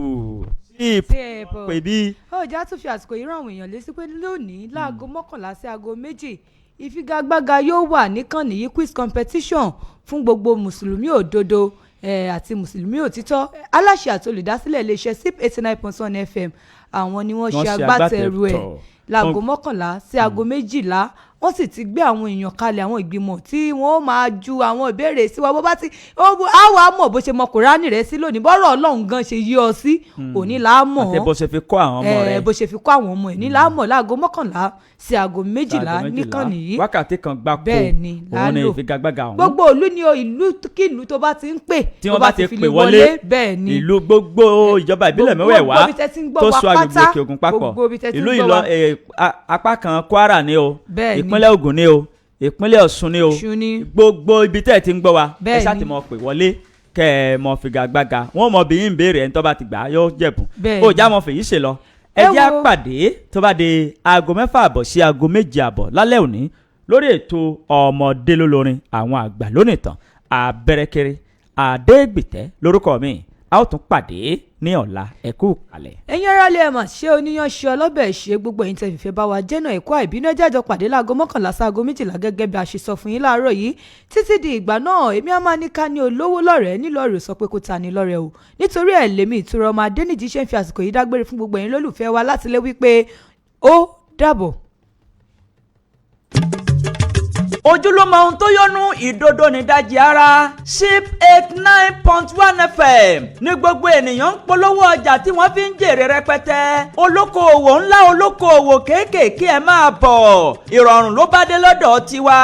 pè bí. ọjà tún fi àsìkò yìí rán àwọn èèyàn létí pé lónìí láago 11 sí aago 2 ìfigagbága yóò wà níkànnì yìí quiz competition fún gbogbo mùsùlùmí òdodo àti mùsùlùmí òtítọ́ aláṣẹ àti olùdásílẹ̀ iléeṣẹ́ SIP 89.1 FM àwọn ni wọ́n ṣe agbátẹrù ẹ̀ láago 11 sí aago 2 wọ́n sì ti gbé àwọn èèyàn kalẹ̀ àwọn ìgbìmọ̀ tí wọ́n máa ju àwọn ìbéèrè sí wa bó bá ti àwọn àmọ̀ bó ṣe mọ kùránì rẹ̀ sí lónìí bọ́rọ̀ ọlọ́run gan ṣe yí ọ sí òní láàmọ̀ àti bó ṣe fi kọ́ àwọn ọmọ rẹ̀ bó ṣe fi kọ́ àwọn ọmọ ẹ̀ ní láàmọ̀ láago 11 sí aago 2 níkànnì yìí wákàtí kan gbáko òun ni ìfigagbága ọ̀hún gbogbo ìlú ni ìlú kí ìlú tó bá ti ń pè tí wọ́n bá ti pè wọlé bẹ́ẹ̀ ni ìlú gbogbo ìjọba ìbílẹ̀ mẹ́wẹ̀ẹ̀wá tó so agbègbè òkè ògùn papọ̀ ìlú ìlọ apá kan Kwara ni o ìpínlẹ̀ Ògùn ni o ìpínlẹ̀ Ọ̀ṣun ni o gbogbo ibi tẹ́ ẹ ti ń gbọ́ wa ẹ ṣáà ti mọ̀ pé wọlé kẹ́ ẹ mọ̀ figagbága wọ́n mọ̀ bí yín béèrè ẹni tó bá ti gbà yóò jẹ̀bùn ó já mọ̀ fèyí ṣe lọ ẹ jẹ́ àpàdé tó bá di aago 6:30 sí aago 7:00 lálẹ́ òní lórí ètò ọmọdé lólórin àwọn àgbà lónìí tán Abẹ́rẹ́kẹ́rẹ́ Adégbìtẹ́ lórúkọ mi a ó tún pàdé ní ọ̀la ẹ kú kalẹ̀. ẹ̀yin aráalé ẹ̀ mà ṣé oníyan ṣe ọlọ́bẹ̀ ṣe gbogbo ẹ̀yin tẹ́ fìfẹ́ bá wa jẹ́nà ẹ̀kọ́ àìbínú ẹjẹ́ àjọ pàdé láago 11 sí aago 2 gẹ́gẹ́ bí a ṣe sọ fún yín láàárọ̀ yìí títí di ìgbà náà èmi á máa ní ká ní olówó lọ́rẹ̀ẹ́ nílọ́ọ̀rẹ́ sọ pé kó ta ni lọ́rẹ̀ẹ́ o nítorí ẹ̀ lèmi Ìtura ọmọ Adéníjì ṣe ń fi àsìkò yìí dágbére fún gbogbo ẹ̀yin lólùfẹ́ wa láti lé wípé ó dàbọ̀. ojúlówó ohun tó yọnu ìdodo nídajì ara. Ship 89.1 FM ní gbogbo ènìyàn ń polówó ọjà tí wọ́n fi ń jèrè rẹpẹtẹ. olókoòwò ńlá olókoòwò kéékèèké ẹ máa bọ̀. ìrọ̀rùn ló bá dé lọ́dọ̀ tiwa.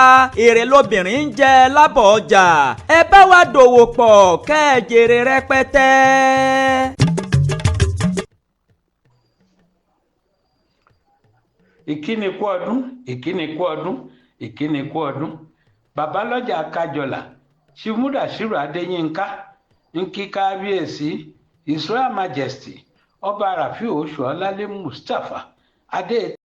èrè lobìnrin ń jẹ lábọ̀ ọjà. ẹ bá wa dòwò pọ̀ kẹ́ ẹ jèrè rẹpẹtẹ. ìkíni kú ọdún ìkíni kú ọdún ìkíni kú ọdún babalọ́jà kájọlà ṣìmúdàṣírò adéyínká ń kí kábíyèsí His Royal Majesty ọba rafiu oṣuọlálẹ mustapha adé